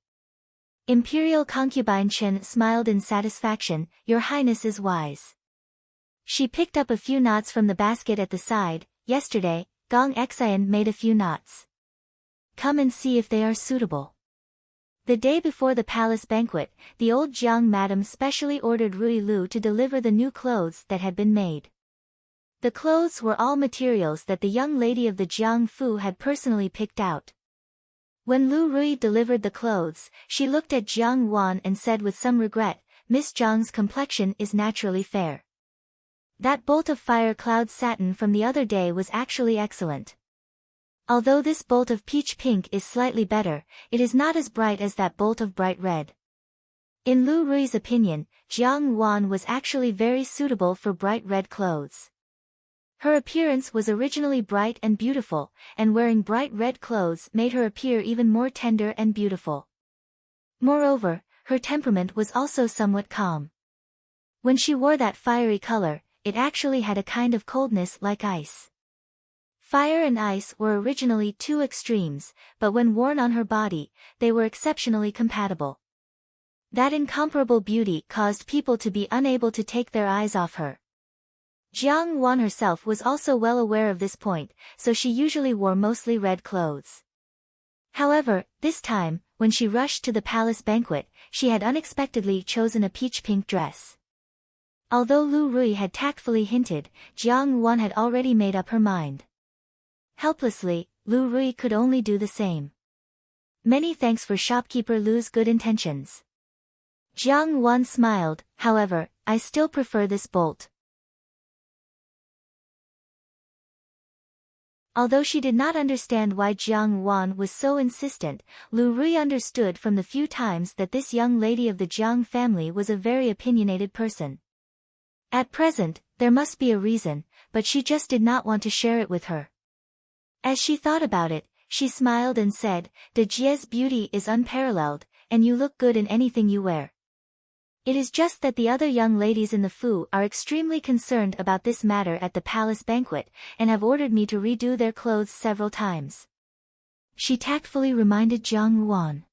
Imperial concubine Chen smiled in satisfaction. "Your highness is wise." She picked up a few knots from the basket at the side. "Yesterday, Gong Xian made a few knots. Come and see if they are suitable." The day before the palace banquet, the old Jiang madam specially ordered Rui Lu to deliver the new clothes that had been made. The clothes were all materials that the young lady of the Jiang Fu had personally picked out. When Lu Rui delivered the clothes, she looked at Jiang Wan and said with some regret, "Miss Jiang's complexion is naturally fair. That bolt of fire cloud satin from the other day was actually excellent. Although this bolt of peach pink is slightly better, it is not as bright as that bolt of bright red." In Lu Rui's opinion, Jiang Wan was actually very suitable for bright red clothes. Her appearance was originally bright and beautiful, and wearing bright red clothes made her appear even more tender and beautiful. Moreover, her temperament was also somewhat calm. When she wore that fiery color, it actually had a kind of coldness like ice. Fire and ice were originally two extremes, but when worn on her body, they were exceptionally compatible. That incomparable beauty caused people to be unable to take their eyes off her. Jiang Wan herself was also well aware of this point, so she usually wore mostly red clothes. However, this time, when she rushed to the palace banquet, she had unexpectedly chosen a peach-pink dress. Although Lu Rui had tactfully hinted, Jiang Wan had already made up her mind. Helplessly, Lu Rui could only do the same. "Many thanks for shopkeeper Lu's good intentions." Jiang Wan smiled. "However, I still prefer this bolt." Although she did not understand why Jiang Wan was so insistent, Lu Rui understood from the few times that this young lady of the Jiang family was a very opinionated person. At present, there must be a reason, but she just did not want to share it with her. As she thought about it, she smiled and said, "The Jie's beauty is unparalleled, and you look good in anything you wear. It is just that the other young ladies in the Fu are extremely concerned about this matter at the palace banquet, and have ordered me to redo their clothes several times." She tactfully reminded Jiang Wan.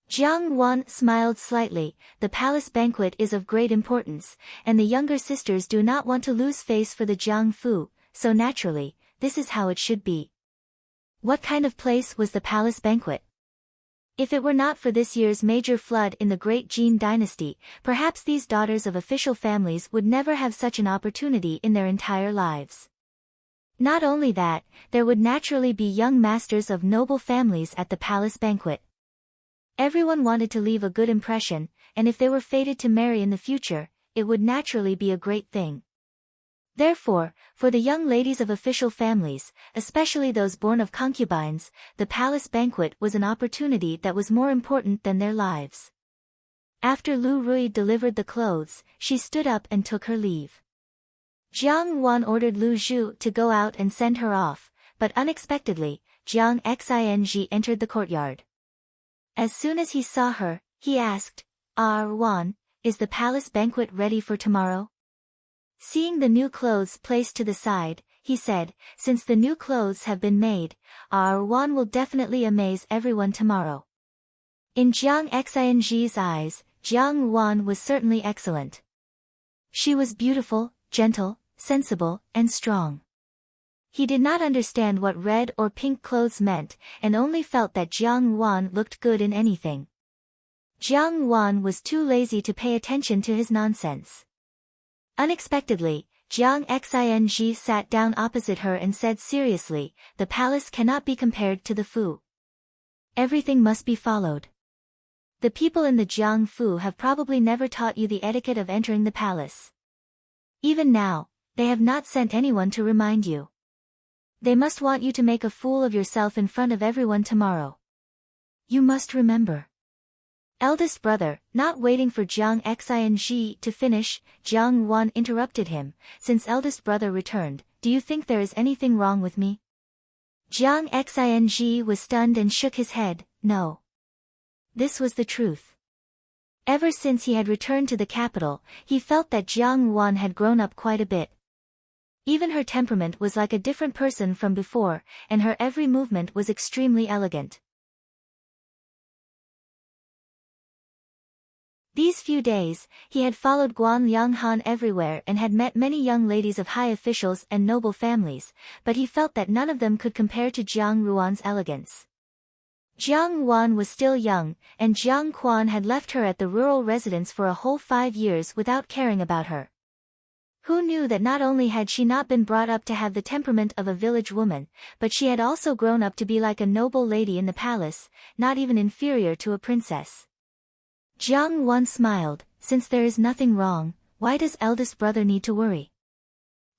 Jiang Wan smiled slightly. The palace banquet is of great importance, and the younger sisters do not want to lose face for the Jiang Fu, so naturally, this is how it should be. What kind of place was the palace banquet? If it were not for this year's major flood in the Great Jin dynasty, perhaps these daughters of official families would never have such an opportunity in their entire lives. Not only that, there would naturally be young masters of noble families at the palace banquet. Everyone wanted to leave a good impression, and if they were fated to marry in the future, it would naturally be a great thing. Therefore, for the young ladies of official families, especially those born of concubines, the palace banquet was an opportunity that was more important than their lives. After Lu Rui delivered the clothes, she stood up and took her leave. Jiang Wan ordered Lu Zhu to go out and send her off, but unexpectedly, Jiang Xing entered the courtyard. As soon as he saw her, he asked, Wan, is the palace banquet ready for tomorrow?" Seeing the new clothes placed to the side, he said, "Since the new clothes have been made, Wan will definitely amaze everyone tomorrow." In Jiang Xing's eyes, Jiang Wan was certainly excellent. She was beautiful, gentle, sensible, and strong. He did not understand what red or pink clothes meant, and only felt that Jiang Wan looked good in anything. Jiang Wan was too lazy to pay attention to his nonsense. Unexpectedly, Jiang Xing sat down opposite her and said seriously, "The palace cannot be compared to the Fu. Everything must be followed. The people in the Jiang Fu have probably never taught you the etiquette of entering the palace. Even now, they have not sent anyone to remind you. They must want you to make a fool of yourself in front of everyone tomorrow. You must remember. Eldest brother, not waiting for Jiang Xing to finish, Jiang Wan interrupted him. Since eldest brother returned, do you think there is anything wrong with me? Jiang Xing was stunned and shook his head. No. This was the truth. Ever since he had returned to the capital, he felt that Jiang Wan had grown up quite a bit. Even her temperament was like a different person from before, and her every movement was extremely elegant. These few days, he had followed Guan Lianghan everywhere and had met many young ladies of high officials and noble families, but he felt that none of them could compare to Jiang Ruan's elegance. Jiang Wan was still young, and Jiang Quan had left her at the rural residence for a whole 5 years without caring about her. Who knew that not only had she not been brought up to have the temperament of a village woman, but she had also grown up to be like a noble lady in the palace, not even inferior to a princess. Jiang Wan smiled. Since there is nothing wrong, why does eldest brother need to worry?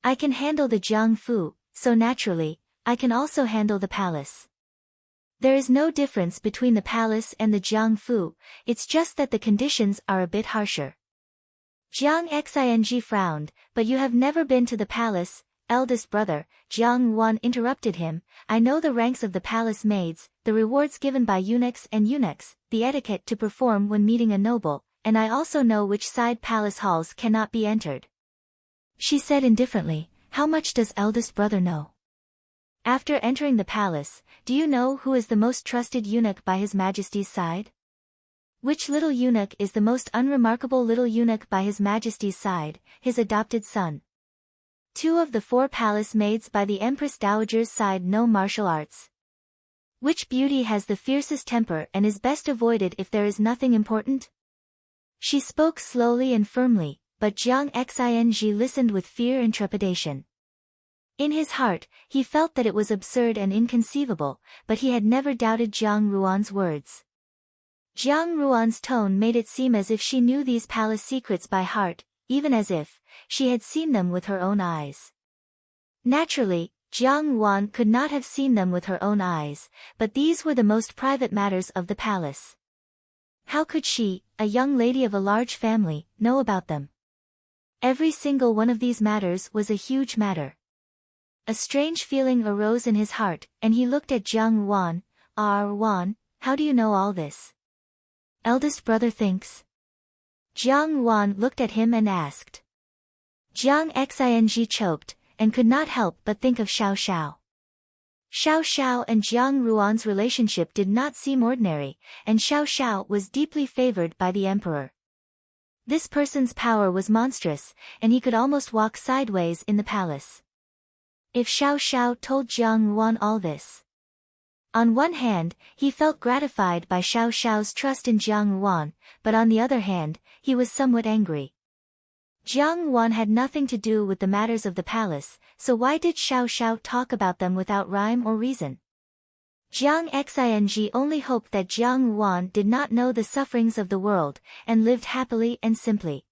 I can handle the Jiang Fu, so naturally, I can also handle the palace. There is no difference between the palace and the Jiang Fu, it's just that the conditions are a bit harsher. Jiang Xing frowned. But you have never been to the palace, eldest brother, Jiang Wan interrupted him. I know the ranks of the palace maids, the rewards given by eunuchs and eunuchs, the etiquette to perform when meeting a noble, and I also know which side palace halls cannot be entered. She said indifferently, how much does eldest brother know? After entering the palace, do you know who is the most trusted eunuch by His Majesty's side? Which little eunuch is the most unremarkable little eunuch by His Majesty's side? His adopted son. 2 of the 4 palace maids by the Empress Dowager's side know martial arts. Which beauty has the fiercest temper and is best avoided if there is nothing important? She spoke slowly and firmly, but Jiang Xing listened with fear and trepidation. In his heart, he felt that it was absurd and inconceivable, but he had never doubted Jiang Ruan's words. Jiang Ruan's tone made it seem as if she knew these palace secrets by heart, even as if she had seen them with her own eyes. Naturally, Jiang Wan could not have seen them with her own eyes, but these were the most private matters of the palace. How could she, a young lady of a large family, know about them? Every single one of these matters was a huge matter. A strange feeling arose in his heart, and he looked at Jiang Wan. Wan, how do you know all this? Eldest brother thinks. Jiang Wan looked at him and asked. Jiang Xing choked, and could not help but think of Xiao Xiao. Xiao Xiao and Jiang Ruan's relationship did not seem ordinary, and Xiao Xiao was deeply favored by the emperor. This person's power was monstrous, and he could almost walk sideways in the palace. If Xiao Xiao told Jiang Wan all this. On one hand, he felt gratified by Xiao Xiao's trust in Jiang Wan, but on the other hand, he was somewhat angry. Jiang Wan had nothing to do with the matters of the palace, so why did Xiao Xiao talk about them without rhyme or reason? Jiang Xing only hoped that Jiang Wan did not know the sufferings of the world, and lived happily and simply.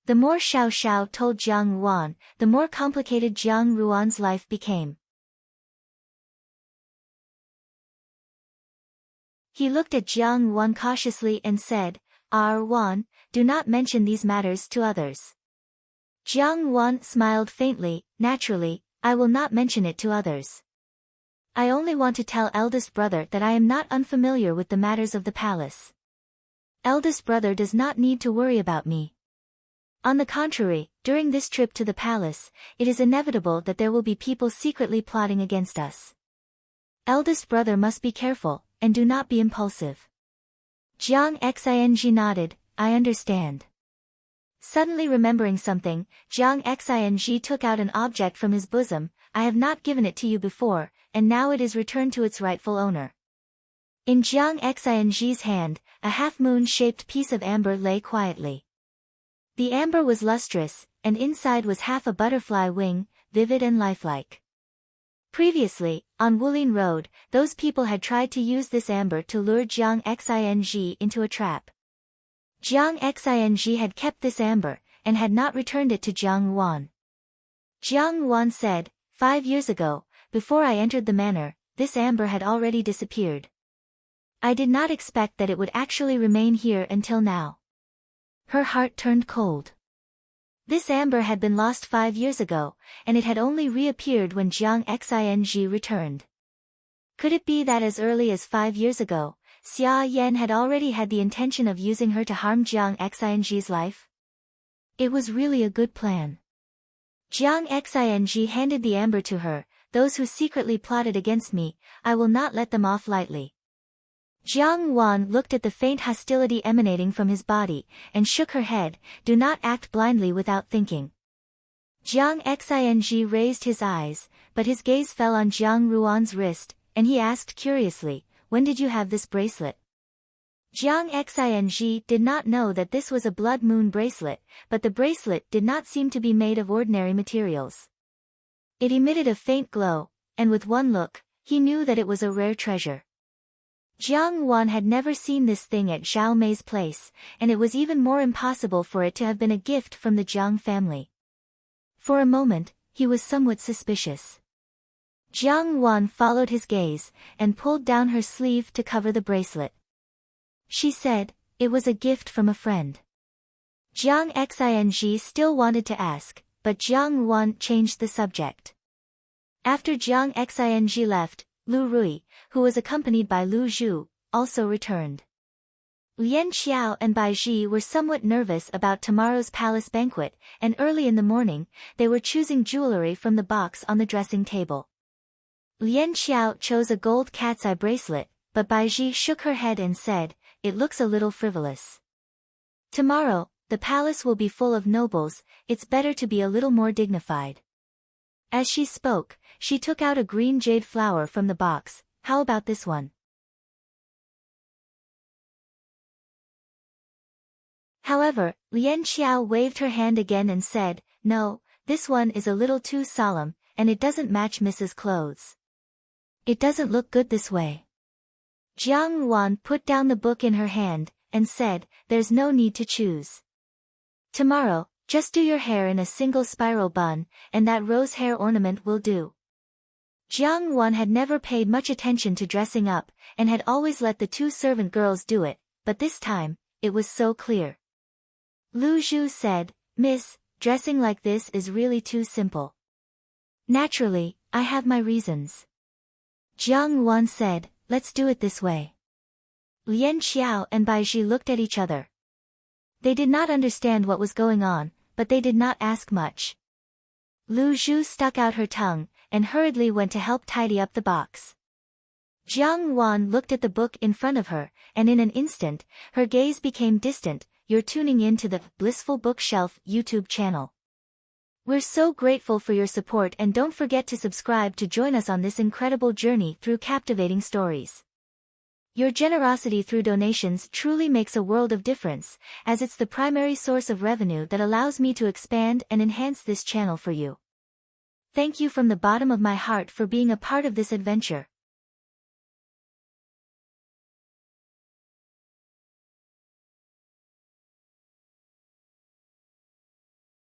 The more Xiao Xiao told Jiang Wan, the more complicated Jiang Ruan's life became. He looked at Jiang Wan cautiously and said, Wan, do not mention these matters to others. Jiang Wan smiled faintly. Naturally, I will not mention it to others. I only want to tell eldest brother that I am not unfamiliar with the matters of the palace. Eldest brother does not need to worry about me. On the contrary, during this trip to the palace, it is inevitable that there will be people secretly plotting against us. Eldest brother must be careful, and do not be impulsive. Jiang Xing nodded, I understand. Suddenly remembering something, Jiang Xing took out an object from his bosom. I have not given it to you before, and now it is returned to its rightful owner. In Jiang Xing's hand, a half-moon-shaped piece of amber lay quietly. The amber was lustrous, and inside was half a butterfly wing, vivid and lifelike. Previously, on Wulin Road, those people had tried to use this amber to lure Jiang Xing into a trap. Jiang Xing had kept this amber, and had not returned it to Jiang Yuan. Jiang Yuan said, 5 years ago, before I entered the manor, this amber had already disappeared. I did not expect that it would actually remain here until now. Her heart turned cold. This amber had been lost 5 years ago, and it had only reappeared when Jiang Xing returned. Could it be that as early as 5 years ago, Xia Yan had already had the intention of using her to harm Jiang Xing's life? It was really a good plan. Jiang Xing handed the amber to her. Those who secretly plotted against me, I will not let them off lightly. Jiang Yuan looked at the faint hostility emanating from his body, and shook her head. Do not act blindly without thinking. Jiang Xing raised his eyes, but his gaze fell on Jiang Ruan's wrist, and he asked curiously, when did you have this bracelet? Jiang Xing did not know that this was a blood moon bracelet, but the bracelet did not seem to be made of ordinary materials. It emitted a faint glow, and with one look, he knew that it was a rare treasure. Jiang Yuan had never seen this thing at Zhao Mei's place, and it was even more impossible for it to have been a gift from the Jiang family. For a moment, he was somewhat suspicious. Jiang Yuan followed his gaze, and pulled down her sleeve to cover the bracelet. She said, it was a gift from a friend. Jiang Xing still wanted to ask, but Jiang Yuan changed the subject. After Jiang Xing left, Lu Rui, who was accompanied by Lu Zhu, also returned. Lian Xiao and Bai Ji were somewhat nervous about tomorrow's palace banquet, and early in the morning, they were choosing jewelry from the box on the dressing table. Lian Xiao chose a gold cat's eye bracelet, but Bai Ji shook her head and said, it looks a little frivolous. Tomorrow, the palace will be full of nobles, it's better to be a little more dignified. As she spoke, she took out a green jade flower from the box. How about this one? However, Lian Xiao waved her hand again and said, no, this one is a little too solemn, and it doesn't match Mrs. clothes. It doesn't look good this way. Jiang Yuan put down the book in her hand, and said, there's no need to choose. Tomorrow, just do your hair in a single spiral bun, and that rose hair ornament will do. Jiang Yuan had never paid much attention to dressing up, and had always let the 2 servant girls do it, but this time, it was so clear. Lu Zhu said, Miss, dressing like this is really too simple. Naturally, I have my reasons. Jiang Yuan said, let's do it this way. Lian Xiao and Bai Ji looked at each other. They did not understand what was going on, but they did not ask much. Lu Zhu stuck out her tongue, and hurriedly went to help tidy up the box. Jiang Yuan looked at the book in front of her, and in an instant, her gaze became distant. You're tuning in to the Blissful Bookshelf YouTube channel. We're so grateful for your support, and don't forget to subscribe to join us on this incredible journey through captivating stories. Your generosity through donations truly makes a world of difference, as it's the primary source of revenue that allows me to expand and enhance this channel for you. Thank you from the bottom of my heart for being a part of this adventure.